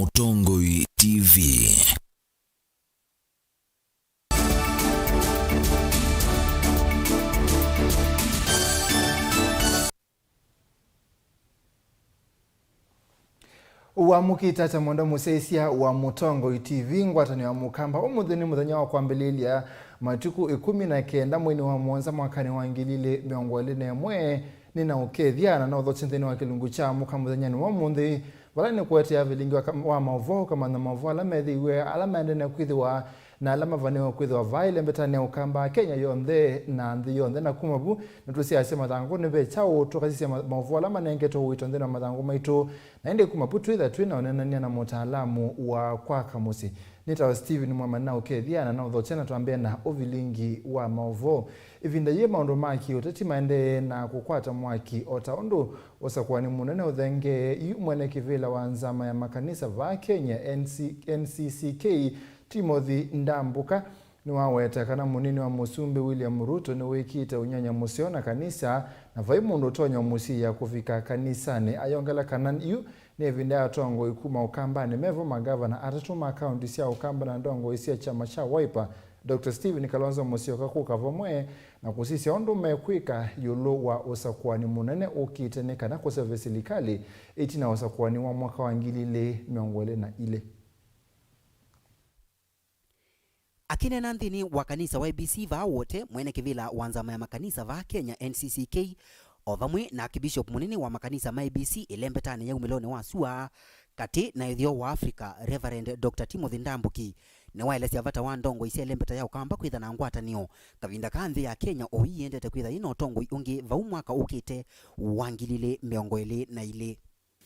Mutongoi TV. Wa mukita mondo musesia wa Mutongoi TV ngwatani wa mukamba umuthini muthenya wa kwambĩrĩria matuku 19 mwini wa mwanza mwakani wa 2021 nina ukethiana na uthochithini wa kilungu cha mukamuthenya wa muthi valani kwetea Vilingi wa Mauvoo kama na Mauvoo ala methiwe ala mendene kwithiwa na ala mavaniwa kwithiwa vaile mbetani ya ukamba Kenya yonthe na nthi yonthe na kumabu natusiase mathangu nive chao tukasisia Mauvoo ala manengeto wito nthini wa mathangu maitu na indi kumabu twitha twina onenania na mutaalamu wa kwa kamusi nitawa Steven Mwamana ukethiana na uthochena tuambia na Vilingi wa Mauvoo ivinda ye maundu maki uteti maende na kukwata mwaki otaundu osakwani munene uthenge mwene kivila wa nzama ya makanisa va Kenya NCCK Timothy Ndambuka ni waweta kana munini wa musumbi William Ruto ni wikite unyanya musio na kanisa na vai mundu tonya musi ya kufika kanisani ayongela kanan yu ni evinda ya tongo ikuma ukamba ni mevo magavana atatuma akaunti sia ukamba na ndongo isia chama cha Wiper Dr. Steven Kalonzo Musyoka kukavomwe na kusisi ondu mekwika yulu wa usakwani munene ukite kana kuseve serikali itina usakwani wa mwaka wa 2021 Akinena nthini wa kanisa wa ABC va wote mwene kivila wa nzama ya makanisa va Kenya NCCK ovamwe na kibishop munene wa makanisa ma ABC ilembetani ya umilone wa sua kati na ithio wa Africa Reverend Dr. Timothy Ndambuki ni waelesya vata wa ndongo isia ilembeta ya ukamba kwitha na ngwatanio kavinda kanthi ya Kenya oiendete kwitha ino tongo ungi va umwaka ukite wangilile miongoele na ile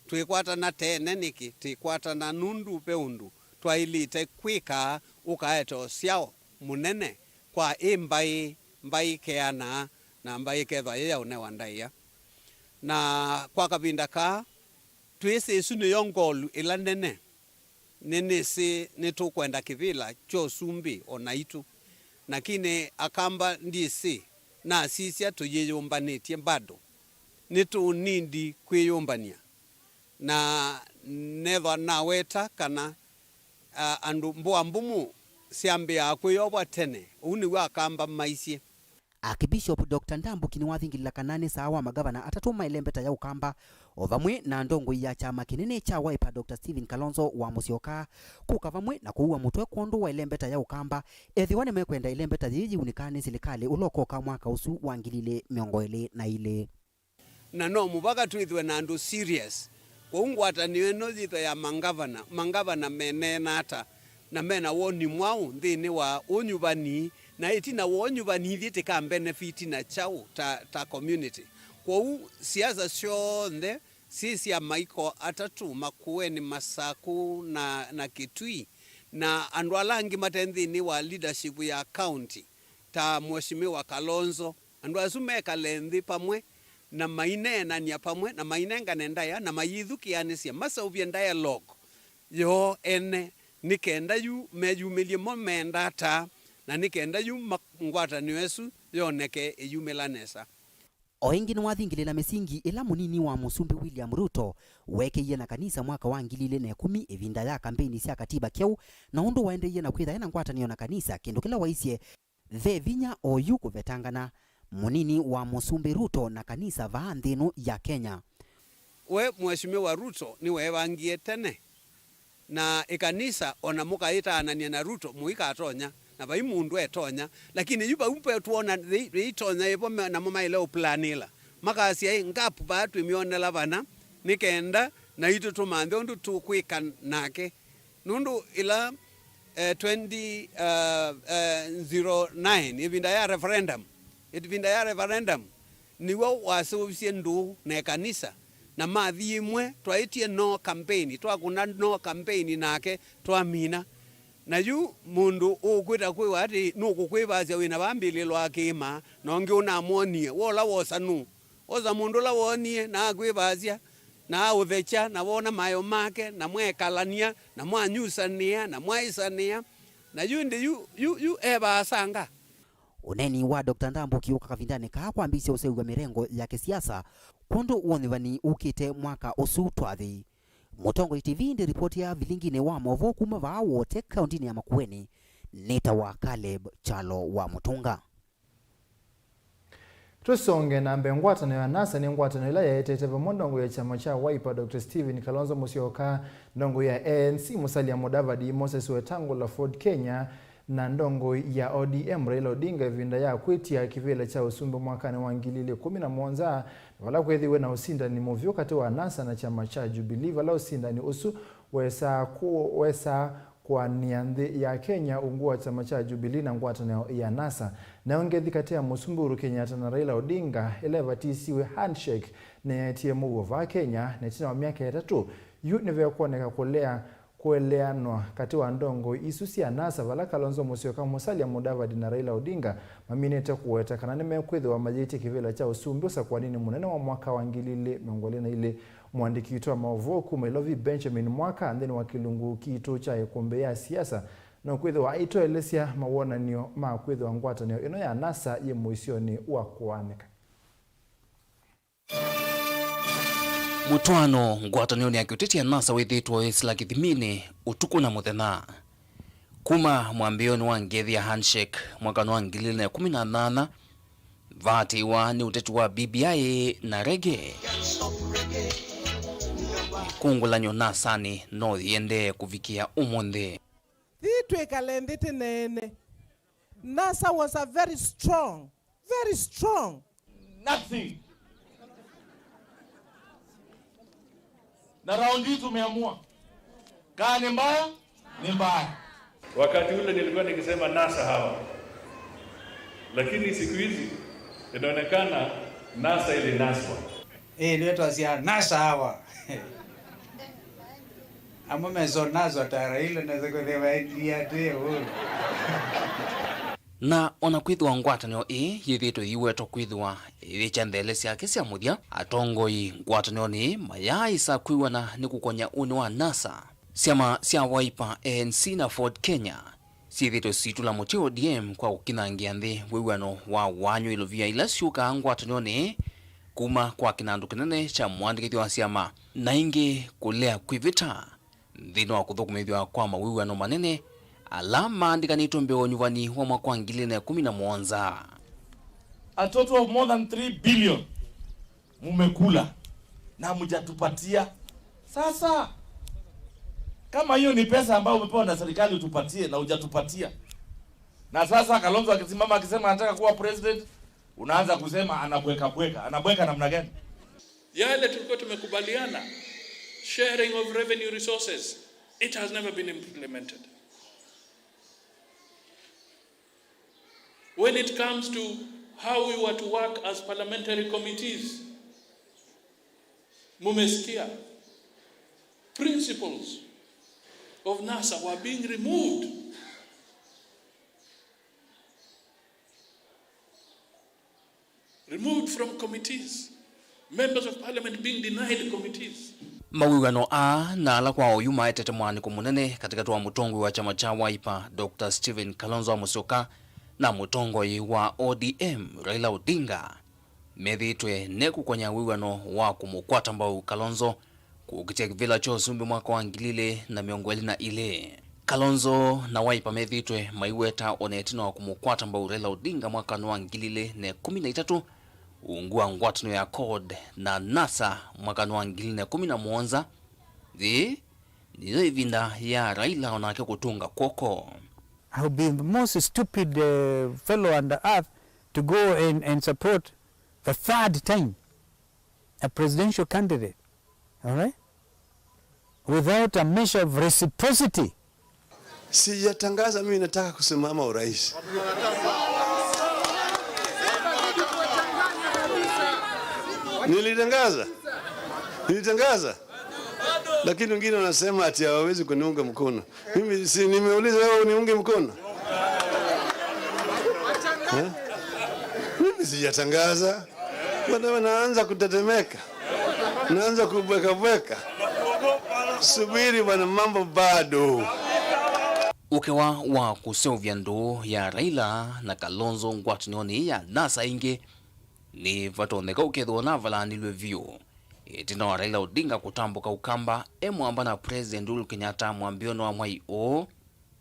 tuikwata na tene niki tuikwata na nundu peundu twailite kwika ukaeto siao munene kwa mbai keana na mbai ketha ya une wandaia na kwa kavinda ka twese sunu yongolu ila nene si nitukwenda kivila cho sumbi onaitu nakine akamba ndisi na sisia tuyeyumbanetie bado nitu nindi kweyumbania na never naweta kana andu mboa mbumu siambia akuyobwa tene uni wa kamba maisie Akibishop Dr. Ndambuki ni wathingilila kanane sawa magavana atatuma ilembeta ya ukamba ovamwe na ndongo ya chama kinene cha Wiper Dr. Steven Kalonzo wa Musyoka kukavamwe na kuua mutwe kondu wa ilembeta ya ukamba ethiwane mekwenda ilembeta yiji unikane serikali ulokoka mwaka usu wangilile miongoele na ile na no mubaka tuithwe na andu serious kuungwata niwe no thitha ya mangavana menena ata na mena woni mwau nthini wa unyubani na itina wonyubani thite ka benefit na chau ta community kwa siasa cionthe sisi ya maiko atatu makueni Masaku na Kitui na andu alangi matenthini wa leadership ya county ta mheshimiwa Kalonzo andu asumeka lenthi pamwe na mainena nia pamwe na mainenga nendaya na mayithukianisia masauvia dialogue yo ene nikenda yu meyumilie momenda ta na nikenda yu ngwata niwesu yoneke eyumelanesa oingi ni wathingilila misingi ila munini wa musumbi William Ruto wekeiye na kanisa mwaka wa 2010 evinda ya kampeni sia katiba kyau na undu waendeiye na kwitha ena ngwatanio na kanisa kindu kila waisie the vinya oyu kuvetangana munini wa musumbi Ruto na kanisa va nthinu ya Kenya we mheshimiwa Ruto ni wewangie tene na ikanisa ona mukaita anania na Ruto muika atonya na vai mundu etonya lakini yuba umpe tuona itonya ipo na mama ile planila makasia ngapu batu imionela bana nikenda na itu tumande undu tukwika nake nundu ila 2009 ivinda ya referendum niwo wasubisia ndu na kanisa na mathi imwe twaitie no campaign twakuna no campaign nake twamina na yu mundu ukwita kwiwa ati nukukwivazia wina vambililwa akima nongi unamonie wola wosanu oza mundu la wonie na kwivazia na uthecha na wona mayo make na mwekalania na mwanyusania na mwaisania na yu ndi yu eba asanga uneni wa Dr. Ndambuki ukakavindane ka kwambisia useuga mirengo ya kisiasa kundu wonivani ukite mwaka usu twathi Mutongo TV ndi ripoti ya Vilingi ne wa Mauvoo kuma va wote kaunti ya Makueni. Neta wa Caleb Chalo wa Mutunga. Tusonge na mbengwata na nasa ni ngwata ila ya etete ndongo ya chama cha Wiper Dr. Stephen Kalonzo Musyoka, ndongo ya ANC Musalia Mudavadi, Moses Wetangula Ford Kenya na ndongo ya ODM Raila Odinga vinda ya kwitia kivile cha usumbe mwakani wa 2011 wala kwethiwe na usinda ni muvyo kati wa nasa na chama cha Jubilee wala usinda ni usu wesa kwa niandhi ya Kenya ungua chama cha Jubilee na ngwata ya nasa na ongethi kati ya Musumburu Kenyatta na Raila Odinga eleva tisiwe handshake na TMO wa Kenya na tina wa miaka 3 yu nivyo kuoneka kueleanwa kati wa ndongo isusi ya nasa vala Kalonzo Musyoka, Musalia Mudavadi na Raila Odinga maminete kuweta kana nimekwethe wa majeti kivila cha usumbi usa kwa nini munene wa mwaka wa ngilile miongole na ile mwandiki wa Mauvoo Kumelovi Benjamin Mwaka andeni wa kilungu kito cha ekombe ya siasa na kwethe wa ito elesia mawona niyo kwethe wa ngwata niyo ino ya nasa ye muisioni wa kuaneka. Mutwano ngwatanio ni akiuteti ya nasa withitwa isla kithimini utuku na muthena. Kuma mwambioni wa ngethi ya handshake mwakano wa 2018 vati wa ni uteti wa BBI na rege. Kungulanyo nasani no yende kuvikia umonde. Thitwe kalendete nene. NASA was a very strong. Nothing. Na raundi hii tumeamua kaa ni mbaya ni mbaya. Wakati ule nilikuwa nikisema nasa hawa, lakini siku hizi inaonekana nasa ile naswa. Leo sia nasa hawa. Amo mezo nazo tara ile naweza kuelewa idea tu. Na ona kwithwa ngwatanio yithitwo yiweto kwithwa ichandele ciake cia muthia atongoi ngwatanio ni mayai sa kwiwana ni kukonya uni wa nasa ciama cia Wiper, ANC na Ford Kenya cithitwo situla muti ODM kwa ukinangia nthi wiwano wa wanyo ilovia ila ciuka ngwatanio ni kuma kwa kinandu kinene cha mwandikithio wa ciama na ingi kulea kwivita nthini wa kuthukumithwa kwa mawiwano manene alama andikanitwo mbeo nyuvani wa mwaka wa 2017. A total of more than 3 billion mumekula na mjatupatia. Sasa kama hiyo ni pesa ambayo umepewa na serikali utupatie na hujatupatia, na sasa Kalonzo akisimama akisema anataka kuwa president, unaanza kusema anabweka namna gani? Yale tulikuwa tumekubaliana, sharing of revenue resources, it has never been implemented. When it comes to how we were to work as parliamentary committees, mumesikia principles of NASA were being removed. Removed from committees. Members of parliament being denied committees. Mawiwano na ala kwa oyuma etete mwaniko munene katika tuwa mutongwe wa chama cha Wiper Dr. Stephen Kalonzo Musyoka na mutongoi wa ODM Raila Odinga methitwe ne kukonya wiwano wa kumukwata mbau Kalonzo kukitia kivila cho sumbi mwaka wa 2021 Kalonzo na Wiper methitwe maiweta onetino wa kumukwata mbau Raila Odinga mwaka wa 2013 ungua ngwatino ya code na nasa mwaka wa 2017 nizo ivinda ya Raila onake kutunga koko. I would be the most stupid fellow on the earth to go and support the third time a presidential candidate, all right, without a measure of reciprocity. Sijatangaza mimi nataka kusimama urais. Nilitangaza. Lakini wengine wanasema ati hawawezi kuniunga mkono. Mimi si nimeuliza wewe uniunge mkono? Mimi sijatangaza. Bado wanaanza kutetemeka. Naanza kubweka. Subiri bwana, mambo bado. Ukewa wa kusevya ndo ya Raila na Kalonzo ngwatinioni ya nasa inge ni vatoneka ukethwa na valanilwe vyo itina wa Raila Odinga kutambuka ukamba emwamba na President Uhuru Kenyatta mwambiono wa mwai o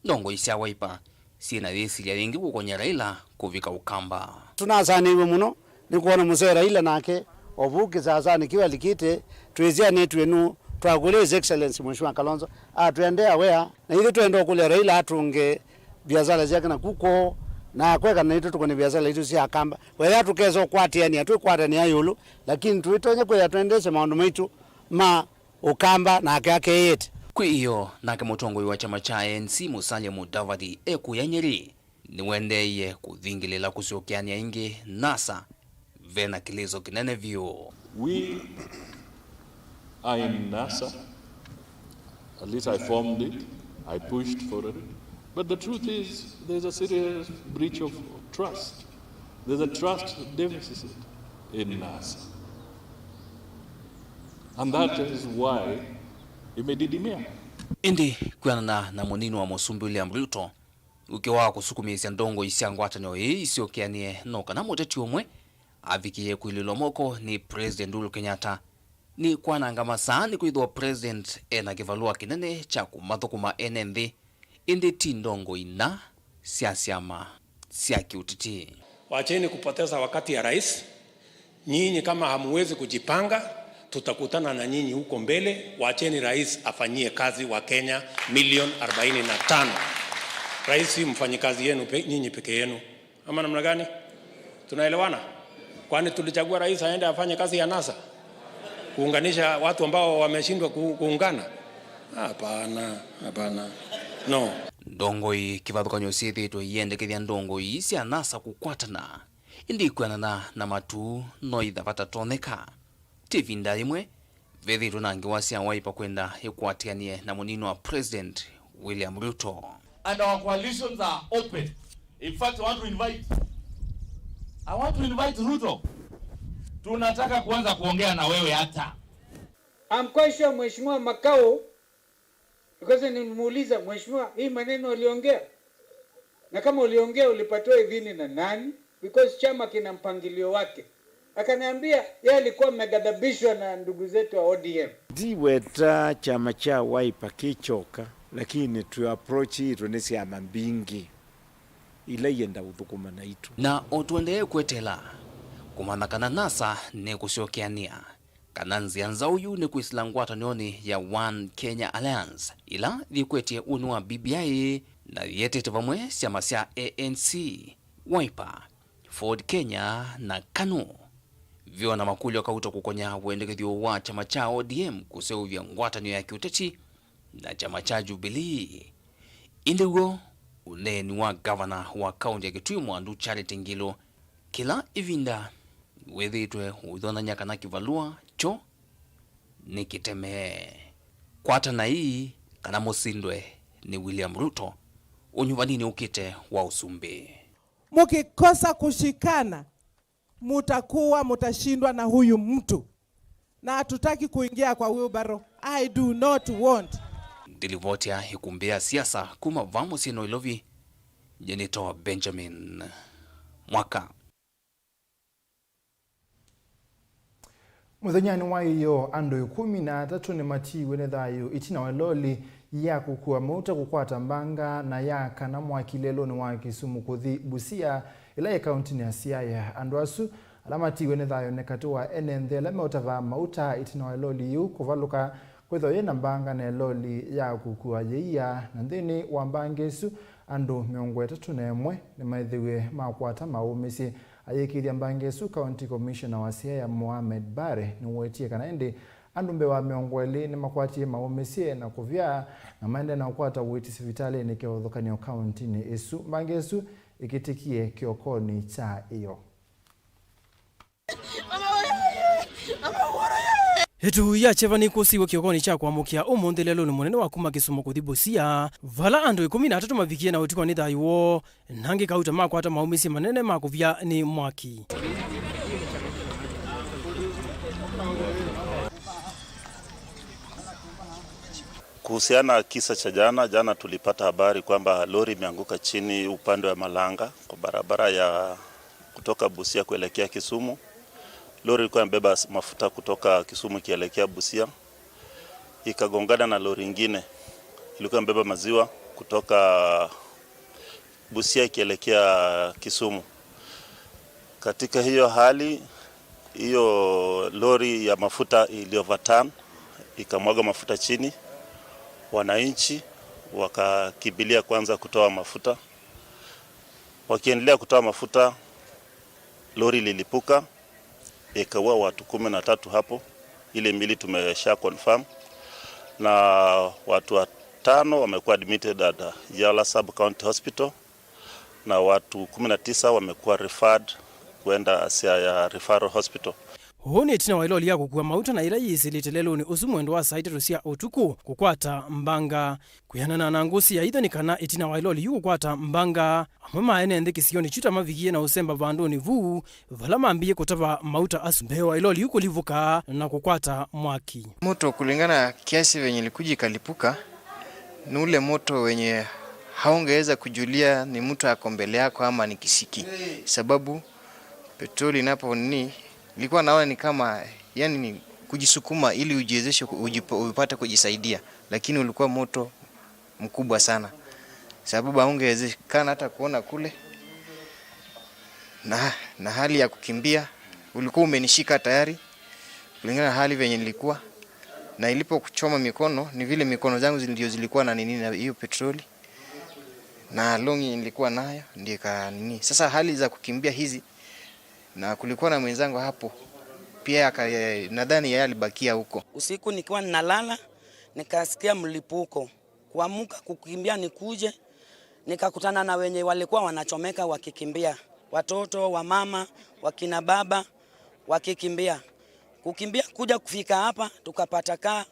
ndongo isya Wiper sina thisi ya lingi gukonya Raila kuvika ukamba. Tunasaniwe muno ni kuona mzee Raila nake ovuke sasa nikiwa likite tuwezia netu enu twagule his excellency Mheshimiwa Kalonzo atuende awea na ile tuende kule Raila atunge biashara zake na kuko na kweka na itu tukone biashara itu si akamba wewe tukezo kwatiani atukwatani yulu lakini tuitonye kwa tuendeshe maondo maitu ma ukamba na yake yete kwa hiyo nake mutongoi wa chama cha ANC Musalia Mudavadi ekuyanyeri niwendeye kuthingilela kusiokiania ingi NASA vena kilizo kinene vyo. We are in NASA. At least I formed it. I pushed for it. But the truth is, there's a serious breach of trust. There's a trust deficit in NASA. And that is why imedidimia. Indi kuana na munini wa Musumbi William Ruto ukiwa kusukumisia ndongo isiangwatanyo isiokianie noka na muteti umwe avikie kuililomoko ni President Uhuru Kenyatta ni kwananga masani kuidhwa President ena kivalua kinene cha kumathukuma NNV indi tindongo ina siasiama siaki utiti. Wacheni kupoteza wakati ya rais. Nyinyi kama hamuwezi kujipanga tutakutana na nyinyi huko mbele. Wacheni rais afanyie kazi wa Kenya milioni 45. Rais si mfanyikazi yenu nyinyi peke yenu. Ama namna gani? Tunaelewana? Kwani tulichagua rais aende afanye kazi ya NASA? Kuunganisha watu ambao wameshindwa kuungana? Hapana, hapana. No. Ndongoi kivathukanyo sithitwo yendekethia ndongoi cia NASA kukwatana indi kwanana na matu no ithavata toneka tivinda imwe vethitwo nangi wasia Wiper kwenda ikwatianie na munino wa President William Ruto. And our coalitions are open. In fact, I want to invite Ruto. Tunataka kuanza kuongea na wewe hata. I'm quite sure Mheshimiwa Makao, because nimuuliza Mheshimiwa hii maneno uliongea. Na kama uliongea ulipatiwa idhini na nani? Because chama kina mpangilio wake. Akaniambia yeye alikuwa amegadhabishwa na ndugu zetu wa ODM. Diweta chama cha Wiper kichoka lakini tu approach ito nesi ama mbingi ila yenda uthukuma na itu. Na otuendeye kwetela kumanakana NASA ne kusiokiania kana nzianza uyu ne kuisilangwata nioni ya One Kenya Alliance ila vikwetie unu wa BBI na yetete vamwe siama sia ANC Wiper Ford Kenya na KANU vyo na makuli wakauta kukonya uendekethio wa chama cha ODM kuseuvya ngwatanio ya kiuteti na chama cha Jubilee. Indigo uneni wa governor wa kaunti ya Kitui Mwandu Charity Ngilo kila ivinda wethitwe udhona nyaka na kivalua cho nikiteme kwata na hii kana musindwe ni William Ruto unyuvanini ukite wa Usumbi. Mukikosa kushikana mutashindwa na huyu mtu na hatutaki kuingia kwa wheelbarrow. I do not want. Dilivotia ikumbea siasa kuma vamo sino ilovi jenito Benjamin Mwaka. Muthanyani wa iyo andu 13 ni matiwe ne thayo itina wa loli ya kukua mauta kukwata mbanga na ya kana mwakilelo ni wa Kisumu kuthi Busia ila ya kaunti ya Siaya andu asu alamatiwe ne thayo nekati wa NNV la meutava mauta itina wa loli yu kuvaluka kwetho yena mbanga na loli ya kukua yeia na nthini wa mbangesu andu 31 ni maithiwe makwata maumisi ayekithia mbangesu County Commissioner wa Siaya Mohamed Bare ni wetie kana indi andu mbewa 20 ni makwatie maumisi na kuvya na maende na ukwata witi sivitali ni keothokania county ni isu mbangesu ikitikie kiokoni cha iyo. Hetu ya chevani kusiwe kiokoni cha kuamukia umunthi lelo ni munene wa kuma Kisumu kuthi Busia vala andu 13 mavikie na utikwa ni thayuo nangi kauta makwata maumisi manene makuvya ni mwaki. Kuhusiana kisa cha jana tulipata habari kwamba lori imeanguka chini upande wa Malanga kwa barabara ya kutoka Busia kuelekea Kisumu. lori ilikuwa imebeba mafuta kutoka Kisumu kielekea Busia, ikagongana na lori ingine ilikuwa imebeba maziwa kutoka Busia ikielekea Kisumu. Katika hiyo hali, hiyo lori ya mafuta ilioverturn, ikamwaga mafuta chini. Wananchi wakakimbilia kwanza kutoa mafuta. Wakiendelea kutoa mafuta, lori lilipuka, ikaua watu 13 hapo. Ile mili tumesha confirm, na watu 5 wamekuwa admitted at Yala Sub County Hospital, na watu 19 wamekuwa referred kwenda Asia Referral Hospital. Huni tina wailoli ya kukua mauta na iraisi litelelo ni usumwendo wa saiti rusia utuku kukwata mbanga kuyanana na ngusi ya idhani kana itina wailoli yu kukwata mbanga amwema ene ndeki sioni chuta mavigie na usemba vandoni vuu valama ambie kutava mauta asumbe wailoli yu kulivuka na kukwata mwaki. Moto kulingana kiasi venye likuji kalipuka ni ule moto wenye haungeweza kujulia ni mtu ako mbele yako ama ni kisiki, sababu petroli inapo nilikuwa naona ni kama yani ni kujisukuma ili ujiwezeshe upate kujisaidia, lakini ulikuwa moto mkubwa sana, sababu haungewezekana hata kuona kule, na hali ya kukimbia ulikuwa umenishika tayari kulingana na hali venye nilikuwa, na ilipo kuchoma mikono ni vile mikono zangu ndio zilikuwa na nini na hiyo petroli, na longi nilikuwa nayo ndio nini. Sasa hali za kukimbia hizi, na kulikuwa na mwenzangu hapo pia nadhani yeye alibakia huko. Usiku nikiwa ninalala nikasikia mlipuko. Kuamka kukimbia nikuje nikakutana na wenye walikuwa wanachomeka wakikimbia. Watoto, wamama, wakina baba wakikimbia. Kukimbia kuja kufika hapa tukapata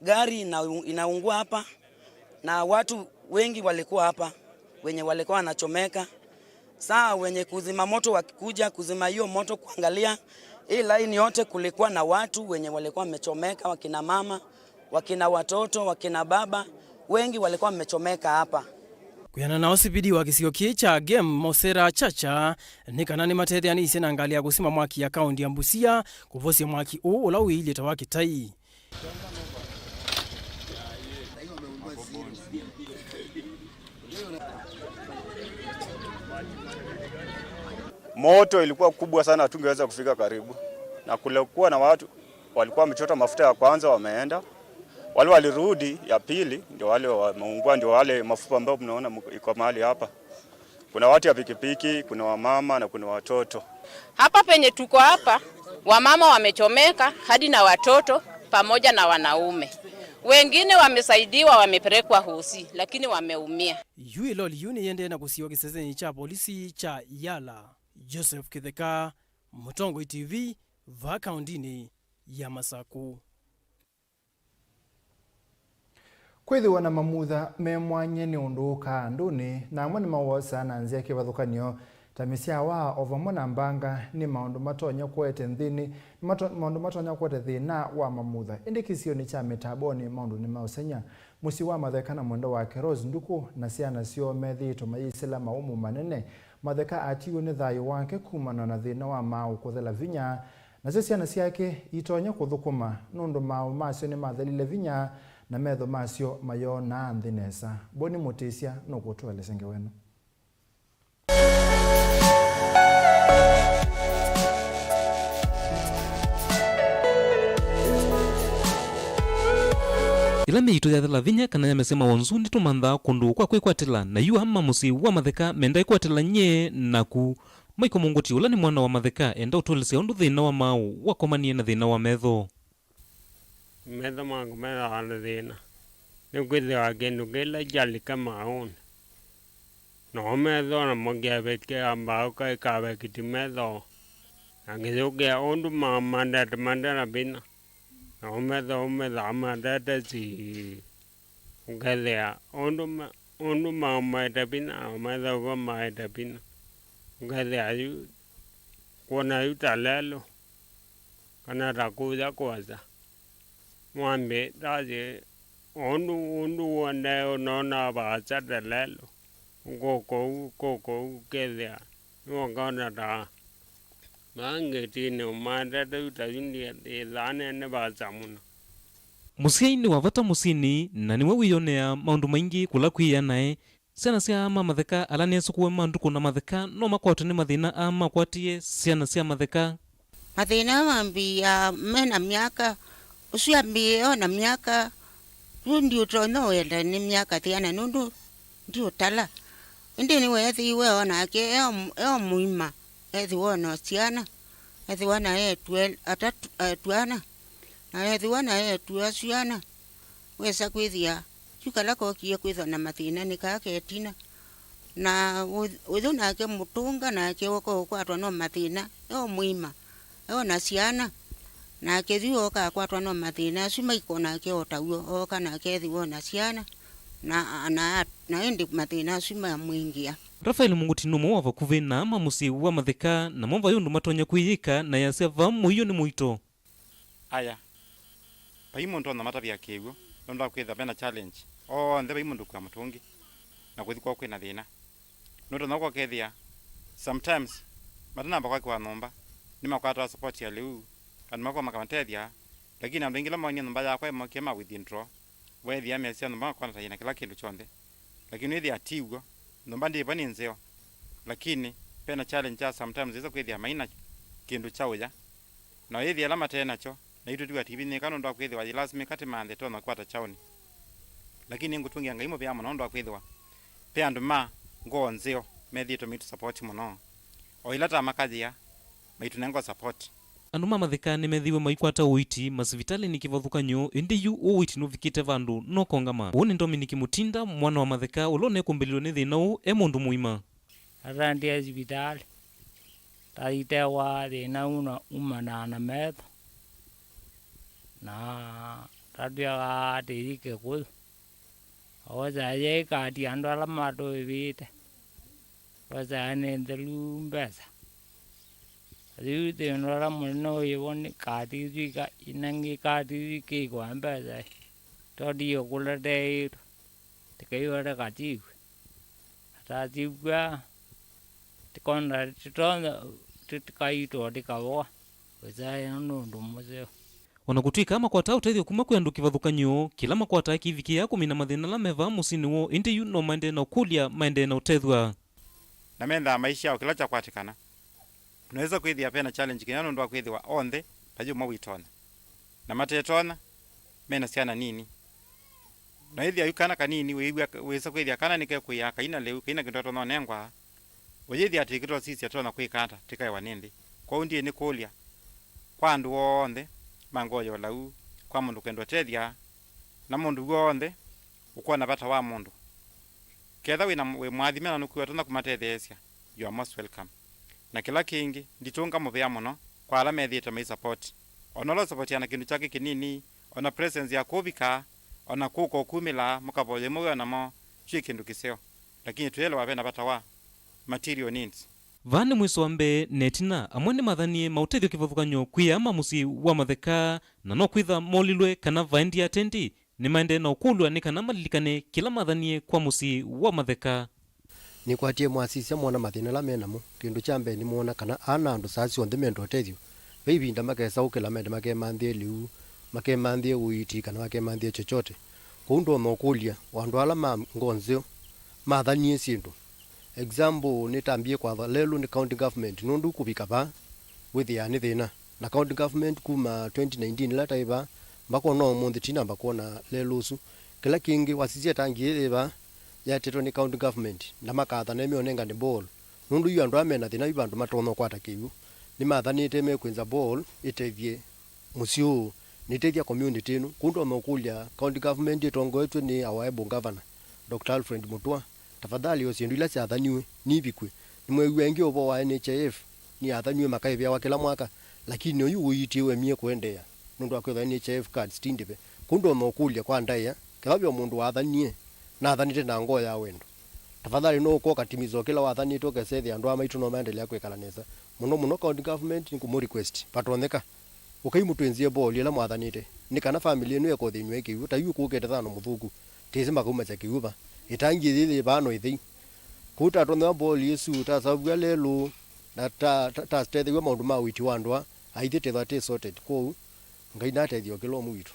gari inaungua hapa, na watu wengi walikuwa hapa wenye walikuwa wanachomeka. Saa wenye kuzima moto wakikuja kuzima hiyo moto kuangalia hii line yote, kulikuwa na watu wenye walikuwa wamechomeka, wakina mama, wakina watoto, wakina baba, wengi walikuwa wamechomeka hapa. Kuyana na OCPD wa kisio kiecha game Mosera Chacha nikanani matete yani isena angalia kusima mwaki ya kaunti ya Busia kuvosi mwaki ulawi ili tawaki tai. Moto ilikuwa kubwa sana, hatungeweza kufika karibu. Na kulikuwa na watu walikuwa wamechota mafuta ya kwanza wameenda. Wale walirudi ya pili ndio wale wameungua, ndio wale mafupa ambao mnaona iko mahali hapa. Kuna watu ya pikipiki, kuna wamama na kuna watoto. Hapa penye tuko hapa, wamama wamechomeka hadi na watoto pamoja na wanaume. Wengine wamesaidiwa wamepelekwa hosi lakini wameumia. Yui loli yuni yende na kusiwa kisezeni cha polisi cha Yala. Joseph Kitheka, Mutongo TV, vakaundini ya Masaku. Kwethi wana mamutha memwanye ni undu kanduni na mwani mawosa na nzia kivathukanio tamisia wa ovamona mbanga ni maundu matonya kwete nthini maundu matonya kwete thina wa mamutha indikisio ni cha mitaboni maundu ni mausenya musi wa matheka na mwendo wa Keros nduku na siana sio methi tumayisila maumu manene matheka atiyo ni thayo wake kumana na thina wa mau kuthela vinya na siana siake itonya kuthukuma nundu mau masio ni mathelile vinya na metho masio mayona nthinesa. Boni Mutisia no kutwele senge wenu. Ila meito ya thelavinya kana yamesema wanzundi tumantha kundu kwa kwikwatila na yu hamma musi wa matheka menda ikwatila nye naku maiko mungoti ula ni mwana wa matheka enda utulisia undu thina wa mau wakomanie na thina wa metho. Metho mangu metho anu thina ni kwithiwa kindu kila jali kama auni no metho na mongiaveke ambao kaikavekiti metho angithukia undu mandete mandera bina no metho mandete si ukethia undu maete bina metho kwa maete bina ukethia yu kuona yu talelo kana takuza kwaza mwambe daje undu wande onona bacha delelo koko kethia ngona da Mangetine umanda utawindia dhane ne bazamuno. Musiaini wa vata musini na niwe wiyonea maundu maingi kula kwiya nae ciana cia matheka ala nesukuwe manduku na matheka no makwata ni mathina ama kwatie ciana cia matheka mathina mambia mena miaka usiambie na miaka ndio tono wenda ni miaka tiana nundu ndio tala ndi ni wethi we ona ke eo muima ethi wona ciana ethi wana etwe atatu tuana na ethi wana etwe ciana wesa kwithia chukala ko kie kwitha na mathina ni kake tina na udhuna ke mutunga na ke woko kwatwa no mathina eo muima eo na ciana na ke thio ka kwatwa no mathina cuma ikona ke otawio kana ke thio na ciana na indi mathina cuma mwingia. Rafael Munguti numo wa vakuve na mamusi wa matheka na momba yundu matonya kuyika na yaseva muyo ni muito aya paimundu na mata bya kewo ndo kwitha bena challenge ndhe paimundu kwa mutungi na kuthikwa kwina thina ndo na kwa kethia sometimes matana bakwa kwa nomba ni makwata support ya leu kan makwa makamtethia lakini andu ingila mawani nomba yakwa makema withdraw wethi amesia nomba kwa nta ina kila kindu chonde lakini wethi atigo nomba ndi pani nzeo lakini pena challenge ya sometimes izo kwithia maina kindu chauya na wethi alama tena cho na itu tiwa TV ni kano ndo kwithwa lazima kati mande tona kwata chaoni lakini ngutungia ngaimo bya muno ndo kwithwa pe andu ma ngo nzeo methi to meet support muno oilata makazia maitu nengo support andu matheka ni methiwe maikwata uiti masivitali ni kivathukanyo indi yu uiti nuvikite vandu no kongama woni Dominic Mutinda mwana wa matheka ulone kumbelilwe ni thina u mundu muima Arandi hospital taite wa thina una umana na metho na tadia atirike ku oza ye kati ando ala mato vite oza ne ndelu mbesa riu te nora mulno yewoni kati dika inangi kati ki kwa mbesa todio kula de tekayora kati tatibwa tikona titonda tikaito tikawa oza ndo ndomoze ona gutwika amakwata utethio kuma kwi andu kivathukanyo kila makwata akivikia kumina mathina la meva musini wo indi yu no mande na ukulia mande na utethwa na menda maisha o kila cha kwatikana unaweza kwithia pena challenge kinyano ndo kwithwa onthe pajo mawitona na matetona mena siana nini na ithia yukana kanini wisa kwithia kana nike kuya kaina leu kaina kindoto no nengwa wejithia tikito sisi atona kwikata tikai wanindi kwa undi ni kulia kwa andu onthe mangoyo lau kwa mundu kendo tethia na mundu wonthe ukona bata wa mundu ketha we mwathimena nukuwa tona kumatethesia you are most welcome na kila kingi nditunga muvea muno kwa ala methite mai support onolo support yana kindu chake kinini ona presence ya kuvika ona kuko kumila mukavoye muwe namo chi kindu kiseo lakini tuyele wapena bata wa material needs vani mwiso wa mbe netina amwene mathanie mautethio kivathukanyo kwia mamusi wa matheka na no kwitha molilwe kana vaendi atendi ni maende na ukulwa ni kana malilikane kila mathanie kwa musi wa matheka ni kwatie mwasisi amona mathina la menamo kindu cha mbe ni muona kana ana andu sasi onthe mendo tethio veivinda makesa ukela mende makemandhie liu makemandhie uiti kana makemandhie chochote kundo mokulia wandu ala mangonzeo mathanie sindu example nitambie kwa lelo ni county government nundu kubika ba with ya ni thina na county government kuma 2019 lata iba mbako no mundi tina mbako na lelo su kila kingi wasisia tangi iba ya teto ni county government na makatha na mionenga ni ball nundu yu andu amena thina ibandu matono kwata kiu ni mathanite me kwinza ball itethie musio nitethia community nu kundo mokulia county government itongoetwe ni awaibu governor Dr. Alfred Mutua tafadhali osiendu ila siathaniwe nibikwe nimwe wengi obo wa NHIF ni athaniwe makaivya wa kila mwaka lakini uyu uyitiwe mie kuendea nundu akwetha NHIF cards tindive kundo mokulia kwa ndaya kababyo mundu wathanie na athanite na ngo ya wendo tafadhali no uko katimizo kila wathanite ukesethi andu amaitu no maendelea kwikalaneza muno county government ni kumu request patoneka ukaimutenzie boli ila mwathanite ni kana family enu eko thinywe kiu ta yu kugete thano muthuku tizima kuma cha kiuba itangi thili bano ithi kuta tonwa boli yesu ta sabwa lelo na ta stethiwe maundu ma witi wa ndwa aithite that sorted ko ngai na tethio kilomu witu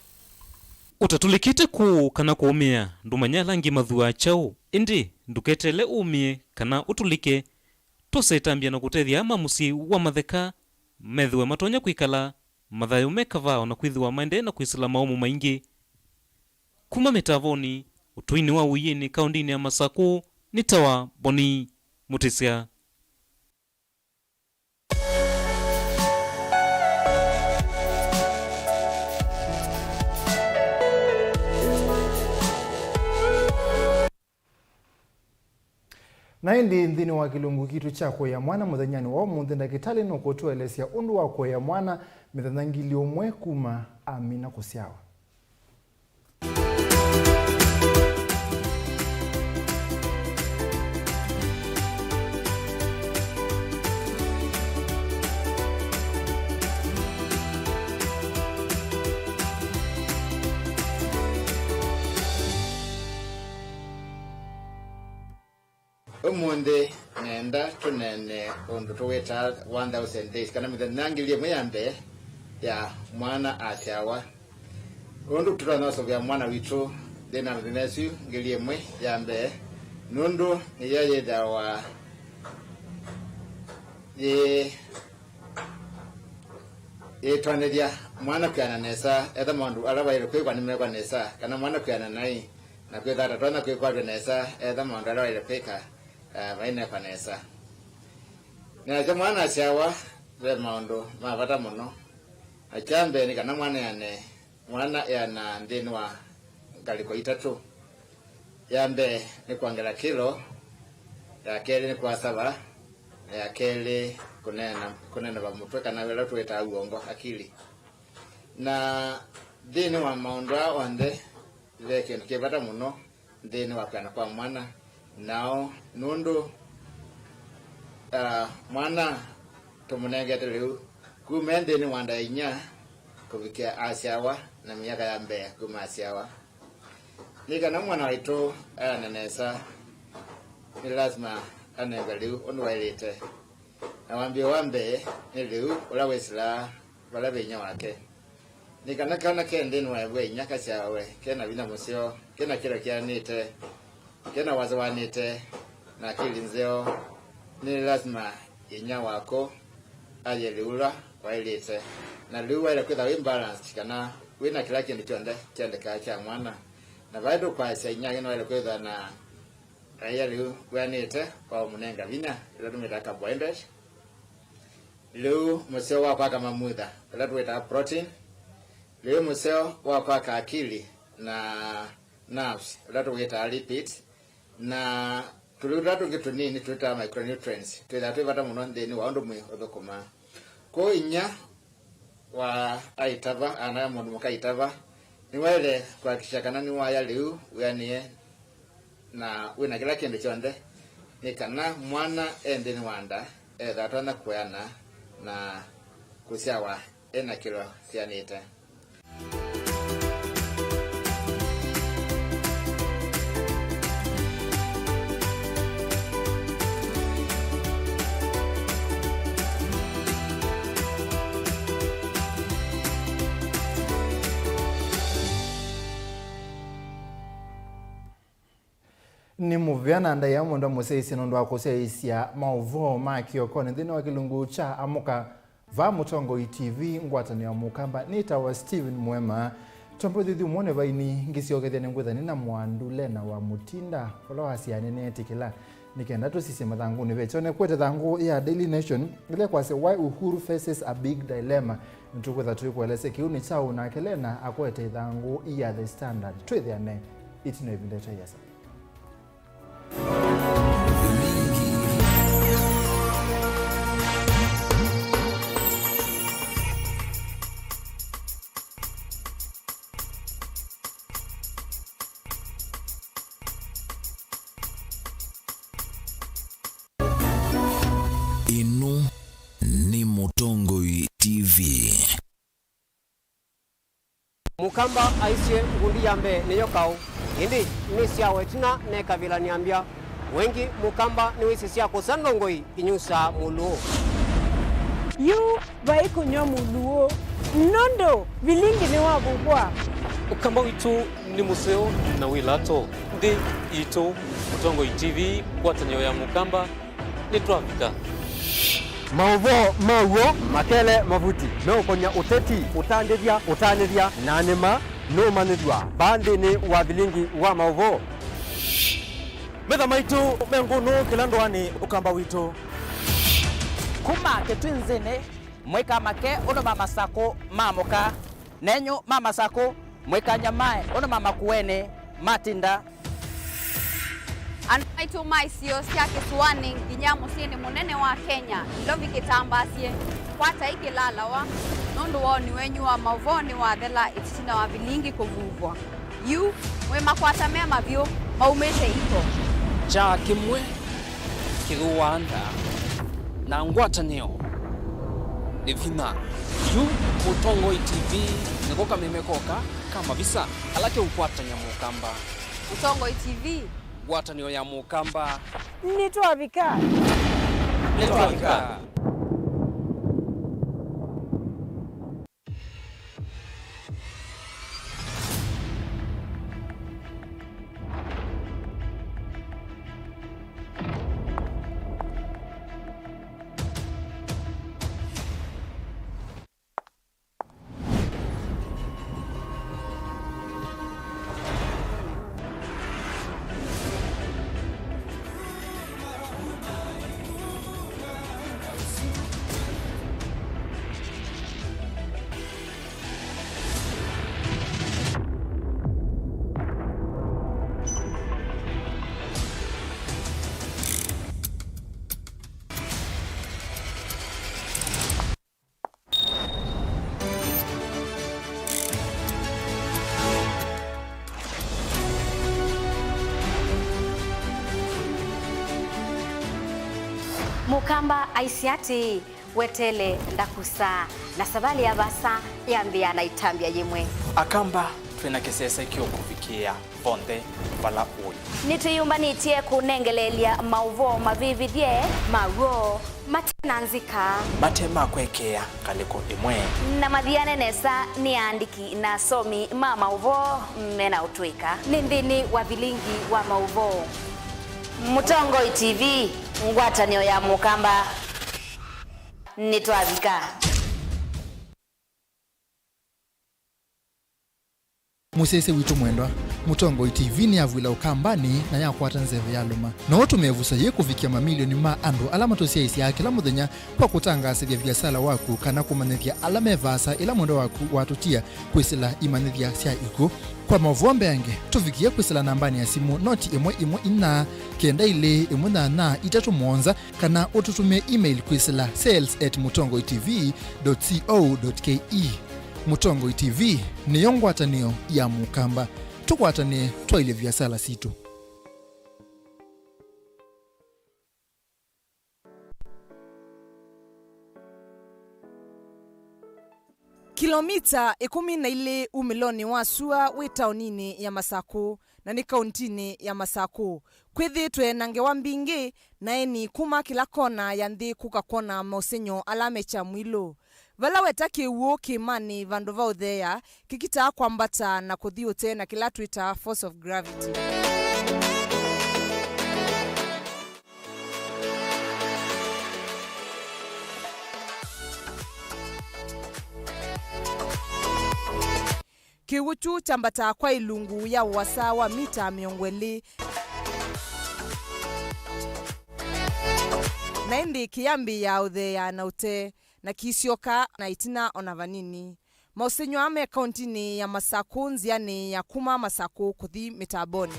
utatulikite ku kana kuumia ndumanya langi mathua chao indi nduketele umie kana utulike tosetambia na kutethia mamusi wa matheka methwe matonya kwikala mathayo mekavao na kwithiwa maende na kwisila maumu maingi kuma mitavoni utuini wa uyini kaundini ya Masaku ni tawa Boni Mutisia. Na indi nthini wa kilungu kitu cha kuya mwana muthenyani wa umuthi ndagitali no kutuelesya undu wa kuya mwana mithenya ngili umwe kuma Amina Kusiawa. Umunde nenda tunene undu tuweta 1000 days kana mithenya ngili imwe yambe ya mwana Asiawa undu tutanosobya mwana witu thina mithenya ngili imwe yambe nundu niyayethawa twaneria mwana kwiana nesa etha maundu aria waire kwikwa nimekwa nesa kana mwana kwiana nai na kwithata twana kwikwa nesa etha maundu aria waire kwika vaine kwa nesa na mwana Asiawa ve maundu mavata muno achambe ni kana mwana yana ndini wa ngaliko 3 yambe ni kuangela kilo ya keli ni kwasava ya keli kunena va mutwe kana wela tuweta uongo akili na ndini wa maundu onde ve kindu kivata muno ndini wa kana kwa mwana nao nundu mwana tumunengete riu kuma ndini wanda inya kuvikia Asiawa na miaka ya mbea kuma Asiawa nikana mwana waitu ananesa ni lazima anenga riu undu wailite na wambia wambe ni riu ula wisila wala vinya wake nikana kana kendini waibwe inya Kasiawe kena vina musio kena kila kianite kena wazawanite na kilinzeo ni lazima inya wako aje liula wailite na liula ile kwitha imbalance kana wina kila kindu kyonde kya mwana na bado kwa inya ino ile kwitha na aya liu wanite kwa munenga vina ile tumita carbohydrate liu museo wa kwa kama mutha ile tuita protein liu museo wa kwa akili na nerves ile tuita lipids na tuliratu kitunini tuita micronutrients tuita vata muno ndeni wa undu mwe othokoma ko inya wa aitava ana mundu mukaitava ni wele kwa kishakana ni wa ya liu yani na wina kila kindu chonde ni kana mwana endeni wanda thatwana kuyana na Kusiawa ena kilo sianite ni muvyana nda ya mundu museisi nundu wa kuseisia Mauvoo makioko nthini wa kilungu cha amuka va mutongo TV ngwatani ya mukamba nita wa Steven Mwema tombo thithi mwone vaini ngisiogethia ni ngwithani na mwandu Lena wa Mutinda kola wasiane netikila nikenda tusisi mathangu ni vechone kwete thangu ya Daily Nation ile kwase why Uhuru faces a big dilemma ntukwetha tuikuelese kiuni chao na Kelena akwete thangu ya The Standard twithiane itino ivindeta yesa Inu ni Mutongo TV. Mukamba aisye ngundi yambe niyo kau indi ni siawe tina neka vila niambia wengi mukamba ni wisi siya kusandongoi inyusa mulu yu vai kunywa muluo nondo Vilingi ni wabubwa ukamba witu ni museo na wilato ndi ito Mutongo TV kwatanyo ya mukamba ni Twafika Mauvoo makele mavuti meukonya uteti utanithia nanima numanithwa bandi ni wa Vilingi wa Mauvoo metha maitu mengunu kilandwani ukamba witu kuma ketwinzini mwika make uno mama sako mamoka nenyo mama sako mwika nyamae uno mama kuene matinda Anaitu maisio sia kisuani kinyamu sini munene wa Kenya lovi kitambasie kwata iki lalawa nundu wao ni wenyu wa Mauvoo ni wa thela ititina wa Vilingi kuvuvwa yu wema kwata mema vyo maumete ito cha kimwe kiruanda na ngwatanio ni vina yu Mutongo TV nikoka memekoka kama visa alake ukwatanya mukamba Mutongo TV ngwatanio ya mukamba ni Twafika Mukamba aisiati wetele ndakusa na sabali ya basa yambia na itambia yimwe akamba twena kesesa ikyo kufikia bonde bala oi nituyumba nitie kunengelelia Mauvoo mavividye mawo matenanzika matema kwekea kaliko imwe na madhiane nesa ni andiki na somi ma Mauvoo mena utwika nindini wa Vilingi wa Mauvoo Mutongo TV ngwatanio ya mukamba ni Twafika musese witu mwendwa Mutongo TV ni avwila ukambani na yakwata nzeve ya luma no tumevusa ye kufikia mamilioni ma andu alama tosia isi ya kila muthenya kwa kutangasithia biasala waku kana kumanithia alama evasa ila mwendo waku watutia kwisila imanithia sia iko kwa Mauvoo mbenge tufikia kwisila nambani ya simu noti imwe ina kenda ile imwe na itatu monza kana ututumie email kwisila sales@mutongotv.co.ke Mutongo TV ni yongwatanio ya mukamba tukwatane twaile biasala situ Kilomita 12 umiloni wa sua wi taunini ya Masako na ni kauntini ya Masako kwithitwe na ngewa mbingi na eni kuma kila kona ya nthi kukakona mosenyo alamecha mwilo vala weta kiwuo kimani vandu va uthea kikita kwambata na kuthiute na kila Twitter force of gravity kiwuchu chambata kwa ilungu ya wasa wa mita miongweli na indi kiambi ya uthea na ute na kisioka na itina onavanini mausenyo ame kauntini ya Masako nziani ya kuma Masako kuthi mitaboni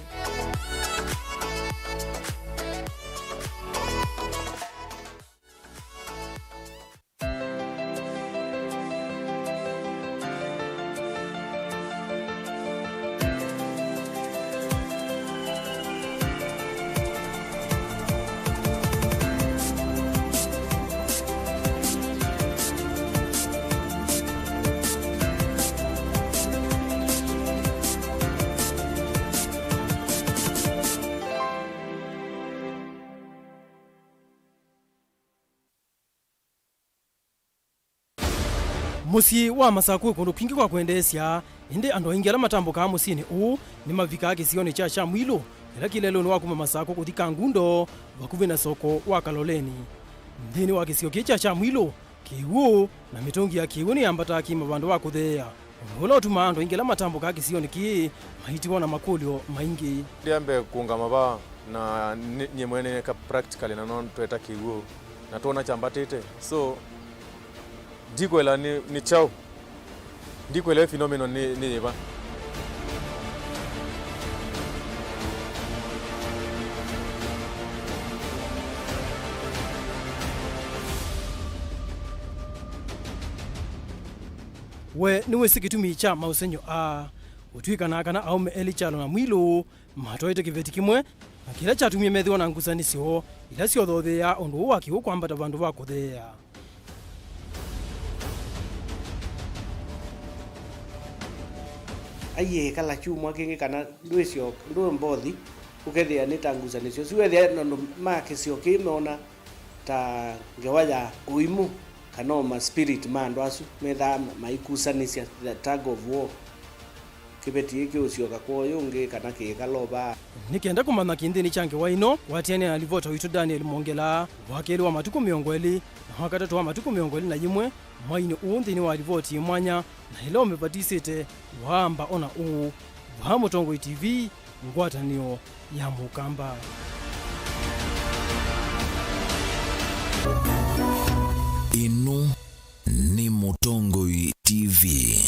musi wa masaku kundu kwingi kwa kuendesya indi andu aingi ala matambo ka musini u ni mavika akisioni cha Shamwilo ila kilelo ni wakuma masaku kuthika ngundo vakuvi na soko wa Kaloleni nthini wa kisio cha Shamwilo kiwu na mitungi ya kiwu ni ambata kima vandu wa kuthea ulo tuma andu aingi ala matambo ka akisioni ki mahitiwa na makulio maingi ndiambe kuunga mava na nyemwene ka practically na non tweta kiwu na tuona chambatite so dikwela ni chao dikwela fenomeno ni yeba we niwe sikitumi cha mausenyo utwika na kana aume elichalo na Mwilo matoite kiveti kimwe na kila chatumie methiwa na ngusanisio ila sio thothea undu waki ukwambata vandu va kuthea aiye kala chumwa kingi kana ndwisio ndo mbothi ukethia ni tangusanisio siwethia nondo makisio kimeona ta ngewaya uimu kanoma spirit mandu asu metha maikusanisia the tag of war kibeti iki usioka kwa yungi kana kikaloba nikienda kumana kindini change waino watiane alivota witu Daniel Mongela wakeli wa matuku miongweli na wakatatu wa matuku miongweli na yimwe mwaini uundhini wa alivoti mwanya na ilo mepatisite wamba ona wa Mutongo TV ngwatanio ya Mukamba. Ino ni Mutongo TV.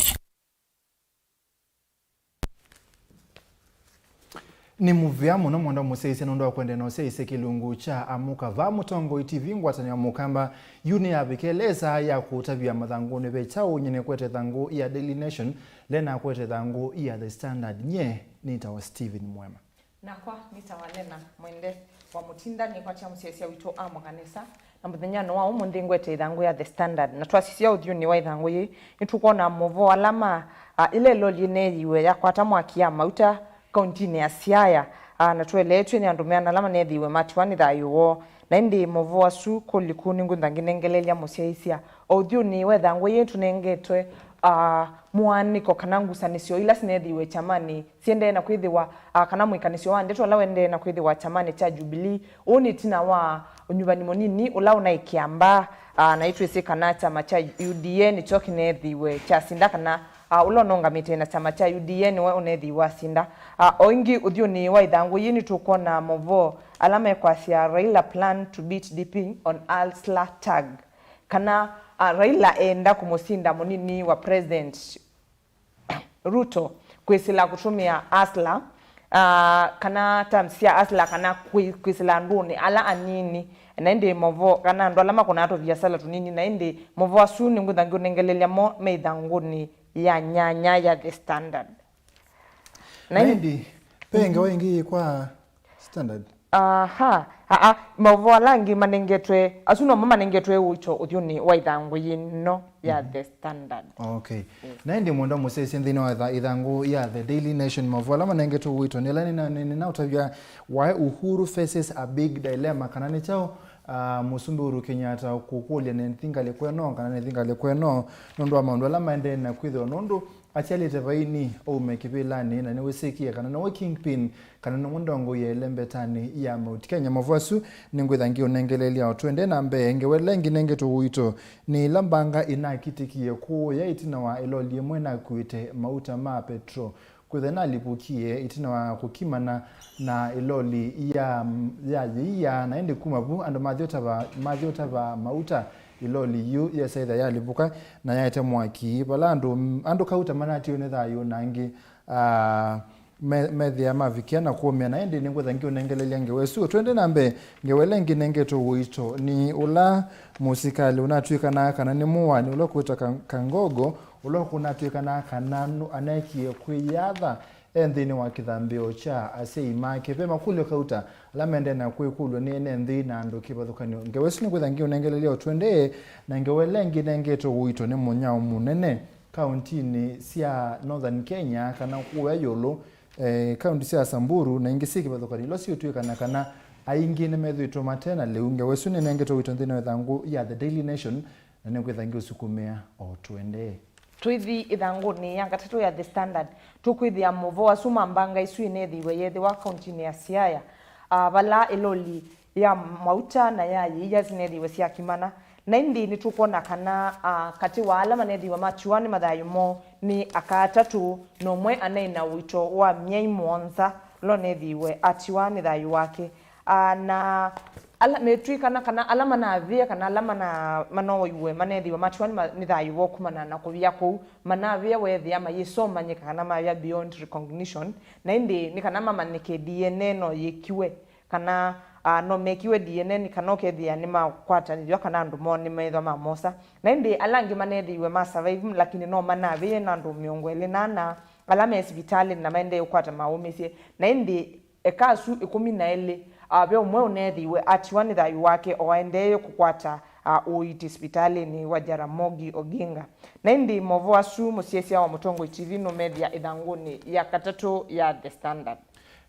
Ni muvya muno mwanda museise nondo wakwende no seise kilungu cha amuka va Mutongo TV ngwatani ya Mukamba yuni abikeleza ya kutabia mathanguni bechao nyene kwete thangu ya Daily Nation lena kwete thangu ya The Standard nye nitawa Steven Mwema na kwa nitawanena mwende wa mutinda ni kwa cha museise wito kanisa na muthenya no wa umundi ngwete thangu ya The Standard na twasisia uthio ni wa thangu yi nitukona Mauvoo alama ile loline yiwe ya kwata mwaki ya mauta kauntini ya Siaya na tueletwe ni andumeana alama nethiwe matiwani thayuo na indi Mauvoo asu kulikuni nguthanginengelelia museisia uthio ni we thangu yi tunengetwe mwaniko kana ngusanisio ila sinethiwe chamani siende na kwithiwa kana mwikanisio wa ndeto ala wende na kwithiwa chamani cha Jubilee uni tina wa unyubani monini ula unaikiamba na itwese kana chama cha UDA ni choki nethiwe cha sinda kana ula nongamite na chama cha UDA ni we unethiwa sinda oingi uthio ni wa ithangu yini tukona Mauvoo alama ekwasia Raila plan to beat dipping on Alsla tag kana Raila enda kumusinda munini wa President Ruto kwisila kutumia Asla kana tamsia Asla kana kwisila nduni ala anini na indi Mauvoo kana ndo alama kuna ato viasala tunini na indi Mauvoo asuni nguthangu nengelelea mo meithanguni ya nyanya ya The Standard na indi penge wengi kwa Standard Mauvoo alangi manengetwe asuno mama nengetwe ucho uthuni wa ithangu yino ya The Standard. Okay. Na ndi mwanda musese nthini wa ithangu ya The Daily Nation Mauvoo alama nengetwe uito nilani na utavya why Uhuru faces a big dilemma kana ni chao Musumbi Uhuru Kenyatta kukulia nethinga lekweno kana nethinga lekweno nondo amandu alama ende na kwitho nondo achali tevaini o mekipilani na niwesekia kana no kingpin kana no ndongo ye lembetani ya Mount Kenya Mauvoo asu ningwithangio nengelelia twende na mbe ngewelengi nengeto uito ni lambanga inakitikie ku ya itina wa iloli mwena kuite mauta ma petro kuthena lipukie itina wa kukimana na iloli ya na ende kumabu ando mathiota ba mauta iloli yu ya saida ya lipuka na yaite mwaki bala ando kauta manati one thayo nangi methia mavikia na kuomia na ende ningwethangio nengelelia ngewesu twende nambe ngewelengi nengeto uito ni ula musikali unatwika na kana ni muwani ula kuita kangogo ula kunatwika na kananu anekie kwiyatha endhini wa kithambio cha aseima kepema kulio kauta lamende na kwikulo ni endhi na ndo kibadhukanio ngewesu ni kwithangio nengelelea twende na ngewelengi nengeto uito ni munyao munene kauntini sia Northern Kenya kana kuwa yolo kaunti sia Samburu na ingisiki badhukanio lo sio twika na kana aingi ne methito matena leunge wesu ni nengeto uito nthini wa thangu ya The Daily Nation na nikwithangi usukumia o twende twithi ithanguni ya gatatu ya The Standard tukwithia Mauvoo asuma mbanga isu inethiwe yethi wa kaunti ya Siaya bala iloli ya mauta na ya iya zinethiwe cia kimana na indi ni tukuona kana kati wa ala manethiwe machuani mathayumo ni akatatu nomwe anaina wito wa miai monza lo nethiwe atiwani thayu wake na ala metrikana kana alama na avia kana alama na manoiwe manethiwe machuani ni thayu wokumana na kuvia ku manavia wethia mayisoma nyika kana mavia beyond recognition na indi ni kana mama nike DNA no yikiwe kana no mekiwe DNA ni kana okethia ni makwatanithio kana andu moni maitho mamosa na indi alangi manethiwe ma survive lakini no manavia na andu miongo elena alama hospitali na maende ukwata maumisie na indi ekasu 12 abe umwe unethiwe atiwani thayu wake oendeyo kukwata uiti hospitali ni wa Jaramogi Oginga na indi Mauvoo asu musiesia wa Mutongo TV no media ithanguni ya katatu ya The Standard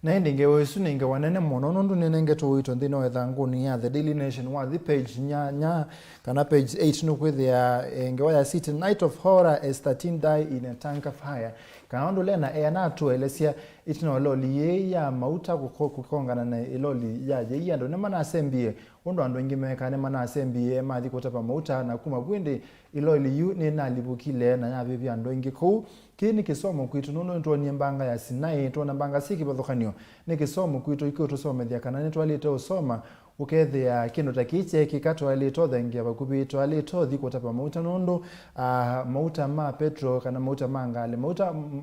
na indi ngewe isu ninge wanene mono nundu nene to wito ndino ithanguni ya The Daily Nation wa the page nya kana page 8 no kwithia ngewa ya City Night of Horror as 13 die in a tank of fire kana ndo lena na tuelesia itino loli ye ya mauta kukongana na iloli ya ye ndo ne mana asembie ondo ando ngime kana mana asembie mathi kutapa mauta na kuma bwende iloli yu ne na libukile na ya bibi ando ngiko kini kisomo kwitu nuno ndo nyembanga ya Sinai to nambanga siki bathokanio ne kisomo kwitu ikyo tusomethia kana ne twalite usoma ukethia kino takiche kikato alito thengia bakubito alito thikotapa mauta nondo mauta ma petro kana mauta mangale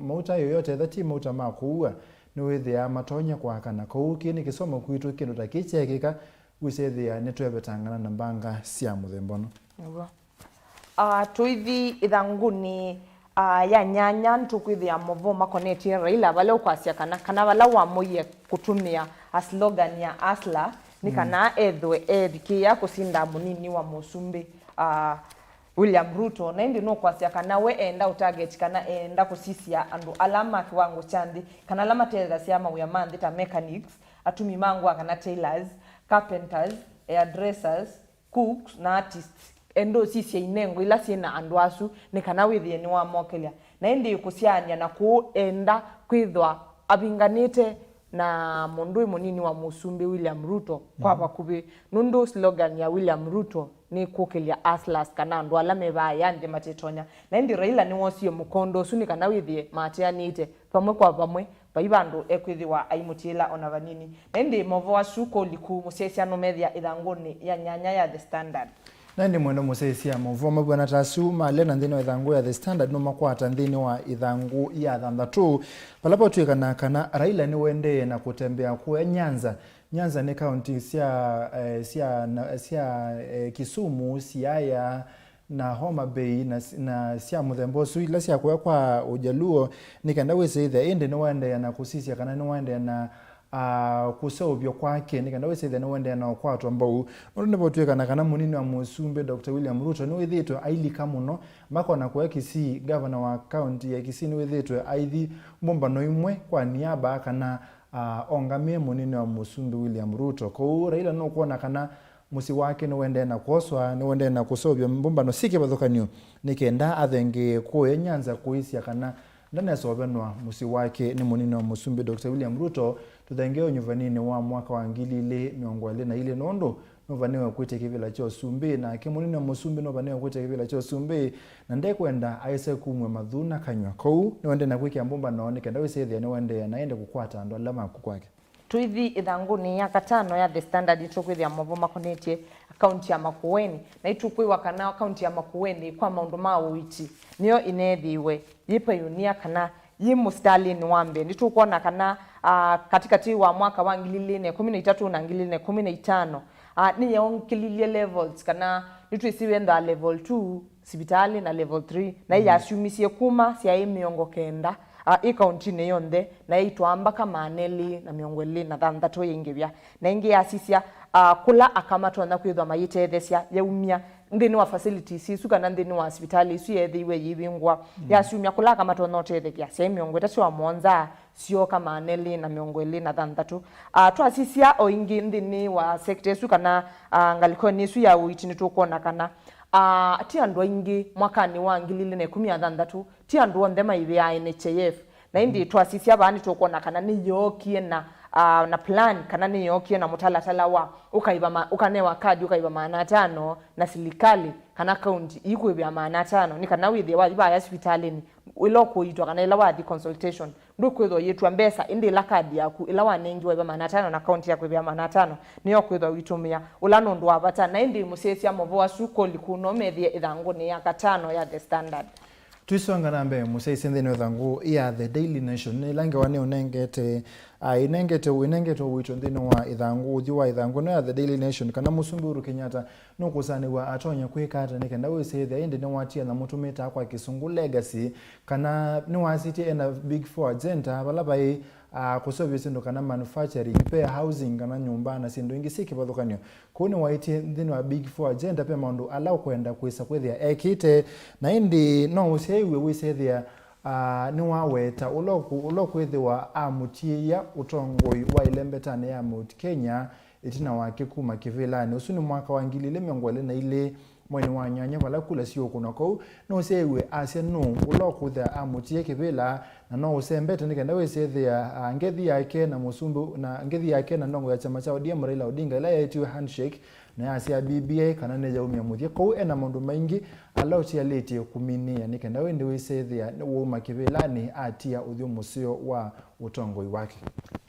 mauta yoyote thati mauta ma kuua ni withia matonya kwa kana kou kini kisomo kwitu kino takiche kika wisethia netwebetangana na mbanga cia muthembono tuithi ithanguni ya nyanya ntukwithia Mauvoo makonetie Raila vale ukwasia kana vala wa moye kutumia slogan ya asla ni kana ethwe ethikia kusinda munini wa musumbi William Ruto na indi no kwasia kana we enda utarget kana enda kusisia andu alama kiwango chandi kana alama teza cia mawia manthi ta mechanics atumi mangu kana tailors carpenters hairdressers cooks na artists endo sisia inengo ila sina andu asu ni kana withie ni wa mokelia na indi kusiania na kuenda kwithwa abinganite na mundu munini wa musumbi William Ruto kwa bakubi nundu slogan ya William Ruto ni kukelia aslas kana andu alame ba yande matetonya na indi Raila ni wosio mukondo suni kana withie matianite pamwe kwa pamwe baibandu ekwithiwa aimutila ona vanini na indi Mauvoo asuko liku musesia no media ithanguni ya nyanya ya The Standard na ndi mwendo musesia Mauvoo mabwana tasu malena ndino ithangu ya The Standard no makwata ndini wa ithangu ya thanthatu palapo twikana kana Raila ni wende na kutembea kwa Nyanza ni county sia Kisumu Siaya na Homa Bay na sia muthembosu ila sia kwa ujaluo nikanda wese ithe ende no wende na kusisia kana no wende na kusobyo kwake nikanda wese ithe no wende na kwatwa mbau ndo botweka kana munini wa musumbe Dr. William Ruto ni withitwe ailika muno makona kwa Kisii governor wa county ya Kisii ni withitwe aithi mbomba no imwe kwa niaba kana ongamie munini wa musumbe William Ruto ko Raila no kuona kana musi wake no wende na koswa no wende na kusobyo mbomba no sike bathokanio nikenda athenge ko Nyanza kuisia kana ndana sobenwa musi wake ni munini wa musumbe Dr. William Ruto tuthengeo nyuvanini wa mwaka wa 2020 na ile nondo novanewa kwite kivila cho sumbi na kimunini wa musumbi novanewa kwite kivila cho sumbi na ndekwenda aise kumwe mathuna kanywa kou ni wende na kwikia mbomba naone kenda wisethia ni wende naende kukwata ando alama kukwake tuithi ithanguni ya katano ya The Standard itukwithia Mauvoo makonetie akaunti ya Makueni na itukwiwa kana akaunti ya Makueni kwa maundu ma uiti niyo inethiwe yipayunia kana yimu Stalin wambe nitukuona kana katikati wa mwaka wa 2013 na 2015 ni yonkililie levels kana nituisiwe ndo level 2 sibitali na level 3 na ya assumisie kuma sia miongo kenda ikaunti ne yonde na itwamba kama neli na miongweli na thanthatu yingibya na ingi asisia kula akamatwa na kwithwa mayite thesia yaumia ndini wa facilities isu kana ndini wa hospitali isu yethiwe yibingwa ya asumia kula akamatwa no tethekia sia miongwe tatu wa monza sio kama neli na miongweli na thanthatu twasisia o ingi ndini wa sector isu kana ngalikoni isu ya uitini tukuona kana ti andu aingi mwakani wa 2016 ti andu onthe maive ya NHIF na indi twasisia bani tukona kana ni yokie na plan kana ni yokie na mutalatala wa ukaiba ukanewa kadi ukaiba $500 na serikali kana county ikuibya $500 ni kana withi wa iba ya hospitalini ilo kuitwa kana ila wadi consultation ndu kwitho yetu mbesa indi la kadi yaku ila wanengi wa iba $500 na county yaku ibya $500 niyo kwitho witumia ulano ndo abata na indi musesi ya Mauvoo suko likuno methie ithangu ni ya 5 ya The Standard. Tuisonga nambe musesi ndene uthangu ya The Daily Nation lange wane unengete inengete wito ndene wa ithangu uthi wa ithangu no ya The Daily Nation kana Musumburu Kenyatta no kusaniwa atonya kwikata nikenda wesethia indi ne watia na mutumita kwa Kisungu legacy kana ni wasiti ena Big Four agenda balabai kusobya sindo kana manufacturing pay housing kana nyumba na sindo ingi siki bathukanio kuni waiti ndini wa Big Four agenda pe maundu allow kwenda kwisa kwethia ekite na indi no useiwe wisethia ni waweta ulokwithiwa amutie ya utongoi wa ilembetane ya Mount Kenya itina wake kuma kivilani usuni mwaka wa 2024 mwene wa nyanya wala kula sio kuna ko no sewe asia no ulokuthia amutie kivila na no usembete nikenda wesethia ngethi yake na musumbu na ngethi yake na ndongo ya chama cha ODM Raila Odinga ila yaitwa handshake na asia BBI kana ne jaumia muthia ko ena mundu maingi alauti alete kuminia nikenda wende wesethia wo makivilani atia uthio musio wa utongoi wake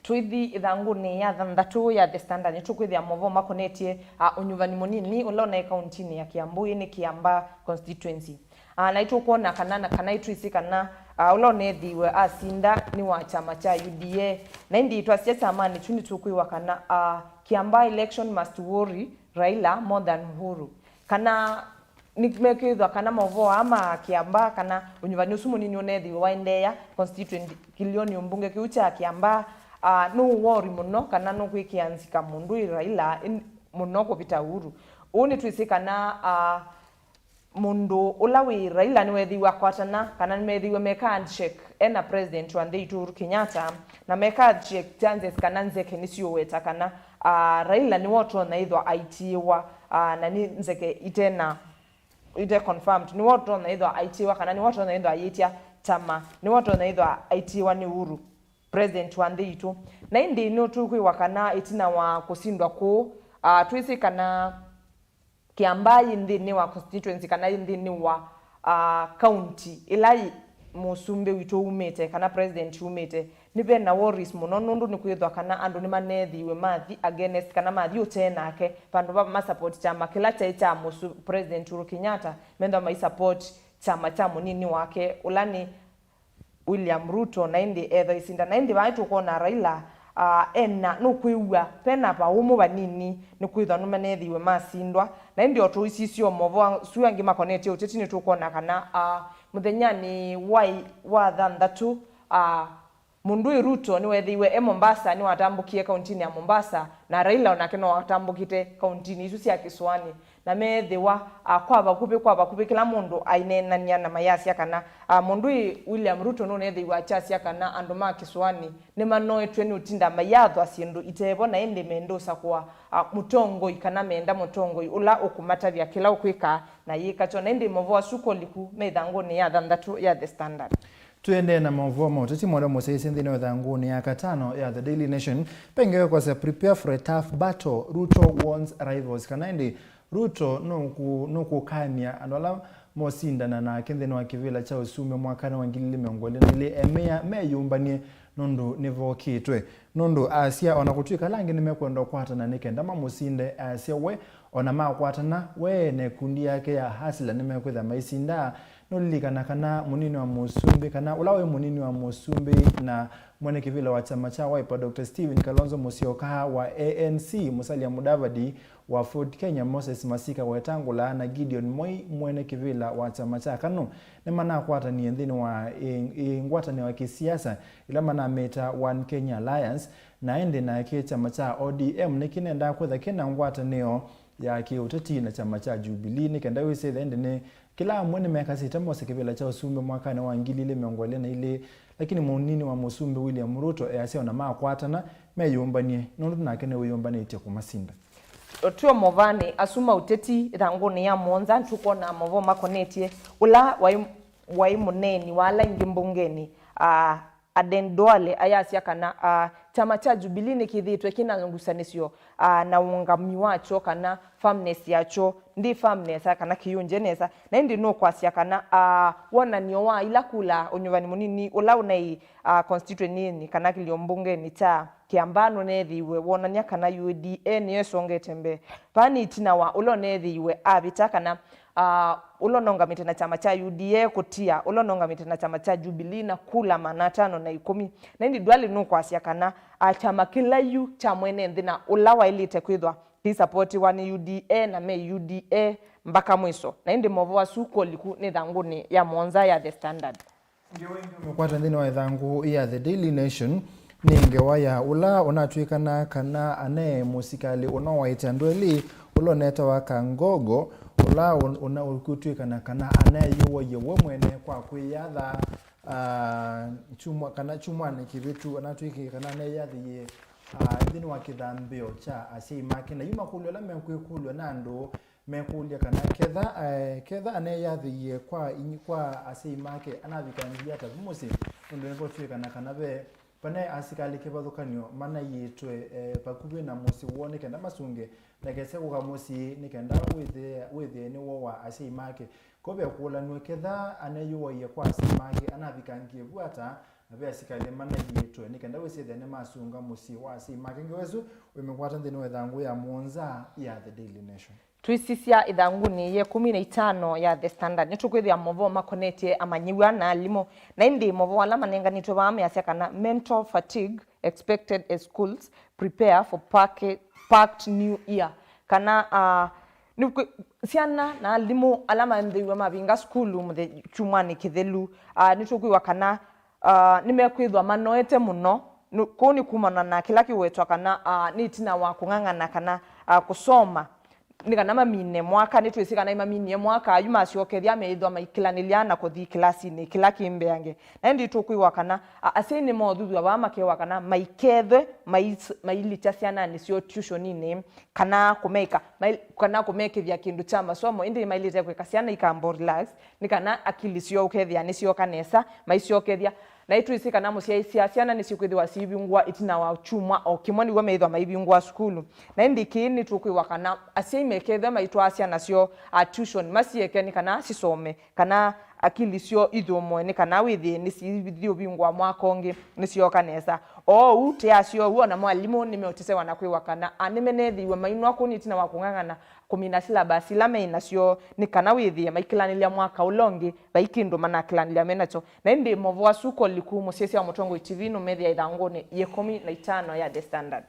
twithi ithangu ni ya thanthatu ya The Standard ni tukwithia Mauvoo makonetie unyuvani munini ulona county ya Kiambu ni Kiamba constituency na itukuona kana itwisi kana ulona thiwe asinda ni wa chama cha UDA na indi twasia chama ni chuni tukwiwa kana Kiamba election must worry Raila more than Uhuru kana nikimekithwa kana Mauvoo ama Kiamba kana unyuvani usumu nini unethiwe waendeya constituency kilioni umbunge kiucha Kiamba no worry muno kana no kwikianzika mundu Raila muno kupita Uhuru uni twisikana mundu ulawi Raila ni wethiwa kwatana kana methiwe meka handshake ena president wa Uhuru Kenyatta na meka handshake chances kana nzeke nisio weta kana Raila ni woto na idho aitiwa na ni nzeke itena ite confirmed ni woto na idho aitiwa kana ni woto na idho ayitia chama ni woto na idho aitiwa ni Uhuru president wa Ndeitu na indi no tukwiwa kana itina wa kusindwa ku twisi kana Kiamba ndini wa constituency kana ndini wa county ilai musumbe wito umete kana president umete nibe na worries muno nundu ni kwithwa kana andu ni manethiwe mathi against kana mathi utenake pandu baba ma support chama kila cha musu president Uhuru Kenyatta mendo ma support chama cha munini wake ulani William Ruto na indi etho isinda na indi baitu kona Raila ena no kwiwa pena pa umu banini ni kwithwa no manethiwe masindwa na indi otu isicio Mauvoo suangi makonete uteti ni tukona kana muthenya ni wa thanthatu mundu Ruto ni wethiwe Mombasa ni watambukie kauntini ya Mombasa na Raila onake no watambukite kauntini isu cia Kiswani na methiwa kwa bakubi kila mundu ainenania na mayasi kana mundu William Ruto no nethiwa chasia kana andu ma Kiswani ni manoetwe ni utinda mayatho asindu itebo na ende mendosa kwa mutongo ikana menda mutongo ula ukumatavya kila ukwika na yikacho na ende Mauvoo suko liku methangu ni ya thanthatu ya The Standard. Tuende na Mauvoo moteti mwada musesi ndine wethanguni ya 5 ya The Daily Nation pengewe kwa se prepare for a tough battle Ruto warns rivals kana indi Ruto nuku kania andola mosindana na kendene wa kivila cha usume mwakana wa 2024 emea meyumbanie nundu nivokitwe nundu asia onakutwika langi nimekwenda kwatana nikenda musinde asia we ona makwatana we ne kundi yake ya hasla nimekwenda maisinda nulilikana kana munini wa musumbi kana ulawe munini wa musumbi na mwene kivila wa chama cha Wiper Dr. Stephen Kalonzo Musyoka wa ANC Musalia Mudavadi wa Ford Kenya Moses Masika Wetangula na Gideon Moi mwene kivila wa chama cha KANU ne mana kwata ni ndini wa ngwatani wa kisiasa ila mana meta One Kenya Alliance na ende na ke chama cha ODM nikinenda kwetha kena ngwatanio ya kiuteti na chama cha Jubilee nikenda wese ende ne kila mwene miaka sita mose kivila cha usumbe mwakani wa 2024 lakini munini wa musumbe William Ruto asia na makwatana meyumbanie nundu nakene uyombanie ite kumasinda tuo movani asuma uteti ithanguni ya monza tuko na Mauvoo makonetie ula wai muneni wala ingimbungeni adendwale ayasia kana chama cha Jubilee ni kithitwe kinangusanisio na ungami wacho kana firmness yacho ndi firmness kana kiyunje nesa na ndi no kwasia kana wona nio wa ila kula unyuvani munini ula unai constituent nini kana kiliombungeni cha kiambano nethiwe wonania kana UDA niyo songete mbe pani itina wa ulonethiwe abita kana ulonongamite na chama cha UDA kutia ulonongamite na chama cha Jubilee na kula manatano na 10 na ndi dwali nukwasia kana chama kila yu cha mwene ndina ulawa ilite kwithwa ki support wani UDA na me UDA mpaka mwiso na ndi Mauvoo asuko liku ni thanguni ya monza ya The Standard ndio wengi umekwata ndini wa thangu ya The Daily Nation ninge waya ula unatwikana kana ane musikali unawaita ndweli uloneta wa Kangogo ula unakutwikana kana ane yuwa yewe mwene kwa kwiyatha chumwa kana chumwa ni kibitu anatwiki kana ane yathi ye ndini wa kithambio cha asimaki na yuma kulyo la mekwikulyo nando mekulia kana ketha ane yathi ye kwa asimaki anavikangia tavumusi ndo nebo twikana kana be pane asikali kebathukanio mana yitwe pakubi na musi wone kenda masunge nakese kuga musi nikenda withe ni wo wa asimake kobe kula nwe ketha aneyuwa ye kwa asimake anavikangie bwata abe asikali mana yitwe nikenda withe ne masunga musi wa asimake ngewezu wemekwata ndini wethangu ya monza ya The Daily Nation twisisia ithanguni ye 15 ya The Standard nitukwithia Mauvoo makonetie amanyiwa na alimo na indi Mauvoo ala manenganitwe baame asia kana mental fatigue expected as schools prepare for packed new year kana siana na alimo alama ndiwe mabinga skulu muthe chumani kithelu nitukwiwa kana nimekwithwa manoete muno kuni kumana na kila kiwetwa kana nitina wa kungangana kana kusoma nikana mamine mwaka nitwisika na mamine mwaka ayuma aciokethia meithwa maikilanilia na kuthi klasi ni kila kimbeange na ndi tukwiwa kana asini mothuthwa ba makewa kana maikethe mailicha ciana ni cio tuition ni kana kumekithia kindu cha masomo indi mailite kwika ciana ikambo relax nikana akili cio ukethia ni cio kanesa maiciokethia na itwisika na mucia ciana ni cikwithwa cibingwa itina wa chuma o kimoni wa meithwa maibingwa skulu na indi kini tukwiwa kana acia imekethe maitwa ciana cio tuition macieke ni kana cisome kana akili cio ithumwe ni kana withi ni cithio bingwa mwaka ongi ni cio kanesa ute acio wona mwalimu nimeotese wana kwiwa kana animenethiwe mainwa kunitina wa kungangana kumina syllabus la meina cio ni kana withi maikilanilia mwaka ulongi baikindu manakilanilia menacho na indi Mauvoo asuko liku musiesia Mutongo TV no media ithanguni ye 15 ya The Standard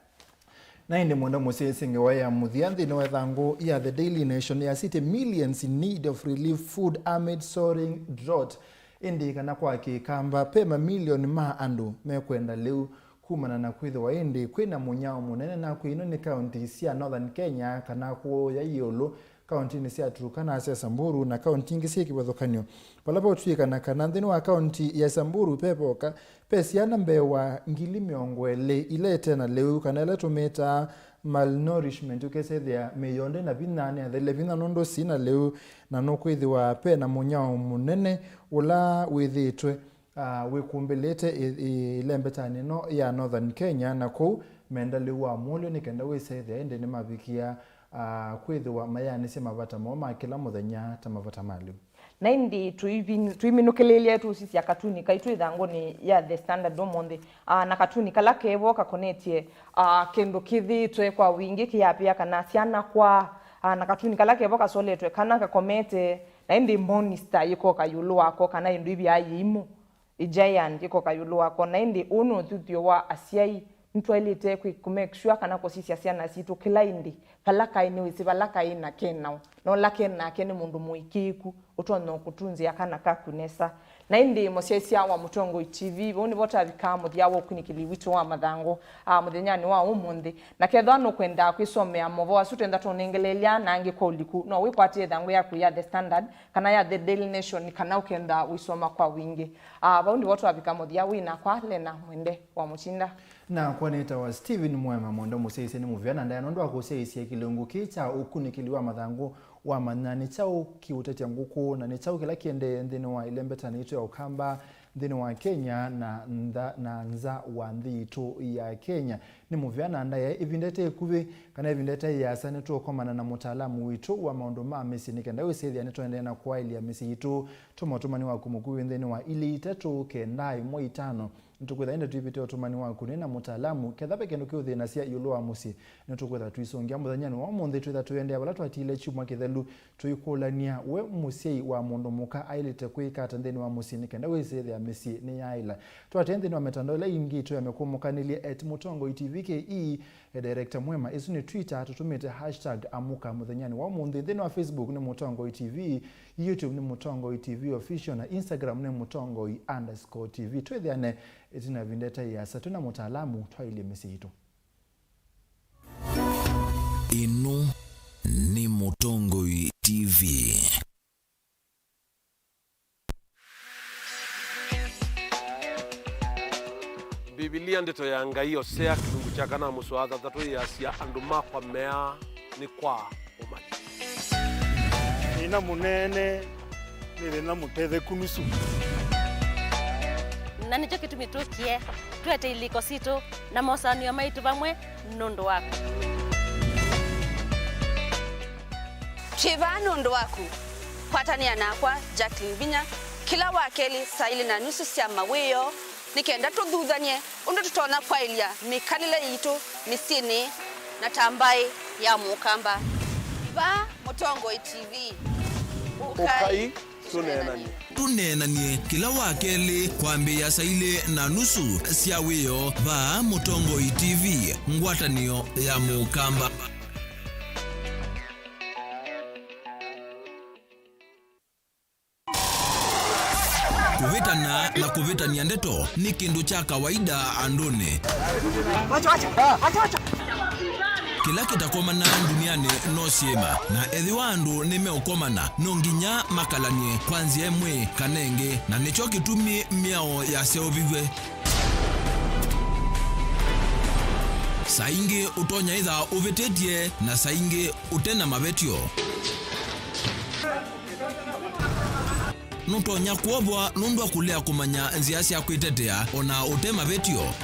na indi mwenda musiesinge waya muthianthi ni wethangu ya The Daily Nation ya city millions in need of relief food amid soaring drought indi kana kwa kikamba pema milioni ma andu mekwenda leu kumana na kwithwa indi kwina munyao munene na kwino ni county cia Northern Kenya kana ku ya Yolo county ni cia Turkana cia Samburu na county ingi cia Kibwethukanio palapo twikana kana nthini wa county ya Samburu pepoka pesiana mbewa ngili miongwele ile tena leu kana ile tumeta malnourishment ukesethia meyonde na binane athele bina nondo sina leu na no kwithwa pe na munyao munene ula withitwe wikumbelete ilembetani no ya Northern Kenya na ku mendaliwa mulio nikenda wisethia ende ni mabikia kwithwa mayani se mavata moma kila muthenya ta mavata mali na indi tuiminukilelia tu sisi ya katuni kaitu ithanguni ya The Standard omonde na katuni kala kevo kakonetie kendo kithitwe kwa wingi kiapia kana ciana kwa na katuni kala kevo kasoletwe kana kakomete na indi monster yiko kayulu wako kana indu ibi ayimu giant yiko kayulu wako na indi uno tuthio wa asiai ntwelite ku make sure kana ko sisi ciana situ kila indi kala kaini wisibala kaina kenao no lakena kene mundu muikiku utono kutunzia kana kakunesa na indi musiesia wa Mutongo TV boni bota bikamu thiawo kunikili witu wa mathango muthenyani wa umundi na kethano kwenda kwisomea Mauvoo asutenda tonengelelia na angi kwa uliku no wikwatie thango yaku ya The Standard kana ya The Daily Nation kana ukenda wisoma kwa wingi boni bota bikamu thiawo ina kwa lena mwende wa muchinda na kwaneta wa Steven Mwema mondo museise ni muvyana ndaya nondo akuseise kilungu kicha ukunikiliwa mathangu wa manani chao kiutetia nguku na ni chao kila kiende ndini wa ilembeta nitu ya ukamba ndini wa Kenya na nza wa ndhitu ya Kenya ni muvyana ndaya ivindete kuvi kana ivindete ya sanetu okomana na mutaalamu witu wa maundu ma misi nikenda wisithi anetu endea na kwa ili ya misi itu tumotumani wa kumukuwi ndini wa ili itatu kendai mwa itano ntukwetha inde tuipite otumani waku nina mutaalamu kethape kendo kiuthina cia iulu wa musi nitukwetha tuisongia muthanyani wa muthi twitha tuendea bala twatile chuma kithelu tuikulania we musei wa mundu muka ailite kuikata nthini wa musi nikenda wisithia misi ni yaila twatende wa metandao ila ingi tu yamekumukanilie @mutongo tvke director Mwema isu ni Twitter tutumite #amuka muthanyani wa muthi nthini wa Facebook ni Mutongo TV, YouTube ni Mutongo TV official na Instagram ni Mutongo_TV twithiane itina vindeta ya satuna mutaalamu twaile misi itu. Ino ni Mutongo TV. Biblia ndito ya ngai osea kilungu cha kana muswatha tatu ya sia andu makwa mea ni kwa umani. Ina munene nile na mutethe kunusu. Na nicho kitu mitukie tuete iliko sito na mosanio maitu vamwe nondo wako. Chiva nondo wako. Kwatania nakwa Jacqueline Binya kila wakeli saili na nusu cia mawiyo nikenda tuthuthanie undu tutona kwa ilia mikanile yitu misini na tambai ya mukamba. Va Mutongo TV. Ukai tunenanie kila wakeli kwambia saile na nusu cia wiyo va Mutongo TV ngwatanio ya mukamba. Kuvitana na kuvitania ndeto ni kindu cha kawaida andone. Wacha. Kila kitakomana duniani no siema na ethi wandu nimeukomana no nginya makalanie kwanzia emwe kanenge na nicho kitumi miao ya seovigwe. Saingi utonya itha uvitetie na saingi utena mavetio. Nutonya kuobwa nundu akulea kumanya nzia cia kwitetea ona utema vetio.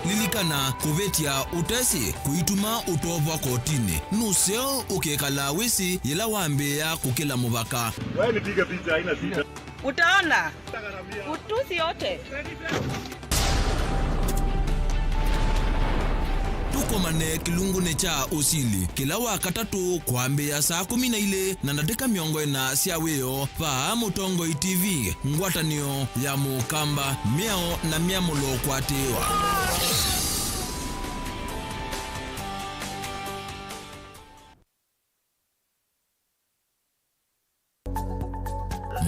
Lilikana kuvetia utesi kuituma utobwa kotini nuseo ukekala wisi ila wambea kukila muvaka. Wewe nipige picha haina sita. Utaona utusi yote. Tukomane kilungu ne cha usili kila wakatatu kwambia saa 12 na dakika 40 cia wiyo va Mutongo TV ngwatanio ya mukamba miao na miamulo kwatiwa.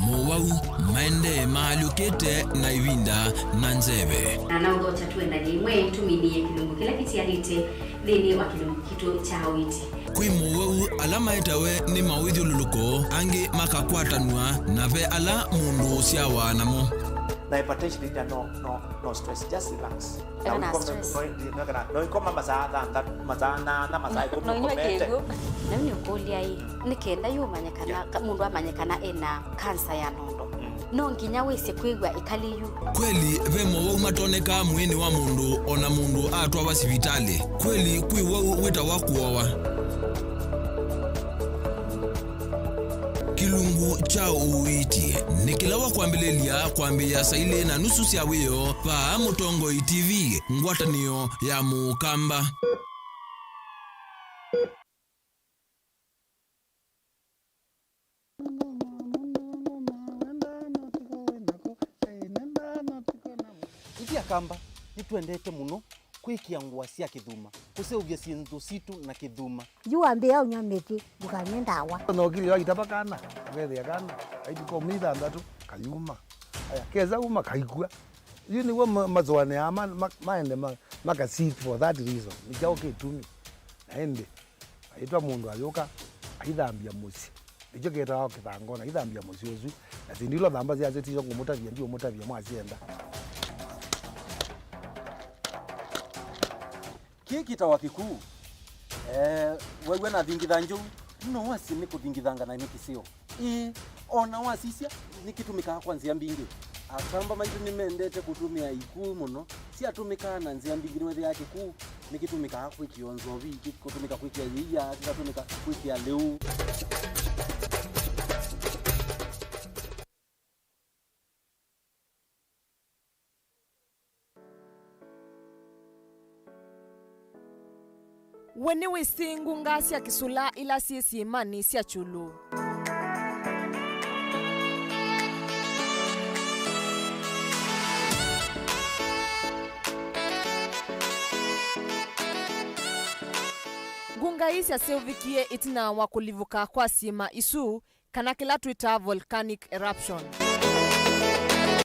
Mauvoo maende maalukete na ivinda na nzeve na udota tuenda nimwe tuminie kilungu kila kitiarite thini wa kilungu kitu cha witi kwi Mauvoo alama itawe ni mawithio luluko angi makakwatanwa na ve ala mundu siawa namo. Na hypertension is no stress, just relax. No ikoma mazada na mazai komete. Na ni ukolia hii nikenda yumanyekana mundu amanyekana ena kansa ya nondo. No nginya wese kwigwa ikaliyu. Kweli ve Mauvoo matoneka mwini wa mundu ona mundu atwa basivitali. Kweli kwi wau wita wakuowa. Kilungu cha uiti nikilawa kwambilelia kwambia saile na nusu cia wiyo va Mutongo TV ngwatanio ya mukamba. Itia kamba nitwendete muno kwikia ngua cia kithuma kuseuvia sindu situ na kithuma yuambia unyameti dukanye ndawa no kili waitapa kana wethia kana aitiko mitha ndatu kayuma aya keza uma kaikua you ni wa mazwane ama maende maka seek for that reason nikao kitumi aende aitwa mundu ayoka aithambia musi ijo keta kitangona aithambia musi uzu na sindilo thamba cia zetizo ngumutavia ndio mutavia mwasienda kiki tawa kikuu wewe na thingitha njuu no wasi ni kuthingithanga na nikisio ona wasisia nikitumika kwa nzia mbingi akamba maitu nimendete kutumia ikuu muno si atumika na nzia mbingi wewe yake kuu nikitumika kwa kionzo viki kutumika kwa kia kikatumika kwa kia leo. Wene wisingu ngasi ya kisula ila sisi imani siya chulu. Gunga isi ya seovikie itina wakulivuka kwa sima isu kana kila tuita volcanic eruption.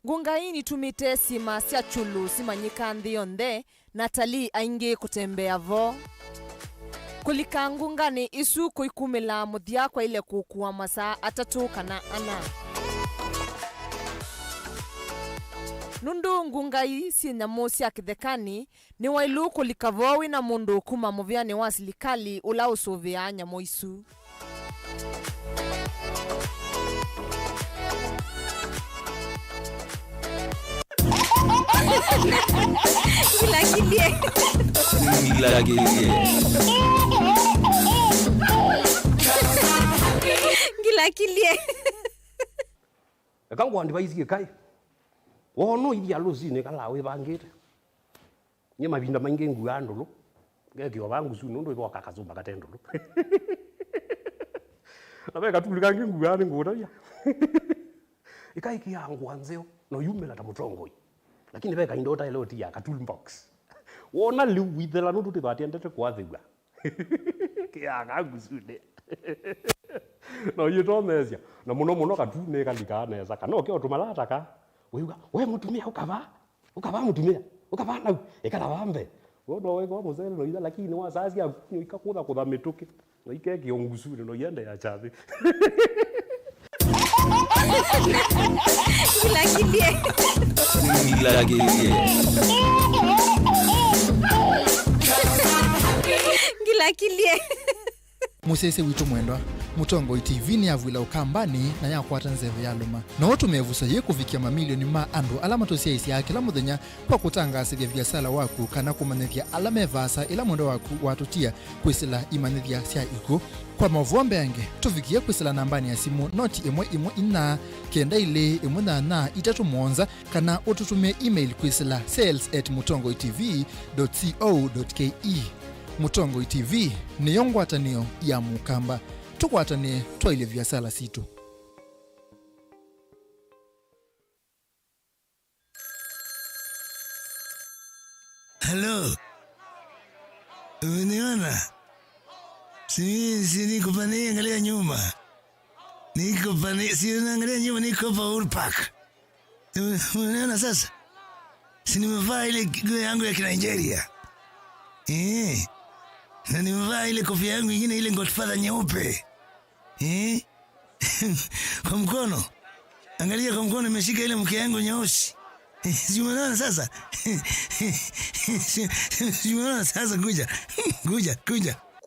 Gunga hii nitumite sima siya chulu sima nyika ndionde na talii aingi kutembea vo. Kulika ngungani isu kuikumila muthia kwa ile kukuwa masaa atatu kana ana. Nundu ngungai si nyamu sia kithekani ni wailu kulika vowi na mundu kuma muviani wa silikali ula usuvia nyamu isu. Gila kilie. Kangwa ndi baisikie kai. Wono idia luzine kalawe bangete. Nye mabinda mange nguyandolo. Ngeke wabangu su nondo ibo kakazumba katendolo. Abeka tulika nguyane ngoda ya. Ikai kiyangu anzeo no yumela tamutongo. Lakini beka indota ile oti ya katulbox. Wona liwithela no tuti batendete kwathigwa. Kiyaga gusude. No yitomesia na muno katune kalika neza kana okyo tumalata ka we mutumia ukaba mutumia ukaba na ekala bambe wono we kwa muzele no ida lakini wa sasi ya ikakudha kudha mituke no ikeke ongusure no yende ya chabe Gila kilie. Musese witu mwendwa Mutongo TV ni avwila ukambani na yakwata nzeve ya luma na watu mevusa ye kufikia mamilioni ma andu alama tosia isi ya kila muthenya kwa kutangasa vya biasala waku kana kumanithia alame vasa ila mwendo waku watutia kwisila imanithia sia iko kwa Mauvoo yange tufikia kwisila nambani ya simu noti imwe ina kenda ile imwe na itatu monza kana ututumia email kwisila sales@mutongotv.co.ke. Mutongo TV ni yongwatanio ya mukamba tukwatane twaile vyasala situ. Hello. Uniona? Si niko pani angalia nyuma. Niko pani si unaangalia nyuma niko pa Urpak. Uniona sasa? Si nimevaa ile nguo yangu ya Kinigeria. Na nimevaa ile kofia yangu nyingine ile Godfather nyeupe. Kwa mkono. Angalia kwa mkono nimeshika ile mke yangu nyeusi. Si umeona sasa? Si umeona sasa kuja.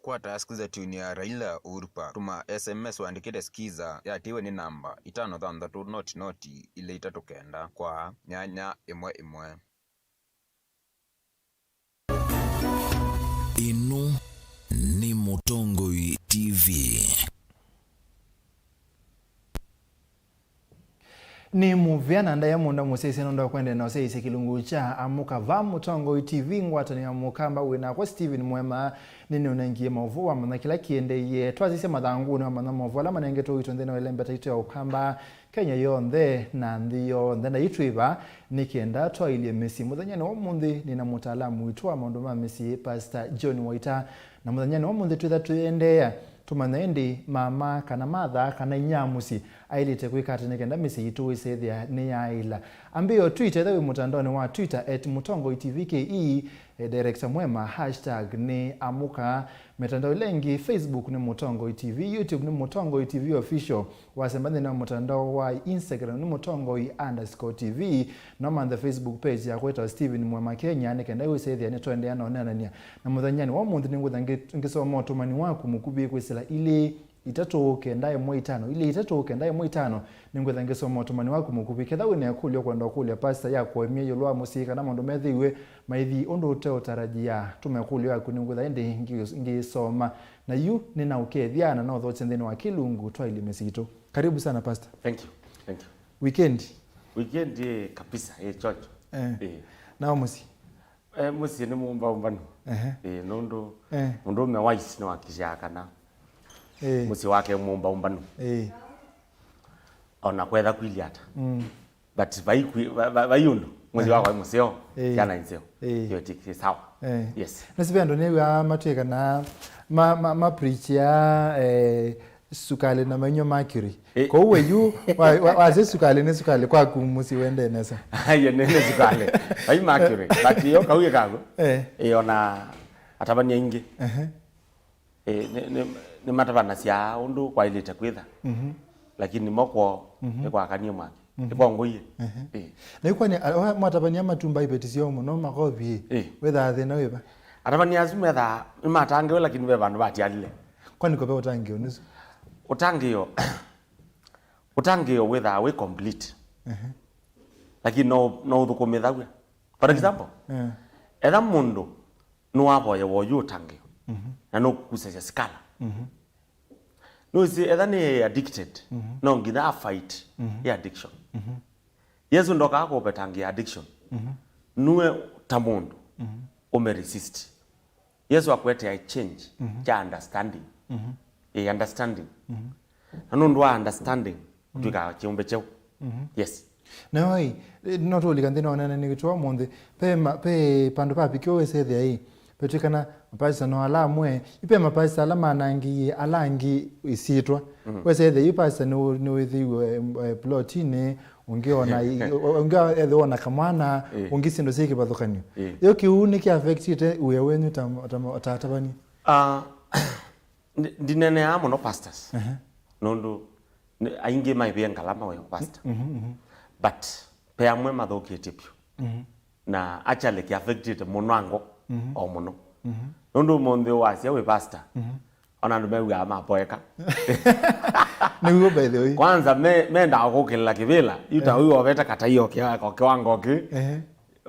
Kwa taskiza tuni ya Raila Urpa. Tuma SMS waandikite skiza ya tiwe ni namba. 533 noti ile itatokenda kwa nyanya imwe. Inu ni Mutongo TV. Ni muviana nda ya munda musese nonda kwende na usese kilungu cha amuka va Mutongo TV ngwatani ya mukamba wina kwa Steven Mwema nini unangie Mauvoo wa mana kila kiende ye twazise madhangu na mana Mauvoo la manenge to itonde na welembe taito ya ukamba Kenya yonde na ndiyo ndenda yitwiba nikienda twa ilie mesi muthanyani wa mundi nina mutaalamu itwa maunduma mesi Pastor John Waita na muthanyani wa mundi twitha tuendea tumanaendi mama kana matha kana inyamusi ailite kwikate nikenda mesi itu isethia ni yaila ambio Twitter edawe mutandoni wa Twitter @mutongoi.tv.ke, director mwema #ni amuka, mitandao lengi Facebook ni Mutongoi TV, YouTube ni Mutongoi TV official, wasembani na mutandao wa Instagram ni Mutongoi_TV, na the Facebook page ya kweta Steven Mwema Kenya nekenda yusethia ni twende anaonania na muthanyani wa munthi ningutha ngisoma utumani waku mukubi kwisila ile itatoke ndaye moitano ile itatoke ndaye moitano ningutha ngisoma utumani waku mukubi ketha wene yakulio kwenda kulia pastor yako emye yolwa musika na mondo methiwe maithi ondo utarajia tumekulio yaku ningutha ende ngisoma na yu nina ukethiana na otho chendeni wa Kilungu twaili mesito. Karibu sana pastor. Thank you Weekend kabisa church na musi musi ni mumba nondo mundu me wise no akishaka na musi wake mumba ona kwetha kwiliata but bayundo musi wako museo yana inseo yo tiki sawa yes nasibendo ne wa mateka na ma preach ya sukale na manyo mercury ko weyu wa sukale ne sukale kwa kumusi wende nesa ya nene sukale ai mercury but yo kauye kago ona atabania ingi ne matabana sia undu kwa ile takwitha lakini moko ne kwa kanio mwake kwa ngoye na kwani matabania matumba ibetisio muno makobi wetha thina weba atabania azumetha imatange lakini we bandu batialile kwani ko be utange unusu utangio whether we complete lakini no thukumithawe for example etha mundu no avoye wo utangio na no kusesa skala no si etha ni addicted no ngina fight ya addiction yesu ndoka ko betangia addiction nuwe tamundu ume resist yesu akwete I change ja understanding understanding anundu wa understanding tuika chiumbe cheu yes na oi not only kan dino nana ni gitwa monde pe pandu papi kyo wesethia hii petikana mapasa no alamwe ipe mapasa alama nangi alangi isitwa wesethia ipasa no withiwe plotine ungiona ungiona kamana ungisindo sike bathukanio yo kiuni ki affected uye wenyu tatabani dinene amo no pastors nondo ainge maibe ngalama we pastor but pe amwe mathokete pio na actually ki affected monwango o muno nondo monde wasia we pastor ona ndo mewe ama poeka niwo by the way kwanza me nda gukilla kibila yuta huyo obeta kata hiyo kwa kiwango ki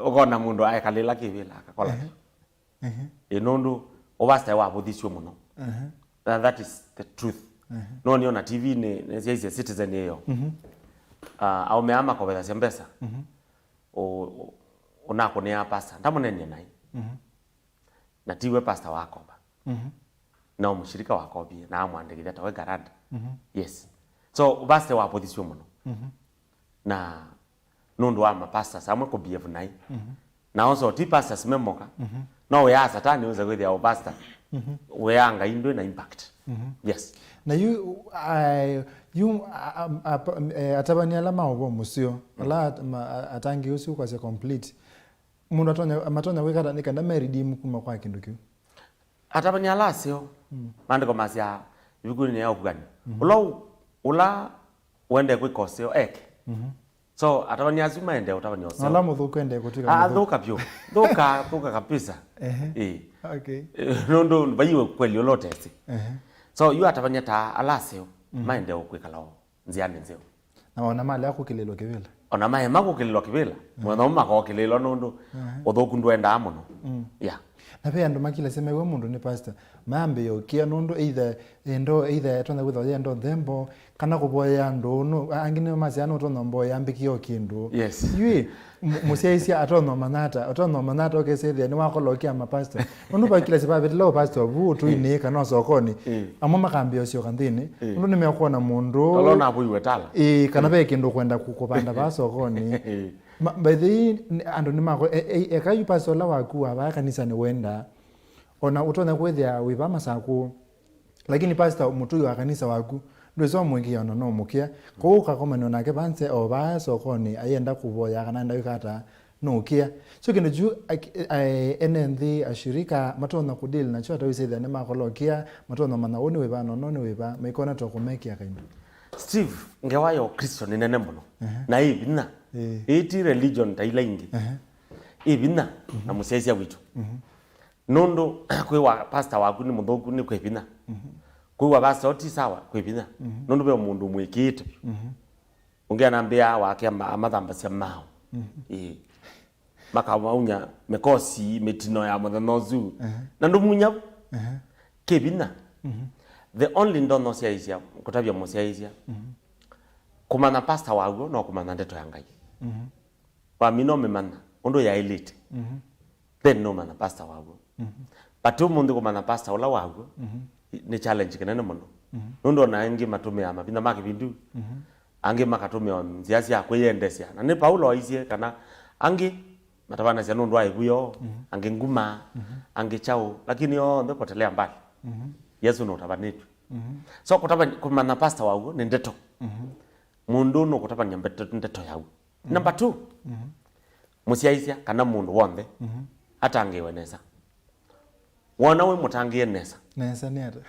ukona mundu aikalila kibila akakola nondo obasta wa budhisio muno that is the truth no ni ona TV ne sia citizen hiyo au meama kwa besa mbesa unako ni pastor ndamunene nai na tiwe pastor wako ba na mshirika wako pia na amwandikithia tawe garanda yes so ubaste wa position muno na nundu wa pastor samwe ko behave nai na also ti pastors memoka no we are satani uza kwithia o pastor we anga indwe na impact yes na you atabani alama obo musio ala atangi usi kwa se complete mundu amatonya wekata nikanda meridim kuma kwa kindu kiu atabani ala sio mandiko masia biguni ne yakugani ula wende kwikosio eke so atabani azuma ende utabani osio ala muthuko ende kutika athuka pio thuka kabisa okay nondo bayiwe kweli olotesi so you atabanya ta alasio maende okwikalawo nziane nzeo na ona mali yako kilelo kibila ona maye mako kilelo kibila mwana mako kilelo nondo othoku ndwenda amuno yeah na pe ando makila sema we mundu ni pastor mambe yo kia nondo either tonda with ndo thembo kana kuboya ndo no angine masiano tonda mboya ambikio kindu yes yui musiaisia atono manata okesethia ni wakolokia mapastor undu bakila sibabe lo pastor bu tu ini kana sokoni amo makambio sio kanthini undu nimekwona mundu tolona abu iwetala kana be kindu kwenda kukopanda ba sokoni by the ando ni mako ekayu pastor la waku aba kanisa ni wenda ona utona kwethia wiba masaku lakini pastor mutu wa kanisa waku ndwezo mwingi ono no mukia ko ka koma no nake banse o ba so koni ayenda kuboya kana nda wikata no kia so kino ju NND ashirika matona kudili na chota wisethia ne makolokia matona manaoni weba no no weba maikona to kumekia kaino Steve ngewayo Kristo ni nene muno na ibina iti religion tailaingi ibina na musesia witu nondo kwewa pastor waku ni muthoku ni kwibina kwewa pastor oti sawa kwibina nondo be mundu mwikite ungeanambia wake amathamba cia mao makawaunya mekosi metino ya muthanozu na ndumunya kibina the only ndono cia isia kutabia musia isia kumana pastor wagu no kumana ndeto ya Ngai wa mino memana ondo ya elite then no mana pastor wagu but umundu kumana pastor ola wagu ni challenge kinene muno nondo na engi matume ya mabina makibindu ange makatume on ziasi ya kweyendesia na ni Paulo aisie kana ange matabana cia nondo aibuyo ange nguma ange chao lakini yo ndepotelea mbali Yesu no tabanetwe so kutabanya kumana pastor wagu ni ndeto mundu no kutabanya ndeto yagu number 2 musiaisia kana mundu wonde atangiwenesa wona we mutangie nesa ni ata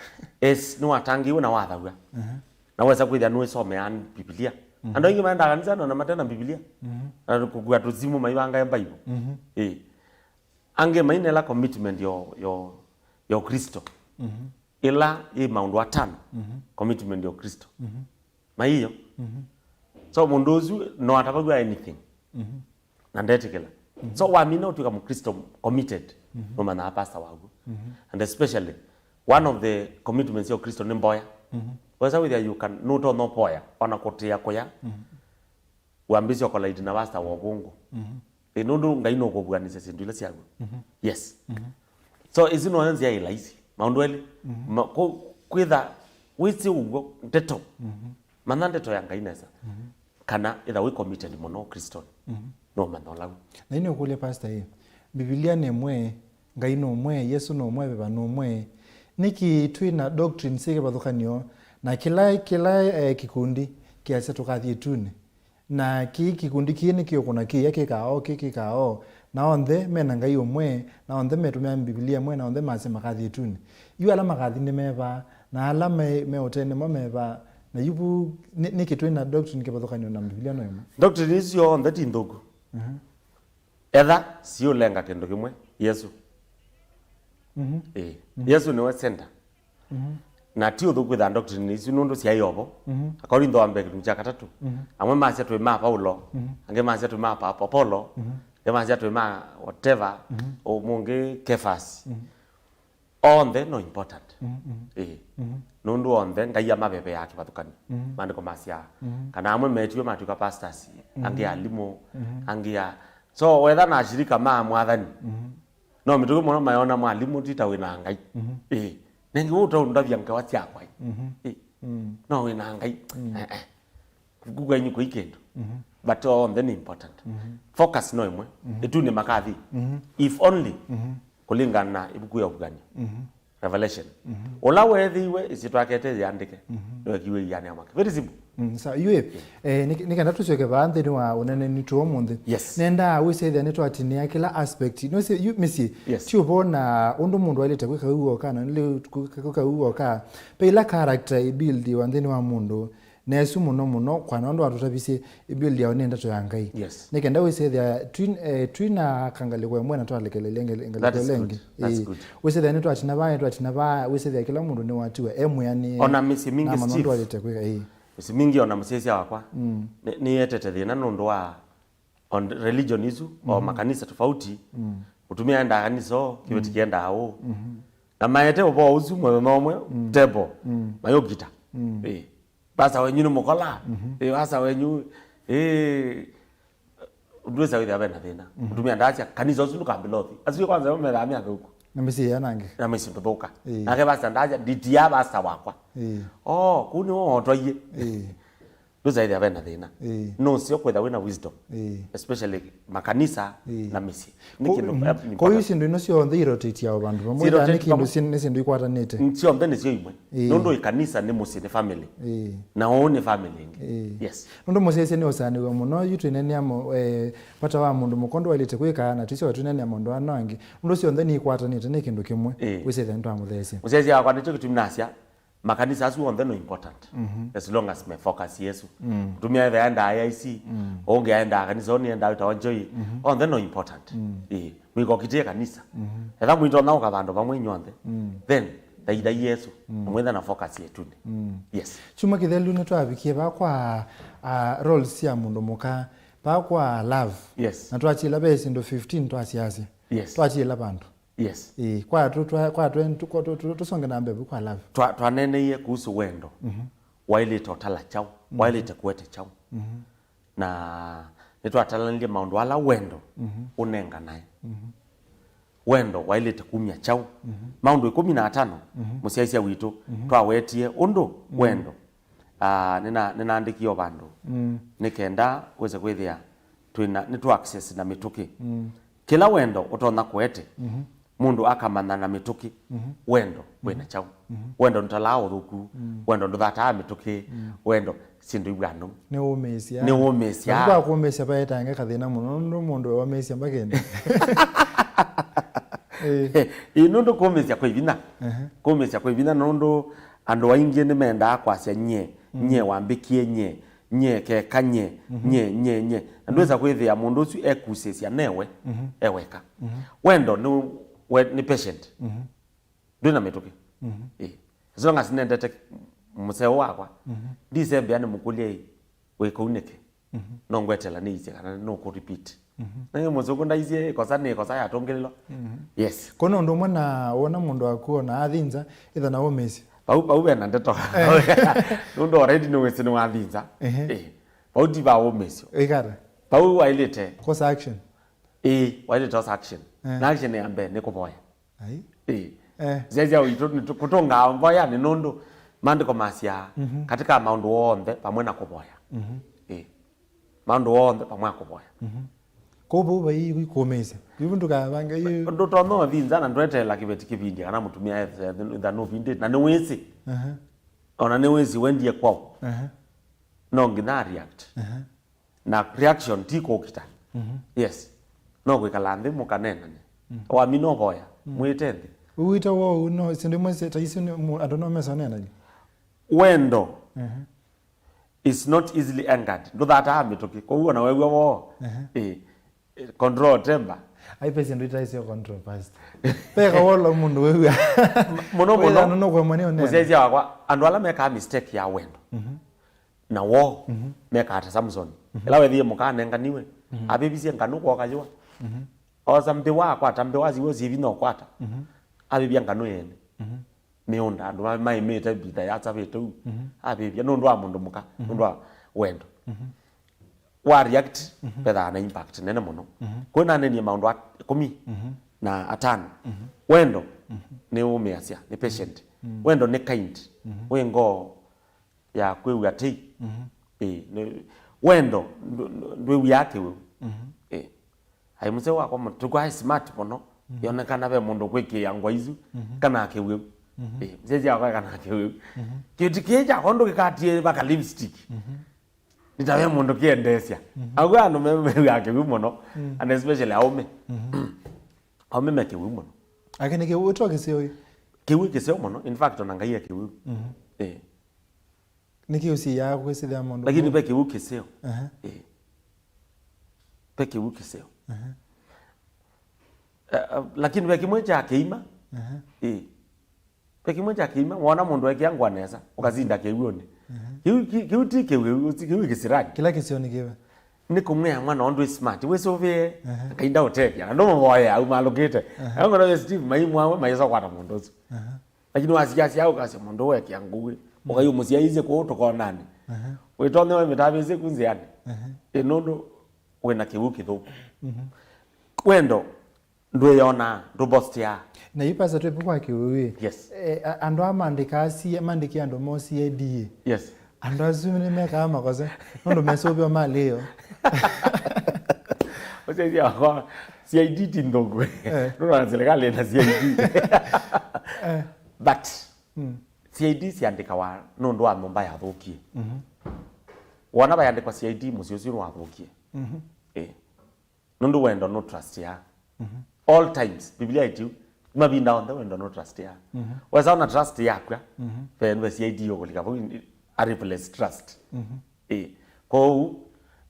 es no atangiwe na wathaga na wesa kwithia no isome an Biblia ando ingi maenda kanisa no na matena Biblia kugua tuzimu maibanga ya Bible ange mainela commitment yo Kristo ila maundu atano commitment yo Kristo maiyo so mundozu no atabagwa anything na ndetikela so wamina utuka mkristo committed no mana pastor wagu and especially one of the commitments yo Kristo ni mboya wesa with you can no poya ona kotia koya wambisyo kolaidi na pastor wagungu nundu ngaino kubuganisa sindule siagu yes so izino yanzi ya ilaisi maundweli kwitha wisi ugo ndeto mana ndeto ya Ngainesa kana either we committed muno Kristo no manola na ino kule pastor hii Biblia ni mwe Ngaino mwe Yesu no mwe beba no mwe niki twina doctrine sike bathukanio na kila kikundi kiasi tukathie tune na kikundi kini kio kuna yake kao na onthe mena Ngai umwe na onthe metumia Biblia mwe na onthe masema kathie tune yu ala makathi ni meba na ala me otene mo meba na yubu niki twina doctrine kibathukanio na Biblia no yemo doctrine is yo on that indogo etha sio lenga kendo kimwe Yesu Yesu ni we center na tio thuku tha doctrine ici nundu cia yobo according to ambe kinja katatu amwe macia twi ma Paulo ange macia twi ma Apollo ange macia twi ma whatever o mungi Kefas on the no important nundu on the Ngai amabebe yake bathukani mandiko macia kana amwe metio matuka pastors ange alimu ange so whether na shirika ma mwathani no mituko mono mayona mwalimu tita wina Ngai nengi uto ndavya nkawa cyakwa no wina Ngai kuguga nyuko ikendo but on the important focus no imwe etu ni makathi if only kulingana ibuku ya ugani Revelation ola wethiwe isitwakete yandike no kiwe yani amaka very simple sa yue nikenda tucoke banthe ni wa unene ni tuo munthe nenda wisethia ni twatinia kila aspect no se you misi tio bona undu mundu alete kwika uo kana nile kwika uo ka peila character build wantheni wa mundu nesu muno kwa nondo atutabise build ya nenda to ya Ngai nikenda wisethia twina kangalikwe mwana twalekelele ngalenge wisethia ni twatina ba wisethia kila mundu ni watiwa emu yani ona misi mingi Steve alete kwika mingi ona musesia wakwa ni etete thina nundu wa on religion isu o makanisa tofauti utumia enda kanisa kibeti kienda hao na maete obo usu mwe nomwe tebo mayogita basa wenyu ni mukola basa wenyu udweza witha bena thina utumia ndacha kanisa usu nukambilothi asiyo kwanza umethamia thuku na misi yanange na misi mtoboka nake basa ndacha ditia basa wakwa kuni otwaye Those are the thina. No sio kwetha wina wisdom. Especially makanisa na misi. Ko hiyo sindu ino sio the rotate ya bandu bamwe ndani kindu sindu ikwatanite. Sio mbene sio imwe. Nondo ikanisa ni musi ni family. Na one family. Yes. Nondo musese ni osani wa muno yutu nene amo pata wa mundu mukondo walite kwika na tisi watu nene amondo anangi. Nondo sio ndani ikwatanite ne kindu kimwe. Wese the ndo amuthese. Musese ya kwa nicho kitumnasia. Makanisa asu on the no important. As long as me focus Yesu. Tumia the enda IIC. Onge enda kanisa oni enda utawanjoi. On the no important. Mwiko kitie kanisa. Etha mwito nao kabando bamwe nyonde. Then daida Yesu. Mwenda na focus yetu. Yes. Chuma kithelu ne twabikie ba kwa roles ya mundu muka ba kwa love. Yes. Na twachila besi ndo 15 twasiasi. Yes. Twachila bantu. Yes. Kwa tusonge na mbebe kwa love. Twaneneye kuhusu wendo. Waile totala chao, waile takuete chao. Na nitwatalanile maundu ala wendo unenga naye. Wendo waile takumia chao. Maundu 15 musiaisia witu twawetie undu wendo. Ninaandikio bandu. Nikenda weze kwithia nitu access na mituki. Kila wendo utona kwete. Mundu akamana na mituki wendo wena chao wendo ntalao thuku wendo nduthata mituki wendo sindu igano ni umesia kwa kumesia baetange kathina muno ndo mundu wa mesia bagende nundu kumesia kwa ivina kumesia kwa ivina nundu andu waingie ni menda kwasia nye wambikie nye kekanye nye ndweza kwithia mundu ucio ekusesia newe eweka wendo ni patient. Ndina mituki. As long as nendete museo wakwa. Ndisembe ani mukulie weko uneke. No ngwetela ni ise kana no ku repeat. Na muzuko ndaizie kosa ya tongelelo. Yes. Kono ndo mwana wona mundu akuona athinza itha na omesi. Pau bena ndeto. Ndo already no wese no athinza. Pau diva omesi. Ekara. Pau wailete. Kosa action. Wailete kosa action. Na action ya mbe ni kuboya. Ai. Zezia witu kutonga mboya ni nundu mandiko masia katika maundu wonde pamwe na kuboya. Maundu wonde pamwe kuboya. Kobo bai kukomesa. Ibundu ka banga yu. Ndo tono thinza na ndwetela kibeti kibindi kana mutumia tha no bindi na ni wisi. Ona ni wisi wendie kwao. No ngina react. Na reaction tiko kita. Yes. No gwikala nthi mukanena ni wa mino boya mwitende uita wo no sinde mwese taisi adono mesa nena wendo is not easily angered ndo thata amitoki ko uona wewe wo control temper ai pese ndo taisi control past peka wolo mundu wewe muno no kwa mane onena muzezi wakwa andu ala meka mistake ya wendo na wo meka ata Samson ela wethie mukanenga niwe abibisie nganu kwa kajwa oza mbe wako atambe wazi wozi vino kwata abibia ngano yene meonda andu mai meta bita yatsa betu abibia no ndo amundu muka ndo wendo wa react peda na impact nene muno kuna nene maundu 10 na atano wendo ni umeasia ni patient wendo ni kind wengo ya kwewa ti wendo ndwe yake we ai muse wako mutukwa smart pono yonekana be mundu kwiki yangwa izu kana kewe mzezi yako kana kewe kitikeja kondo kikatie baka lipstick nitawe mundu kiendesia agwa no meme yake we muno and especially aume meke we muno akene ke utoke sio kewe keseo muno in fact onangaia kewe niki usi ya kwesi ya mundu lakini beke we keseo peke we keseo lakini beke mweja akeima peke mweja akeima wana mundu wake yangu aneza ukazinda kewone kiuti kewe kisirani kila kisio nikiwa niko mwe mwana ondo smart we so ve kainda oteke ndo moya au malokete yango na Steve maimwa maiza kwata mundu zo lakini wasiasi au kasi mundu wake yangu ukayo musia ize ko to nani we tonne we metabize kunziani enondo wena kiwuki thuku wendo ndwe yona robostia na ipasa twepe kwa kiwewe yes ando amandika asi amandiki ando mosi edie yes Ando azumine meka makosa. Ndo mesobia mali hiyo. Musesia kwa CID tindogo. Ndio serikali na CID. But CID siandika wa nundu wa Mumbai athukie. Wana bayandikwa CID musio wa athukie. Nundu wendo no trust ya. All times Biblia itu mabinda onda wendo no trust ya. Weza una trust yakwa. Then CID yokulika a replace trust. Ko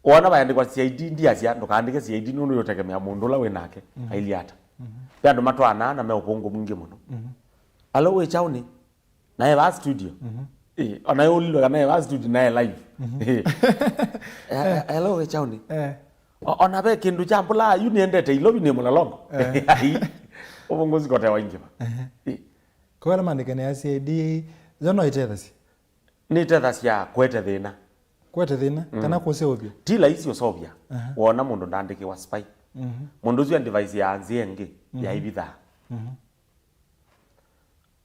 wana bayandikwa CID ndia cia ndukandike CID nundu yotegemea mundu la wenake ailiata. Yandu matwana na me ubongo mwingi muno. Alo we chauni naye wa studio. Ona yo lilo naye wa studio naye live. Alo we chauni. Ona be kindu chambula yu niendete ilobi ni mulalongo. Ubongo zikote waingi ba. Kwa la mandike ne CID zono itethasi. Ni tethasi ya kwete thina. Kwete thina kana kose obio. Tila icio sobia. Wona mundu ndandike wa spy. Mundu ucio device ya anzienge ya ibitha.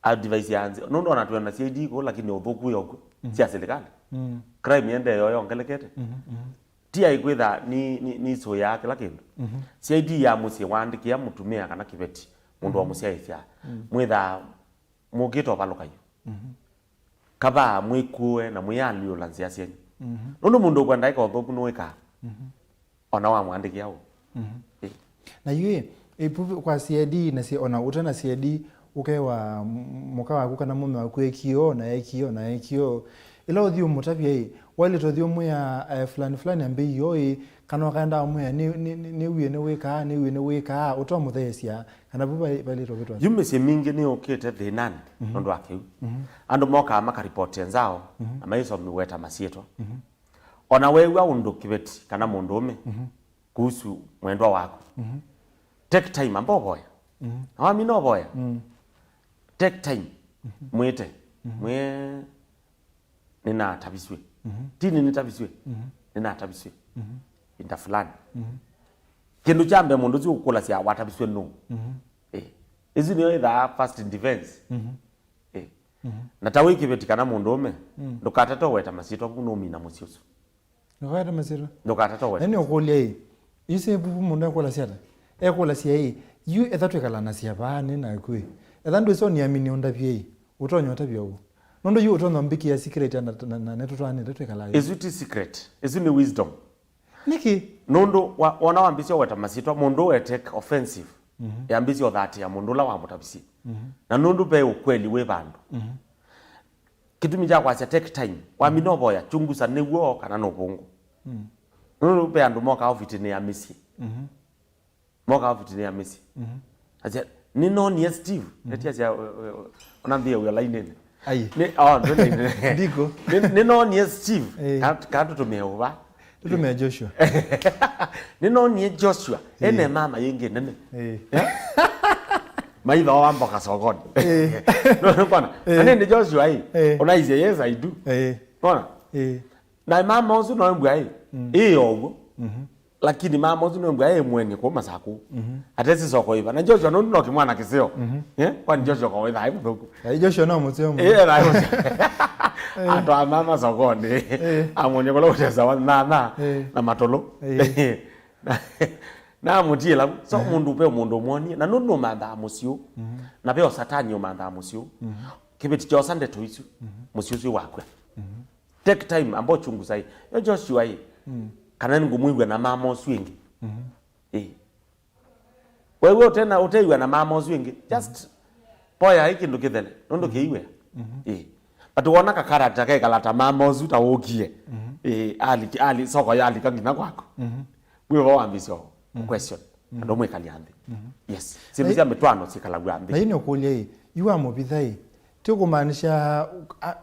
A device ya anzi. Nundu ona tuana CID ko lakini uthuku yoko. Cia serikali. Crime yende yoyo ngelekete. Tia igwitha ni so ya kila kindu. CID ya musie wandikia mutumia kana kibeti. Mundu wa musia ifya. Mwitha mugito balukayo. Kaba mwikue na muyali olanzia sieni. Nundu mundu kwenda iko thuku nwika. Ona wa mwandiki yao. Na yue ipupi kwa CID na si ona utana CID ukewa muka waku kana mume waku ekio na ekio ila uthio mutapia wale tothio muya fulani ambe yoi kana kaenda muya ni wika uto muthesia kana buba bali tobetwa yumese mingi ni okete thinani nundu akiu andu moka maka report enzao amaiso miweta masieto ona wewe undu kibeti kana mundu ume kuhusu mwendwa wako take time ambo boya awami no boya take time mwete mwe nina tabiswe tini ni tabiswe nina tabiswe inda fulani kindu chambe mundu zi ukula sia watabiswe no izi niyo itha first in defense na tawi kibeti kana mundu ume ndukatato weta masito kuno mina musioso ndukatato masito ndukatato weta nani okulia ise bubu mundu akula sia ekula sia yu etatu kalana sia bane na kwe ethandu iso ni amini ondapie utonyota byo nondo yu utono mbiki ya secret na neto ane tetu kala izuti secret izu ni wisdom niki nondo wana wambisio weta masito mundu we take offensive ya mbisio that ya mundu la wa mutabisi na nondo pe ukweli we bandu kitumi ja kwa take time wa minobo ya chungusa newo kana no bongo nondo pe andu moka ofitini ya misi moka ofitini ya misi aje ni non Steve eti aje onambia we line ni ni ndiko ni non Steve katu tumeova tume Joshua ni non Joshua ene mama yenge nene maitha wamba kasogoni no bana ane ni Joshua onaize yes I do bana na mama ozu no mbwa ogo lakini mama ozu no mbwa mwenye kwa masaku atesi soko iba na Joshua no ndo kimwana kisio kwa Joshua kwa witha aibu thuku Joshua no mutio right ato mama sokoni amonye kola uteza na matolo na mutila so mundu pe mundu mwoni na no manda musio na pe satani manda musio kibeti cho sande to isu musio wakwa take time ambo chungu sai yo Joshua kana ngumwigwe na mama oswingi wewe tena uteiwe na mama oswingi just poya hiki ndo kithele ndo kiiwe but wona ka character ke kalata mama ozuta wokie ali soko ya ali kangina kwako wewe wambisio question ndo mwekali ande yes sibizia metwano sikalagwa ande na yini okulia yuwa mobithai tukumaanisha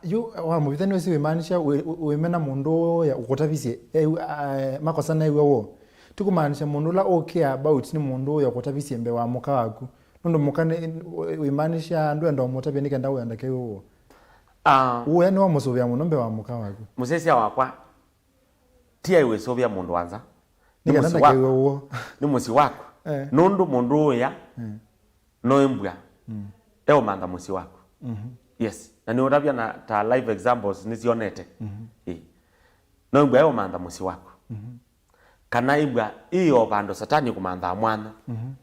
yu wa mobithani wesi wemaanisha wemena mundu ya ukotabisie makosa na iwewo tukumaanisha mundu la okay about ni mundu ya ukotabisie mbe wa muka waku ndo mukane wemaanisha ndo ndo motabia nikenda wenda kewo uwe ni wa musubia mundu mbe wa muka waku musesia wakwa tia iwe sobia mundu wanza ni musi wako nundu mundu ya no embwa eo manda musi wako Yes. Na ni urabia na ta live examples nizionete. No ibwa yo mantha musi wako. Kana ibwa iyo bando satani kumantha mwana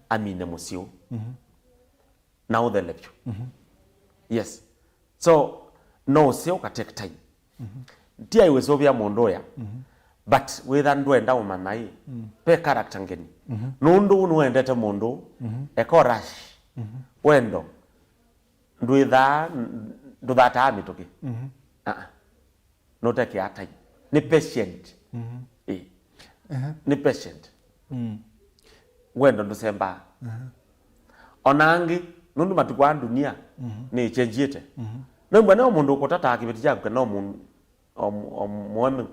amine musio. Na uthelepyo. Yes. So no sio ka take time. Ntia iwe sobia mondoya. But whether ndwenda umanai pe character ngeni. Nundu nuendete mundu eko rush. Wendo ndwitha amituki. No take your time. Ni patient. Ni patient. Wendo ndusemba. Onangi nundu matukwa dunia ni changiete. No mbona omundu ukotata akibiti chako no mundu omwame.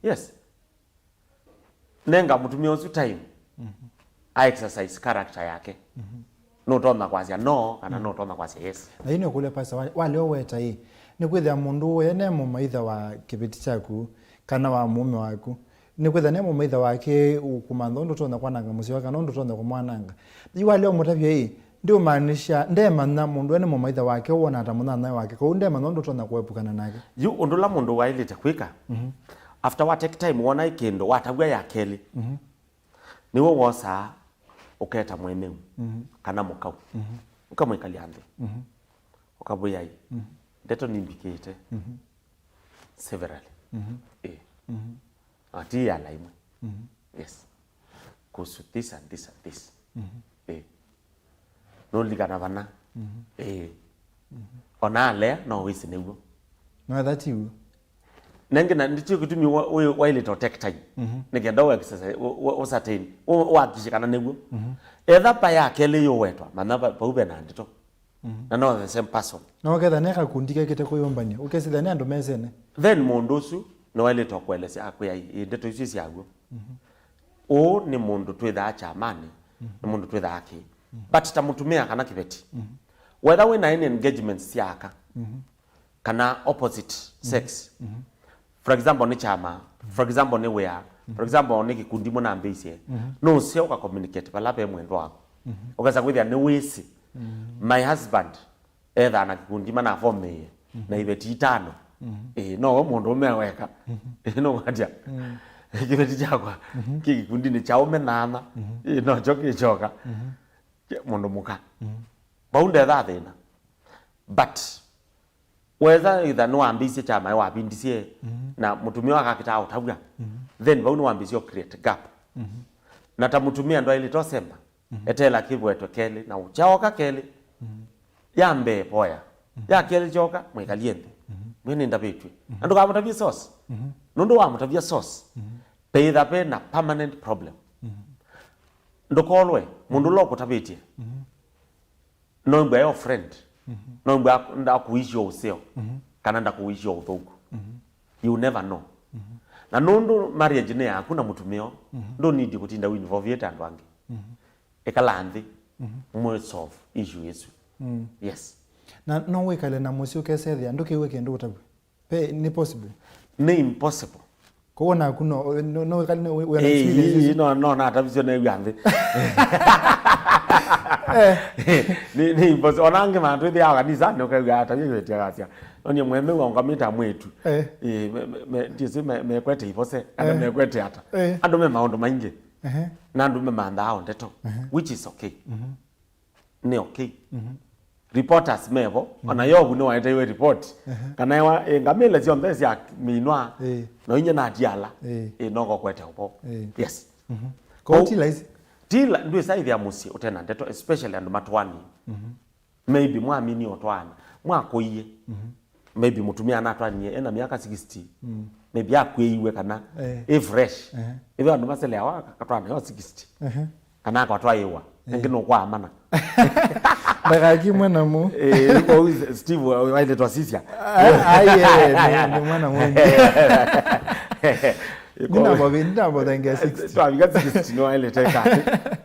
Yes. Nenga mutumia usu time. I exercise character yake. No tona kwazia no kana no tona kwazia yes. Na ino kule pasa wale oweta hii. Ni kwithia mundu we nemo maitha wa kibiti chaku kana wa mume waku. Ni kwithia nemo maitha wake ukumantha ndo tona kwananga musi waka ndo tona kumwananga. Wale omutavya hii ndio maanisha ndema na mundu ene mumaitha wake wona ata munana wake ko ndema ndo tona kuepukana nake. Yu undula mundu wailite kwika. After what take time wona ikendo watagwa yakeli. Niwo wosa uketa mwemeu kana mukau. Ukamwikali ande. Ukabuya hii. Ndeto nimbikite. Severally. Ati ya laimwe. Yes. Kusu this and this and this. No ligana bana. Ona le no wisi newo. No that you. Nenge na ndicho kitumi waile to take time. Nenge ndo exercise o certain. O akishikana newo. Either pa ya kele yo wetwa manaba pa ube na ndito. Na no the same person. No ketha neka kundika kite kuyombania. Ukesitha ne ando mesene. Then mondosu no waile to kwelese akwa ndito isi yago. O ni mundu twitha acha amani. Ni mundu twitha aki. But tamutumia kana kibeti. Whether we na any engagements yaka kana opposite sex. For example ni chama, for example ni wea, for example ni kikundi muna ambisi. No sio ka communicate pala pe mwendo wako. Okaza kwithia ni wisi. My husband either na kikundi mana forme na ibeti 5. No mundu umeweka. No wadia. Kibeti chakwa kikundi ni chaume nana. No choki choka. Mundu muka. Baunde that thina. But whether either no ambisi chama wa bindisie na mutumia wakakita utagwa. Then baunu ambisi create gap. Na tamutumia ndo ile tosemba. Etela kibweto kele na uchaoka kele. Yambe poya. Ya kele choka mwekaliende. Mwene ndabetwe. Ando kama mutavia source. Nondo wa mutavia source. Pay the pain na permanent problem. Ndokolwe mundu loko tabetie. No mbwa your friend. No mbwa nda kuishi useo. Kana nda kuishi uthuku. You never know. Na nondo marriage ne hakuna mutumio. Ndo need kutinda involve andu wange. Ekalanthi. Mwe solve issue yesu. Yes. Na no wekale na musi ukesethia nduke weke ndo utabu. Pe ni possible. Ni impossible. Kuona kuno no wekale no we experience. No na tabisho na yanthi. Ni impossible. Onange mantu thi aganisa no kauga tabyetia gacia. Onye mweme wonga mita mwetu. Ndise me kwete ipose anda me kwete ata. Ando me maundu maingi. Na ando me manda hao ndeto which is okay. Ni okay. Reporters mevo ona yobu no waita we report kana yawa ngamele sio mbesi ya minwa no inye na diala no go kwete opo. Yes. Ko utilize tila ndwe saithi ya musi utena ndeto especially and matwani. Maybe mwamini otwana mwakoiye. Maybe mutumia na atwani ena miaka 60. Maybe akweyiwe kana fresh. Ibe andu masele yawa katwana yo 60. Kana kwa twayewa ngino kwa amana. Bagaki mwana mu Steve waile twasisia. Ni mwana mwingi. Nina bodenga 60. Twabiga 60 no waile teka.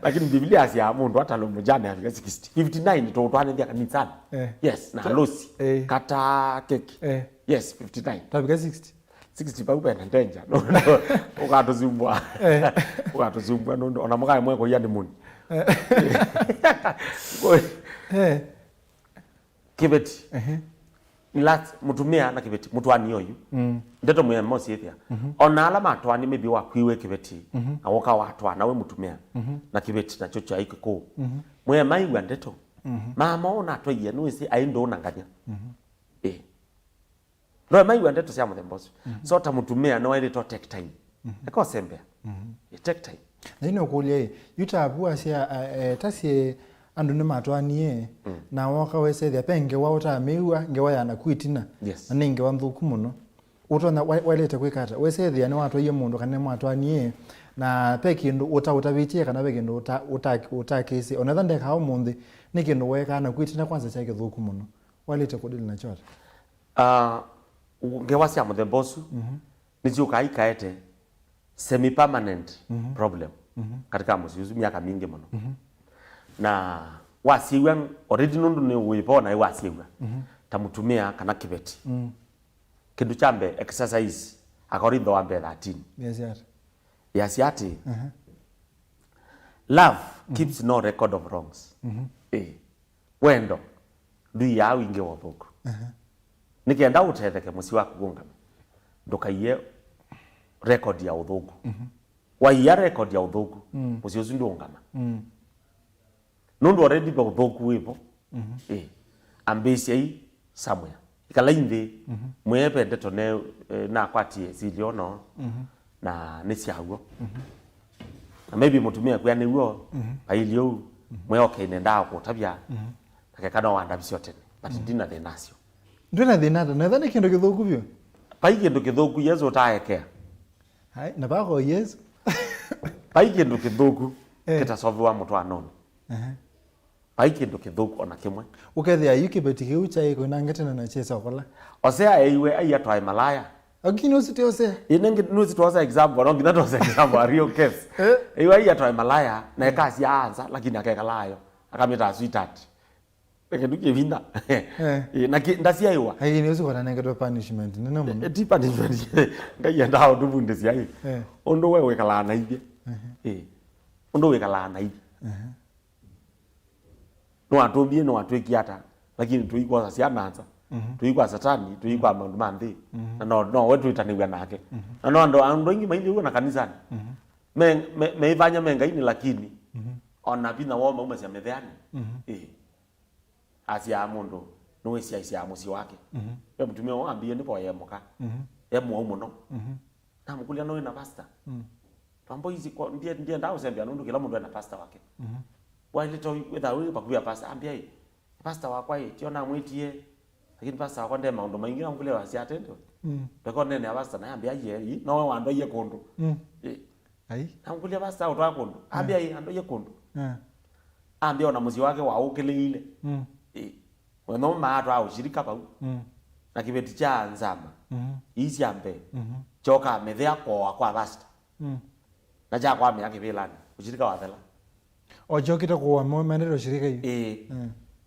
Lakini Biblia sia mundu atalo mujane afika 60. 59 to twane ndia kanisa. Yes, na losi. Kata keki. Yes, 59. Twabiga 60. 60 pa upenda ndenja. Ukatuzumbwa. Ukatuzumbwa ndo ona mukae mweko yani muni. Kibeti. lat mutumia na kibeti mutwani oyu ndeto mwe mosi ethia ona ala matwani maybe wakwiwe kibeti na woka watwana we mutumia na kibeti na chocho aiko ko mwe maiwa ndeto mama ona twaye no isi aindo nanganya no maiwa ndeto cia muthembosu so ta mutumia no ile to take time eko sembea take time nino kulia yutabua cia tasie andu ni matwanie na woka wese penge wa utamiwa ngewa yana kwitina na ninge wa nthuku muno utona walete kwikata wese thia ni watu ye mundu kana matwanie na pekindu utabitie kana pekindu utakisi ona thande ka umundi ni kindu weka na kwitina kwanza cha kithuku muno walete kudili na chota ngewa cia muthembosu nicio kaikaete semi permanent problem katika musiuzu miaka mingi muno na wasiwa already nundu ni wipona wasiwa tamutumia kana kibeti kindu chambe exercise akoritho wa mbe 13 yes yati love keeps no record of wrongs wendo ndui ya wingi wa thuku nikienda utetheke musi waku gungama ndukaiye record ya uthuku waiya record ya uthuku musi uzu ndungama nundu already ba uthuku wipo ambisia somewhere ikala indi mwebe ndeto ne na kwatie siliono na nisiago na maybe mutumia kwa ni wo pailio mwe okay nenda ko tabia akekana wanda bisio tene but ndina the nasio ndina the nada na thani kindu kithuku bio pai kindu kithuku yezo taekea hai na bako yezo pai kindu kithuku kitasolviwa mutu anono pai kindu kithuku ona kimwe ukethia yukibeti kiucha iko nangetena na chesa kola osea eiwe ayatwa malaya akini usitose inenge nusitosa example no nginato example a real case eiwe ayatwa malaya na ekasi aanza lakini akekalayo akamita sweetheart ekeduke vinda na ndasia iwa ayini usukona nengetwa punishment nina muno ti punishment ngayenda how do bunde sia ondo wewe kala na ibe ondo we kala na ibe no atombie no atwekiata lakini tuikwa cia nanza tuikwa satani tuikwa maundu manthi na no wetu itaniwa nake na no ando ingi maingi na kanisani meivanya mengaini lakini ona bina woma umacia metheani asia mundu no cia musi wake we mutumia wambie nipo yemoka emo muno na mukulia no ina pastor pambo hizi kwa ndiye ndao sembia nundu kila mundu ana pastor wake wale to without we bakubia pastor ambia pastor wakwa tiona mwitie lakini pastor wakwa ndema maundu maingi ngule wasi atendo beko nene pastor na ambia ye no wando ye kundu ai ngule pastor utwa kundu ambia ye ando ye kundu ambia ona muzi wake wa ukeleile wano maatu au shirika bau na kibeti cha nzama isi ambe choka methea kwa pastor na cha kwa miaka vilani ushirika wa thela ojo kita kwa maneno shirika hiyo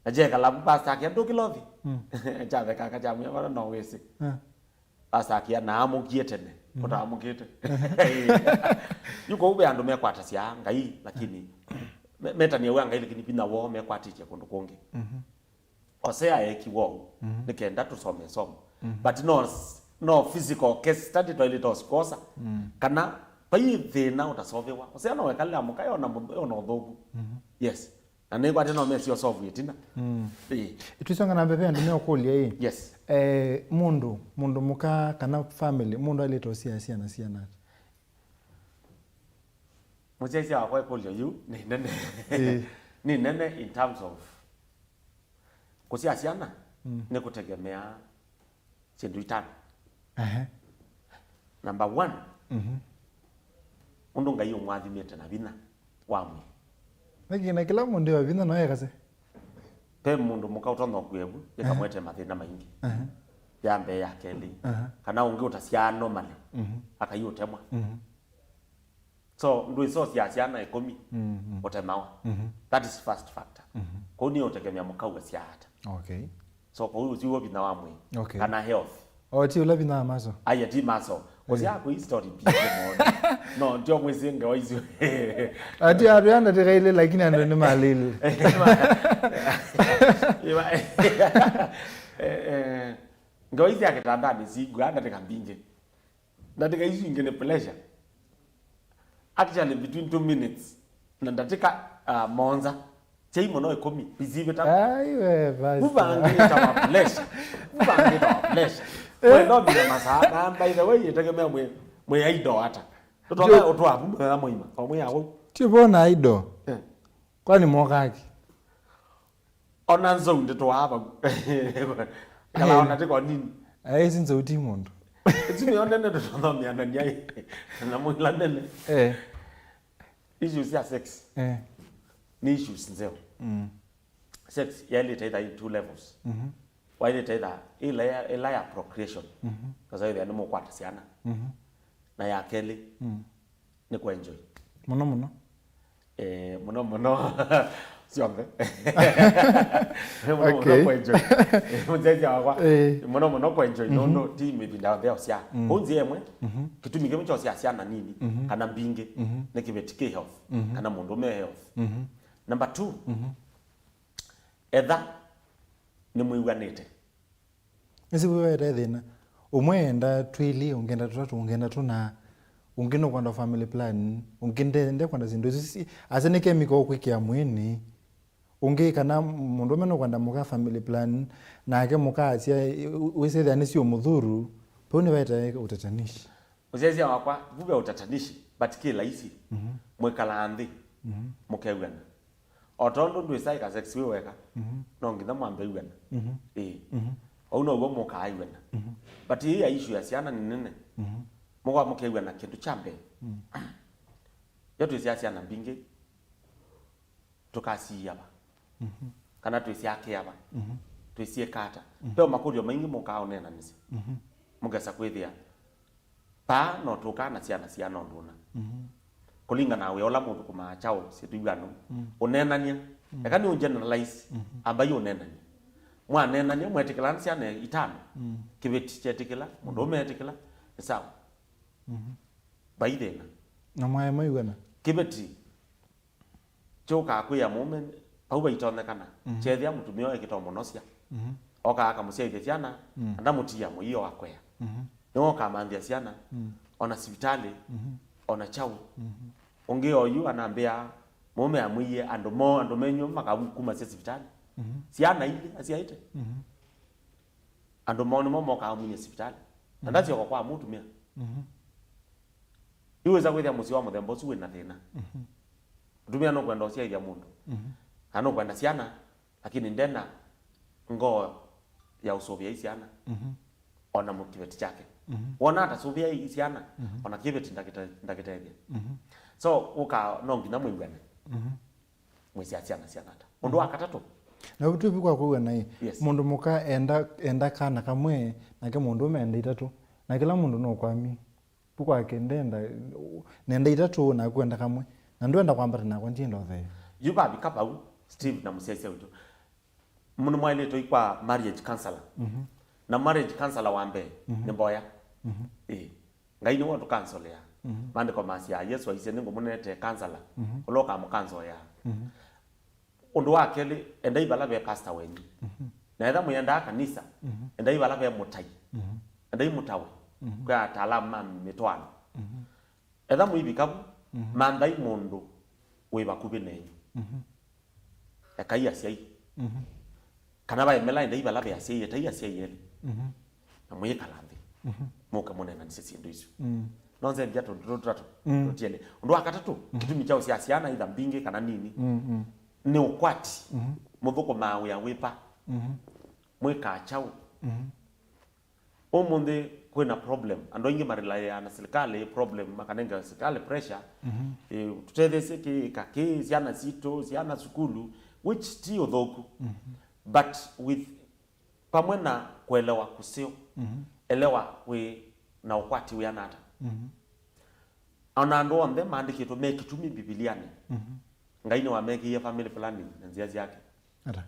aje kala pastor akiando kilovi cha veka kacha mwa no wese pastor akiana amukie tene kota amukite yuko ube andu mekwata cia ngai lakini meta ni wanga ile kinipina wo mekwatiche kundu kungi osea ekiwo nikenda tusome somo but no physical case study to ile toskosa kana pai thina utasolvewa osea no wekala mukayo ona uthuku yes na nego ateno mesi solve itina itusanga na bebe andu meokulia yes mundu muka kana family mundu alitosia siana mujesi akwa kulia you ni nene in terms of kusia siana ni kutegemea chindu itano number 1 undu ngai umwathimite na bina wamwe na kila mundu wa bina naye kase pe mundu mukautono kwebu ikamwete mathina maingi yambe ya kendi kana ungi utasia normally akayutemwa so ndu source ya siana ikomi utemawa that is first factor kwa ni utegemea mukau sia hata so kwa hiyo usiwo bina wamwe kana health ti ula bina maso aya ti maso osia kwa history pia no ndio mwezinge waizo ati ariana tikaile lakini ando ni malile Ngo hizi akitandani si gwanda ndika mbinge. Ndika hizi ingine pleasure. Actually between 2 minutes na ndatika monza chei mono ekomi bizive ta. Aiwe basi. Bubangi ta pleasure. Bubangi ta pleasure. Wendo bila masaka by the way itegemea mwe aido hata. Tutoka otwa bumbe na moima. Kwa mwe yawo. Tibona aido. Kwani mokaki. Ona nzonde to hapa. Kala ona tiko nini? Sinze uti mundu. Tsini onene to ndo miana nyai. Na mwila nene. Issues ya sex. Ni issues nzeo. Sex yali taita in 2 levels. Why taita ila procreation. Kaza ile animo kwata siana. Na ya keli. Ni ku enjoy. Mono. Mono. Siombe. Okay. Mono enjoy. Mzeja wakwa. Mono ku enjoy. No team ibinda vya sia. Honzi yemwe. Kitu mingeme cho sia na nini? Kana mbinge. Ne kibetike health. Kana mundu me health. Number 2. Etha ni mwiganite. Ese wewe thina. Umwenda twili ungenda tutatu ungenda tuna ungino kwanda family plan ungende kwanda zindu sisi asene chemical kwikia mwini unge kana mundu meno kwanda muka family plan na ake muka asia wese thani sio mudhuru pone baita utatanishi uzezi wakwa bube utatanishi but kila isi mwekala ndi mukegana otondo ndwisa ka sex weka no ngitha mwambe igana au no go muka aigana but hii ya issue ya siana ni nene mugwa mukegana kindu chambe yotu siana mbinge tukasi yaba kana twisi yake yaba twisi kata peo makurio maingi mukaonena nisi mugesa kwithia pa no tukana siana nduna kulinga nawe ola mundu kuma chao situigano unenania yakani ungeneralize ambayo unenania mwanenania mwetikala siana itano kibeti chetikala mundu umetikala sawa baidena na mwae maigana kibeti choka akuya moment au baitonekana chethia mutumio ekitomonosia oka akamusia ciana ndamutia mu iyo akwea no kamandia ciana ona sibitali ona chau onge oyu anambia mume amwiye andu menyo makakuma sibitali ciana ile asiaite andu mono kamunya sibitali ndacio kwa mutumia iweza kwithia musi wa muthembo suwe na thina mutumia no kwenda cia ya mundu ano kwenda ciana lakini ndena ngo ya usovia ciana ona mukibeti chake wona ata sovia ciana ona kibeti ndakitethia so uka no ngina mwigana mwisi ciana ata mundu akatatu na utubi kwa kuwa nai mundu muka enda kana kamwe na ke mundu menda itatu na kila mundu no kwami bukwa kendenda nenda itatu na kwenda kamwe na ndwenda kwamba na kwa ntiendo the yuba bikapau Steve na musese uto munu mwaile to ikwa marriage counselor na marriage counselor wambe ni mboya ngai ni watu counselor ya mande kwa masia Yesu aise ningo munete counselor uloka mu counselor ya undu wakeli enda ibala be pastor wenyu na etha muyenda kanisa enda ibala be mutai enda imutawe kwa atalama mitwano etha muibikabu mandai mundu wiba kubinenyu akaiya siai kana ba emela enda ibala be siai etaiya siai yele na muyikalambi muka munena nisisi ndu isu nonze ndia tutatu tutiene ndo akatatu kitumi chao siasiana ida mbinge kana nini ni ukwati muthuko mawe ya wipa mweka chao omunde kwena problem ando ingi marila na serikali problem makanenga serikali pressure tutethese ki kake siana sito siana sukulu which still thoku but with pamwena kuelewa kusio elewa we na ukwati we anata ana ndo on them andike to make to me bibiliani ngaini wa make ya family planning na nziazi yake ata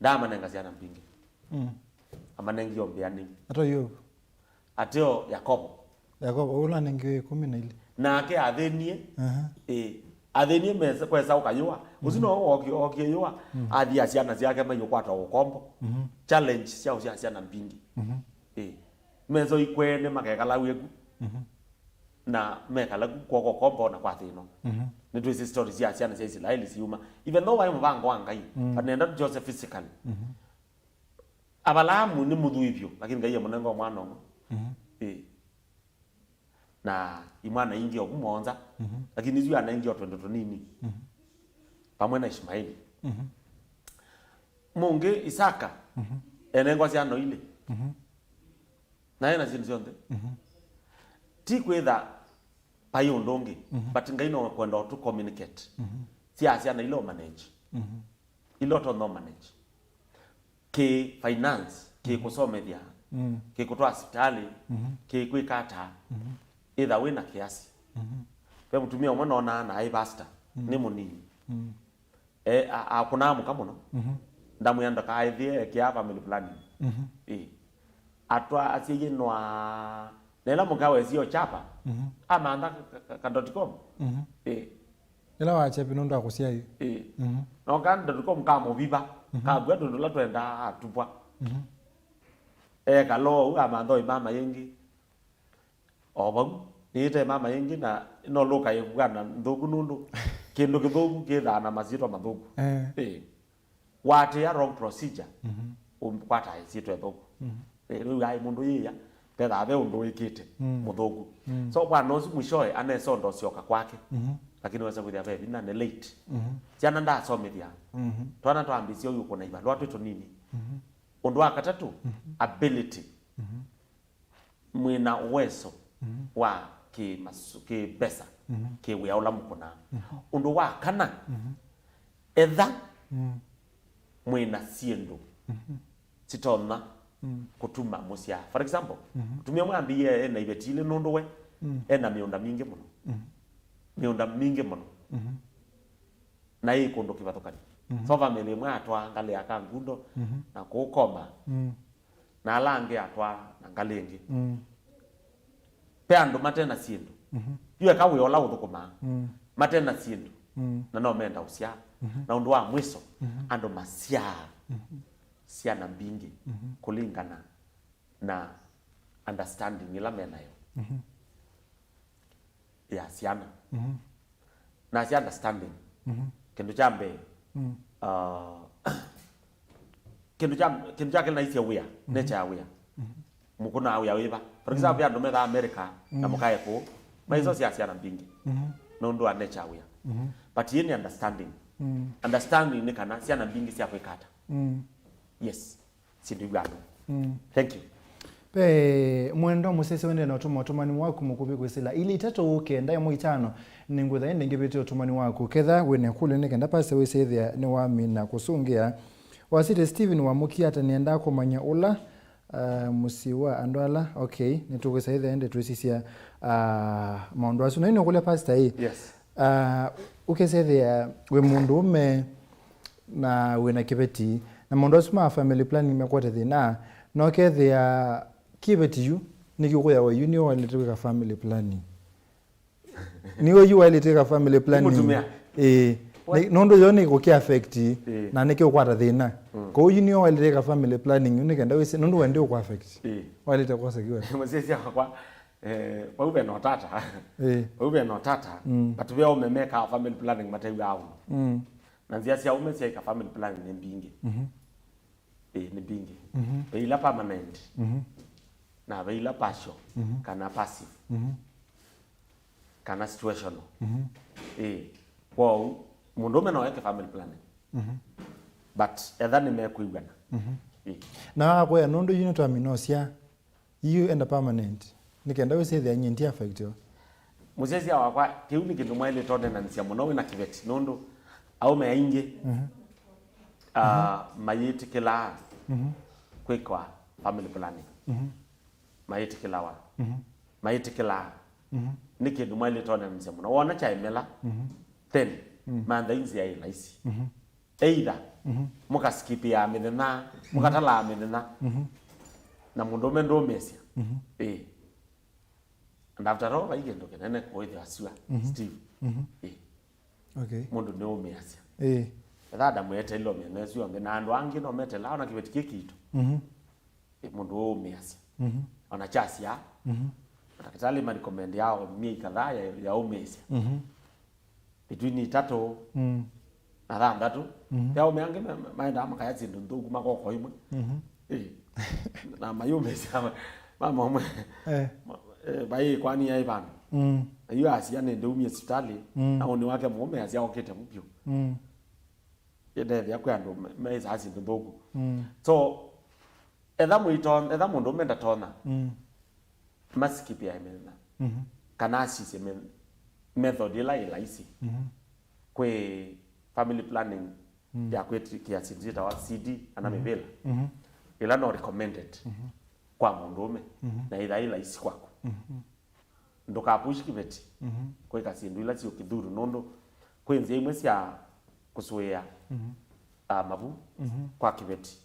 ndama nenga siana mpinge amanengi ombiani ata yo ateo Yakobo ula nengi 10 na ile na ake athenie athenie mese kwesa ukayua usino okiywa athi asiana ciake mayo kwata ukombo challenge cia asiana mbingi mezo ikwene makekala wegu na mekala kwa kombo na kwa thino ni twisi stories cia asiana cia Israeli ciuma even though wai mubango wa Ngai but nenda Joseph physically abalamu ni muthu ivyo lakini Ngai munengo mwana ngo na imwana ingi okumonza lakini izu ana ingi otwendo tonini pamwe na Ishmaeli mungi Isaka enengo cia no ile na yena zinzi onde ti kwetha payo ndongi but Ngai no kwenda to communicate cia cia na ilo manage ilo to no manage ke finance ke kusomethia ke kutwa hospitali ke kwikata either wina kiasi pe mutumia umwe na ai pastor ni munini akuna muka muno ndamu yanda ka ithie kia family planning atwa asiye nwa nela mukawe sio chapa amanda ka.com ila wache pinondo akusia hiyo no kan.com ka mubiba ka gwa ndo la twenda atupwa kalo amando mama yengi obam ite mama yengi na no loka yegana ndugu nundu kindu kithugu kithana mazito mathugu wate ya wrong procedure kwata isitwe thugu riu gai mundu yiya petha ave undu wikite muthugu so kwa nozi mwishoe anesondo sioka kwake lakini weza kuthia bebi na ne late ciana ndasomithia twana twambicio yuko na ibalwa twitu nini undu wa katatu ability mwina uwezo wa ki pesa ki wia ula mukuna undu wa kana etha mwina siendo sitona kutuma musia for example tumia mwambie na ibetile nundu we ena miunda mingi muno miunda mingi muno na hii kundu kibathukani so family mwa atwa ngali akangundo na kukoma na alange atwa na ngalingi pe andu matena sindu yue kawe ola uthukuma matena sindu na no menda usia na undu wa mwiso andu masia siana mbingi kulingana na understanding ila menayo ya siana na si understanding kindu chambe kindu chake na isi aware nature aware mukuna aware wiba for example ya ndomeza America na mukae ko maizo si siana mbingi no ndo nature aware but yeni understanding ni kana siana mbingi si akwikata yes sindu gano thank you pe mwendo musese wende na utumani waku mukubi kwesela ili itato ukenda ya muitano ningutha ende ngebete utumani waku ketha wene kule nekenda pase wesethia ni wamina kusungia wasite Steven wamukia atanienda kumanya ula musiwa andwala okay nitukusaitha ende tuisisia maondo asu na ino kule pastor hii yes ukesethia we mundu ume na wena kibeti na maondo asu ma family planning mekwate thina no kethia kibeti yu nikikuya wa uni waliteka family planning niwe yu waliteka family planning nondo yone ko ki affect na nike kwata thina ko uni waliteka family planning unikenda wese nondo wende ko affect walita kosa kiwa msesi kwa ube no tata ube no tata but we umemeka family planning matayu yao na nzia sia umesi ka family planning mbingi ni bingi beila permanent na beila partial kana passive kana situational wow mundu mena wake family planning but ethani mekuigana na kwa nondo unit aminosia you and permanent nikenda wese the nyinti affect yo musezi wakwa kiuni kindu mwaile tone na nsia muno na kibeti nondo au meinge mayiti kila kwekwa family planning mayiti kila wa mayiti kila niki ndumali tone msemo na wona cha imela then manda inzi ya ilaisi either muka skip ya menena muka tala menena na mundu mendo mesia and after all I get to kenene ko ile asua Steve okay mundu ne o mesia Thada mwete ilo menezu yonde na andu angi no mete lao na kibeti kikitu. Mundu o miasi. Ona chasi ya. Daktari ma recommend yao miezi kadhaa ya umezi. Between 3 na 3 yao meange maenda makayazi ndungu makoko imwe. Na mayumezi mama umwe. Bai kwani ya ibana. Hiyo asia nende umie hospitali na oni wake mume asia okete mpyo. Yede vya kwa ndo meza hasi ndungu. So edha mundu menda tona. Masiki pia imena. Kanasi seme method ila isi. Kwe family planning ya kwetu kiasi nzita wa CD anamebela. Ila no recommended kwa mundume na ila isi kwako. Ndoka push kibeti. Kwe kasi ndwila sio kidhuru nondo kwenze imwe sia kusuea mabu kwa kibeti.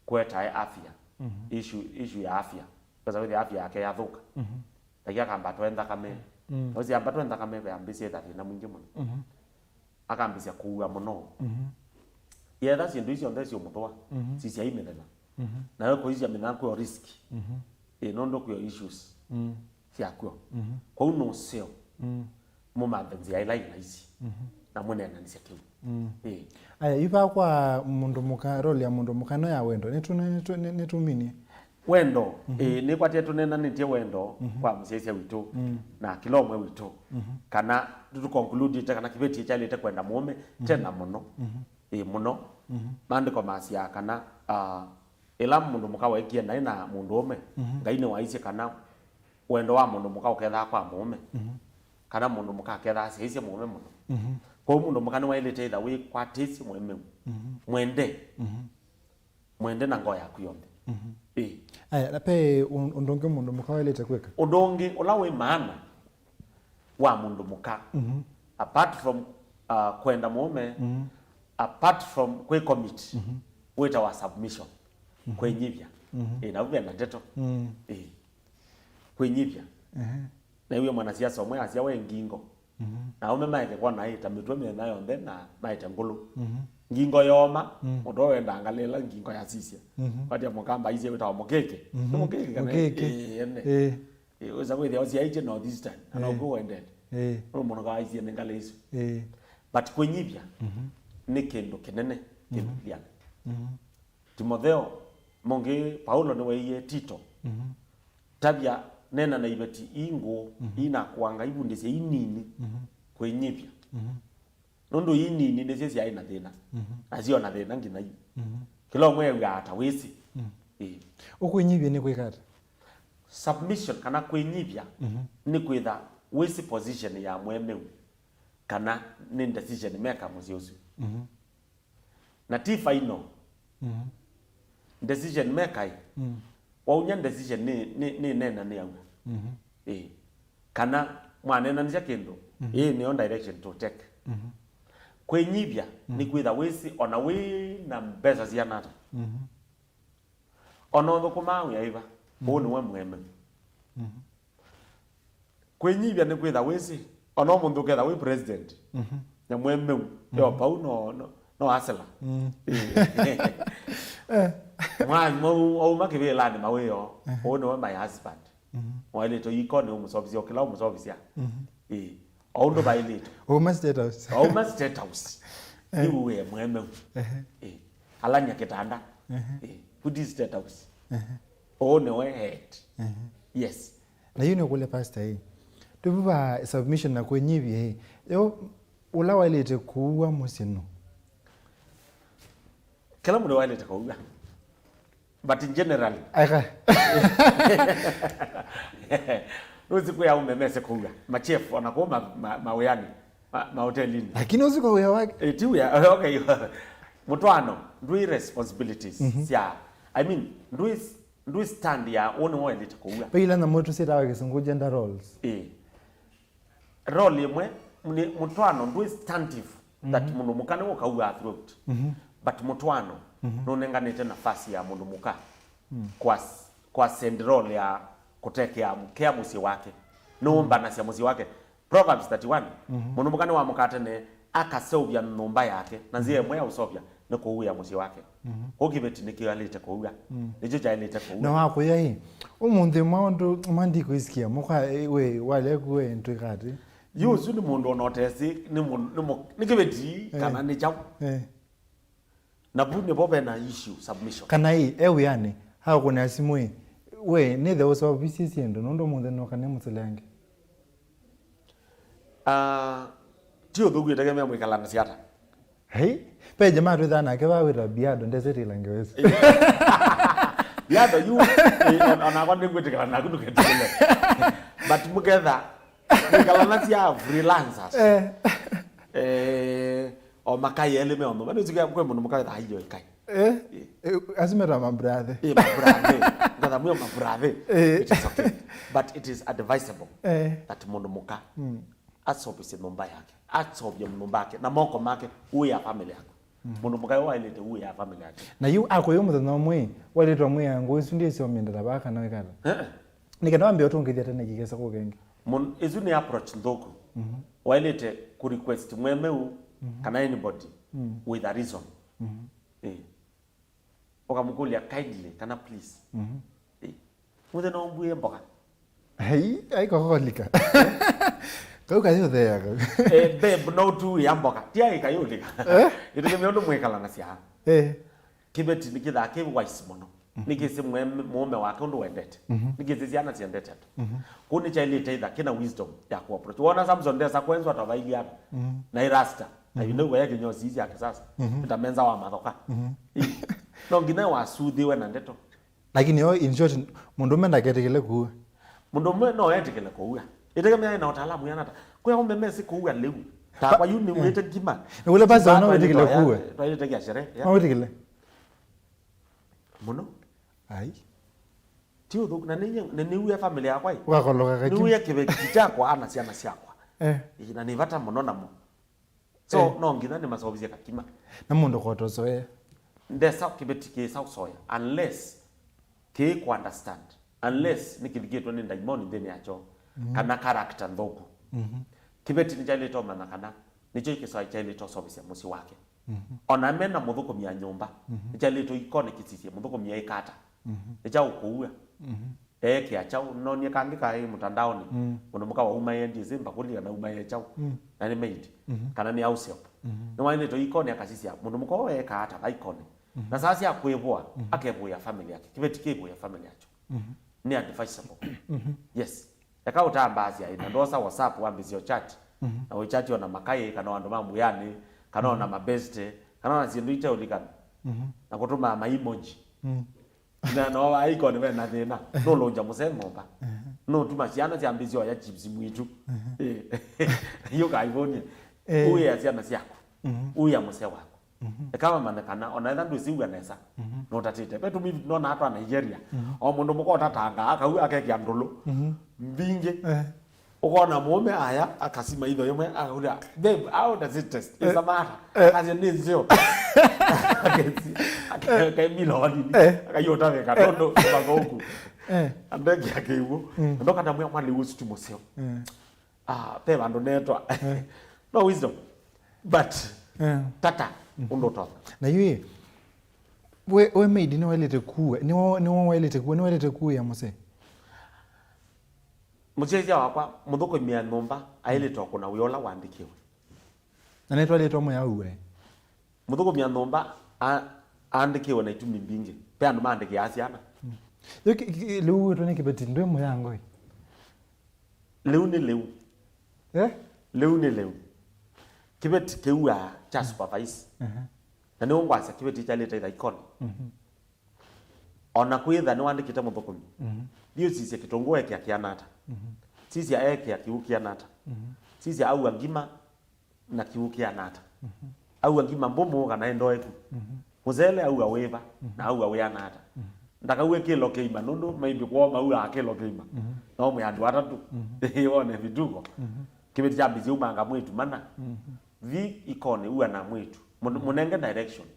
Kweta afya. Issue ya afya. Kwa sababu afya yake yathuka. Tagia kamba twenda kame. Ozi amba twenda kame kwa ambisi tati na mwingi muno. Akambisia kuua muno. Yetha sindu icio nthe cio muthwa. Sisi aimethana. Na yo kuizia mena kwa risk. Nondo kwa issues. Siakwo. Kwa uno seo. Mumathenzi ya ila isi. Na mwenena nisia kiu. Aya ipa kwa mundu muka role ya mundu muka no ya wendo. Netumini. Wendo ni kwatie tunena nitie wendo kwa msiesia witu na kilomwe witu kana tu conclude kana kibeti chalete kwenda mume tena muno muno mandiko masia kana ila mundu mukawa ikia na mundu ume ngaine waise kana wendo wa mundu mukawa ketha kwa mume kana mundu mukawa ketha siesia mume muno kwa mundu mukani wailete either we kwatisi mume mwende na ngoya kuyombe aya lape undonge mundu muka wailete kweka undonge ulawe maana wa mundu muka apart from kwenda mume apart from kwe commit weta wa submission kwenyivya na uwe na teto kwenyivya na uwe mwanasiasa omwe asia we ngingo na ume maike kwa na ita mitwe mena yonde na maite ngulu ngingo yoma mundu wenda angalela ngingo ya sisia badia mukamba ize weta mukeke mukeke kana uza kwe the osia ije no this time ana go ended mundu ga ize ngale iso but kwenyivya ni kendo kinene kiliana Timotheo monge Paulo ni weiye Tito tabia nena na ibeti ingo ina kuanga ibundise inini kwenyivya nondo inini ndese sia ina thina azio na thina ngina yi kilo mwe ngata wisi ukwenyivya ni kwikata submission kana kwenyivya ni kwitha wisi position ya mwemeu kana ni decision maker muziosu na ti final decision maker waunya decision ni nena ni yangu kana mwanena nja kendo ni on direction to take kwenyivya ni kwitha wisi ona we na mbesa cia nata ona thukuma ya iva bo ni we mweme kwenyivya ni kwitha wisi ona mundu ketha we president na mweme yo pau no asela au makibela ni maweyo ono my husband wale to yikone umusobisi okila umusobisi au ndo baile au state house iwe mweme alanya kitanda put state house ono we head yes na yune kule pastor hii tubiba submission na kwenyivye yo ula wailete kuwa musino kila mundu wailete kuwa but in general usiku ya umemese kuga machef wanakuwa maweyani mahotelini lakini usiku wewe wake eti ya okay mutwano ndui responsibilities sia I mean ndui stand ya one way litakuwa bila na moto sita wake sungu gender roles role imwe mutwano ndui standif that mundu mukane wokaua throughout but mutwano nonenganite nafasi ya mundu muka kwa send role ya kutekea musi wake nomba na sia musi wake Proverbs 31 mundu mukane wa mukate akasovya nyumba yake na zie mwe usovya na kuuya musi wake ukibeti nikialite kuuya nicho chailite kuuya na wako yai umuntu maundu mandiko isikia mukwa we wale kuwe ntukati yusu ni mundu onotesi ni kibeti kana ni chau na bune bobe na issue submission kana hii ewe yani hao kuna simu we ni the also BCC ndo ndo mundu no kana mutselange tio thugu itegemea mwikalana siata hey pe jamaa tu dhana ke wawira biado ndezeti langeweza biado yu ona kwa ndingwetikana na kundu ketikele but muketha mwikalana sia freelancers o makai eleme ono bado zika kwa mundu muketha hiyo kai asimera my brother my brother ngada mwe my brother it is okay but it is advisable that mundu muka asobise nyumba yake atsobye nyumba yake na moko make uya family yake mundu mukayo wailete uya family yake na yu akoyo muthenya mwe waletwa mwe yangu isu ndiye sio mindera baka na wekana nikana wambe otongethia tena kigesa kugenge mun isu ni approach ndoko wailete ku request mwemeu kana anybody with a reason okamukulia kindly kana please muthenya ombuye mboka hey aiko kolika kau kayo there babe no tu yamboka tia ikayolika itegemea ndo mwekala na sia kibeti nikitha ke wise mono nikisi mume wake ndo wendete nikisi ziana ziendete tu kuni cha ile taitha kina wisdom ya ku approach wona Samson ndesa kwenzo atavaili hapa na irasta na you know where kinyo zizi yake sasa tutamenza wa mathoka no ngine wasudhi we na ndeto lakini yo in short mundu menda ketekele ku mundu mwe no yetekele ku itegemea ina utaalamu yanata kwa hiyo mmesi kuuga leo ta kwa yuni mwete kima ule basi ona wetekele kuwe twaite kia sherehe ya wetekele muno ai tio dog na ni uya familia yakwa wakoloka kaki ni uya kibe kichakwa ana siana siakwa ina ni vata muno namo so no ngina ni masobizia kakima na mundu kotozoe ndesa kibeti ke sausoya unless ke ku understand unless nikidigeto ni daimoni ndeni yacho kana character ndogo kibeti ni jale to mana kana nicho ikisa jale to service musi wake ona mena muthuko mia nyumba jale to ikone kitisie muthuko mia ikata eja ukuua kia chao no ni kangika hii mtandaoni unamuka wa uma yendi zimba kulia na uma ye chao na ni made kana ni house help no wine to ikone akasisia unamuka we kata icon na sasa ya kuevoa akevoa family yake kibeti kevoa family yake ni advisable yes eka utambazi ina ndosa WhatsApp wambizio chat na we chat ona makai kana wandu mambu yani kana ona mabeste kana na zinduite ulikana na kutuma ma emoji na no icon we na thina no lonja musemomba no tuma ciana ciambizio ya chips mwitu hiyo kaivonia uya ciana ciako uya muse wako kama manekana ona enda ndu siwa nesa no tatite petu mi no na hata Nigeria o mundu mukota tanga akau akekia ndulu mbinge ukona mume aya akasima hivyo yomwe akaulia babe how does it taste is a matter kazi ni zio kai miloni akayota weka tondo bagoku andegi akeiwo ndo kata mwa mwali usitu museo pe bando netwa no wisdom but tata undo toka na yeye we made ni walete kuwe ni walete kuwe ni walete kuwe ya muse mujezi wakwa muthuko mia nomba aile to kuna wiola wandikiwe na netwa leto mo ya uwe muthuko mia nomba andikiwe na itumi mbingi pe andu mandike asiana leo to ne kibeti ndo mo yango leo ni leo leo ni leo kibeti keua cha supervise na ni ongwasa kibeti cha leta icon ona kwitha ni wandikite muthuko dio sisi kitongoe kia kianata sisi aeke akiukia nata sisi au angima na kiukia nata au angima mbomo kana endo eku muzele au aweva na au awea nata ndaka uwe kilo keima nondo maybe kwa mau akelo keima no mu yandu atatu yone vidugo kibeti cha bizi umanga mwetu mana vi ikone uwa na mwetu munenge direction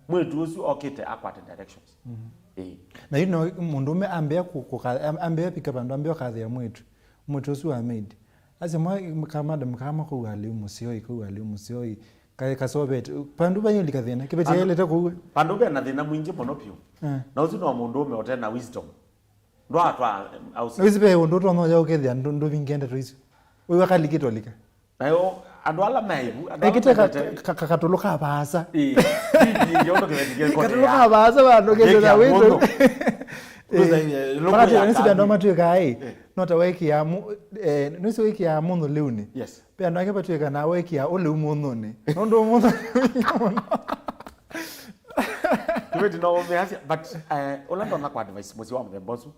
mwetu usu okite akwate directions na you know mundume ambia ambia pika bandu ambia kazi ya mwetu usu wa made ase kama ko wali musioi kai kasobet pandu banyoli kathina kibeti ile ta kuwe pandu be na thina mwingi muno pio na uzi no mundu ume ote na wisdom ndo atwa ausi wizi be undu to no yao kethia ndo vingende to isu wewe kali kitolika ayo andu ala maibu ekite kakatuluka basa yondo kibeti katuluka basa bandu kethia wizo Wakati wanisi ndo matu kai nota weki ya nisi weki ya muno leuni yes pe ndo akeba tueka na weki ya ole muno ne ndo muno Tuweti no me hasi but olando na kwa advice mozi wa mbozu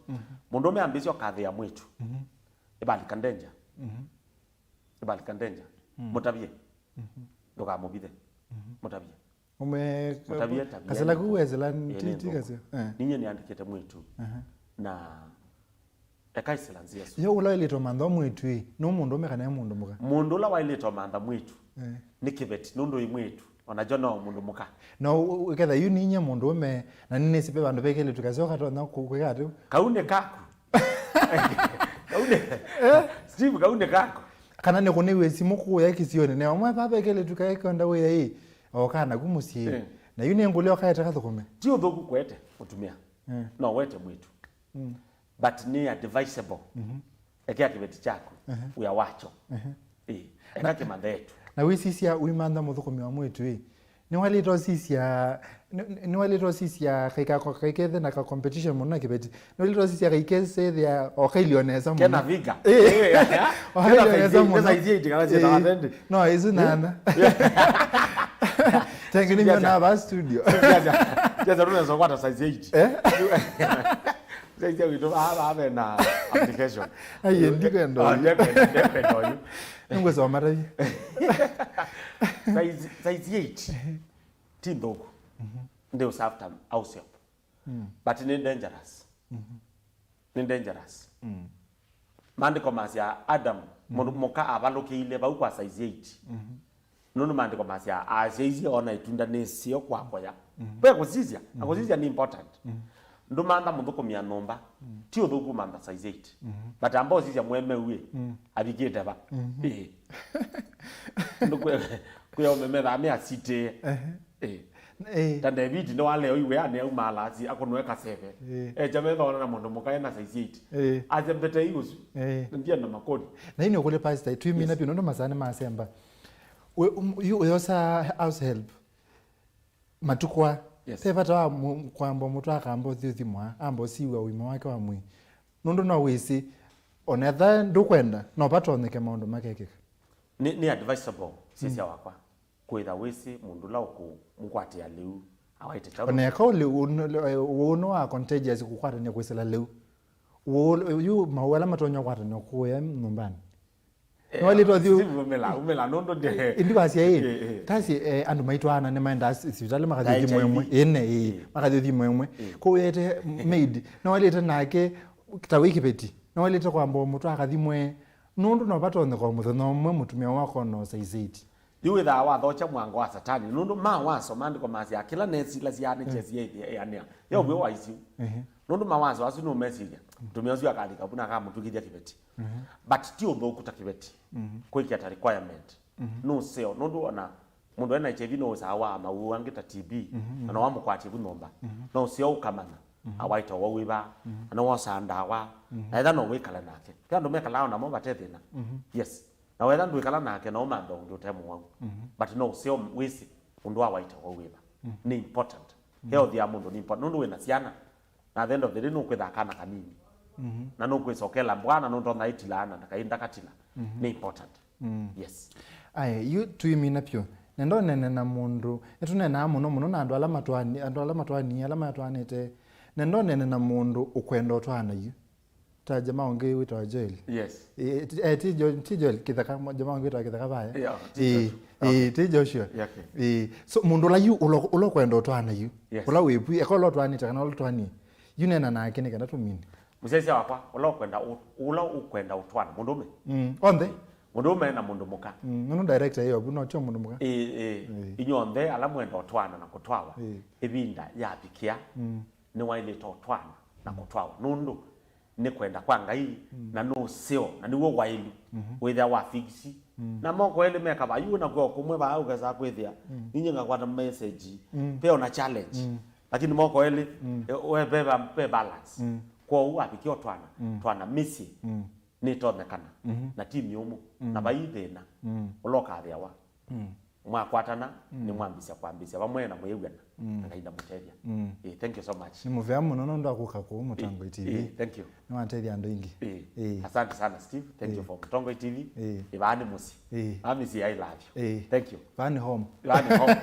mundo me ambisio kadhi ya mwetu ibali kandenja mutabie ndoka mobide mutabie kasela kuwezela ntiti kasio ninye ni andikete mwetu na ekaiselanzia yo ula ilito mando mwetu no mundo mekana mundo muka mundo la wailito manda mwetu ni kibeti nundo imwetu onajona mundo muka no uketha yu ninye mundo me na nini sipe bandu bekele tukazio kato na kukwekatu kaune kako Steve kaune kako kana ne kone wesi muku ya kisione ne omwe baba bekele tukaekonda we yi okana kumusie na yune ngule okaita kathukome tio thogu kwete utumia no wete mwitu but ni advisable ekia kibeti chako uya wacho ekake mandetu na wisisia uimanda muthukumi wa mwitu ni walito sisia kaikethe na ka competition muna kibeti ni walito sisia kaikese thia okailionesa muna kena viga okailionesa muna no isu nana Tengini mwana ba studio. Jaza runa so kwata size 8. Size wito aba na application. Aye ndiko ndo. Ndiko. Ngwezo wa mara. Size 8. Tindoko. Ndio safta house help. But ni dangerous. Ni dangerous. Mandiko masia Adam moka abaloke ile ba kwa size 8. Nono mandiko masia azizi ona itunda nesio kwako ya pe kuzizia akuzizia ni important ndo manda muthuko mia nomba ti uthuku manda size 8 but ambao zizia mweme uye abigete ba ndo kwa umemera ame asite David no wale oiwe ane au malazi akonweka 7 jametha ona na mundu mukae na size 8 azembete yusu ndia na makodi na ino kule pastor twimi na pino ndo masane masemba uyosa house help matukwa tevata kwambo mutu akambo thimwa ambo siwa wimo wake wa mwi nundu no wisi onetha ndukwenda no patoneke maundu makekeka ni advisable sisi wakwa kwitha wisi mundu la uku mukwati ya liu awaite tabu oneka uno wa contagious kukwata ne kwisela liu yu mawala matonyo kwata ne kuya nyumbani Nwalito thiu umela nondo de indikwasi tasi andu maitwana ne maenda sivitale makathi mwemwe makathi mwemwe ko yete maid nwalita nake kitawiki peti nwalita kwamba mutu akathimwe nundu no batonde kwa mutho no mwe mutumia wako no saiziti iwe tha wa thocha mwango wa satani nundu ma waso mandiko masi akila nesi la siane chesi yani yo bwe wa isiu nundu mawazo asu no message tumia usu akalika buna kama mutukithia kibeti but ti utho kutakibeti kwikia ta requirement no seo nundu ona mundu ena HIV no sawa mawu angita TB ana wa mukwati bunomba no seo ukamana awaita wo wiba ana wa sandawa either no wikala nake kando mekala na mo batethina yes na wetha ndwikala nake no mando ngi utemu wangu but no seo wisi mundu awaita wo wiba ni important health ya mundu ni important nundu wena ciana na at the end of the day no kwitha kana kanini na no kwisokela bwana no ndona itilana ndakainda katila ni important yes you twimina pyo nendo nene na mundu etunena muno na andu ala matwanite nendo nene na mundu ukwenda otwana yu ta jamaa onge witwa Joel yes ti Joel kithaka jamaa onge witwa kithaka baya ti Joshua so mundu la yu ulo kwenda otwana yu ula wepu ekolo twanite kana olotwani yu nena na akene kana tumini musese wakwa ula ukwenda utwana mundume onde mundume na mundu muka nono director hiyo buno cho mundu muka inyonde ala mwenda utwana na kutwawa ebinda yapikia ni waile to twana na kutwawa nundu ni kwenda kwa ngai na no seo na niwo wailu withia wa fixi na moko ele meka ba yu na kwa kumwe ba ugeza kwithia ninyi ngakwata message pe ona challenge lakini moko ele we be balance kwa u apikio twana misi ni tonekana na timu yomo na baithina uloka thiawa mwakwatana ni mwambisia kwambisia bamwe na mwegana ngaida mutethia thank you so much ni muvea muno no ndakuka ku Mutongo TV thank you no antethi andu ingi asante sana Steve thank you for Mutongo TV ibani musi amisi I love you thank you bani home home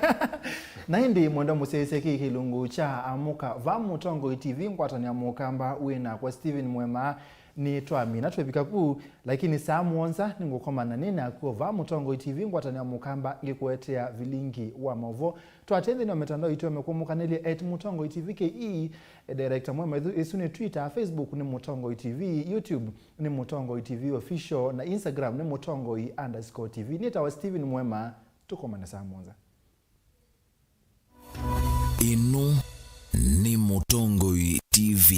na indi mwenda museseki kilungu cha amuka va Mutongo TV ngwatani amukamba wina kwa Steven Mwema ni twamina twebika ku lakini saa muonza ningukomana nina ku va Mutongo TV ngwatani amukamba ngikuetea Vilingi wa Mauvoo twatendi na mitandao itu amekumukanili @Mutongo TV ke director Mwema isu ni Twitter, Facebook ni Mutongo TV, YouTube ni Mutongo TV official na Instagram ni Mutongo_TV. Nita wa Steven Mwema tukomana saa muonza. Inu ni Mutongo TV.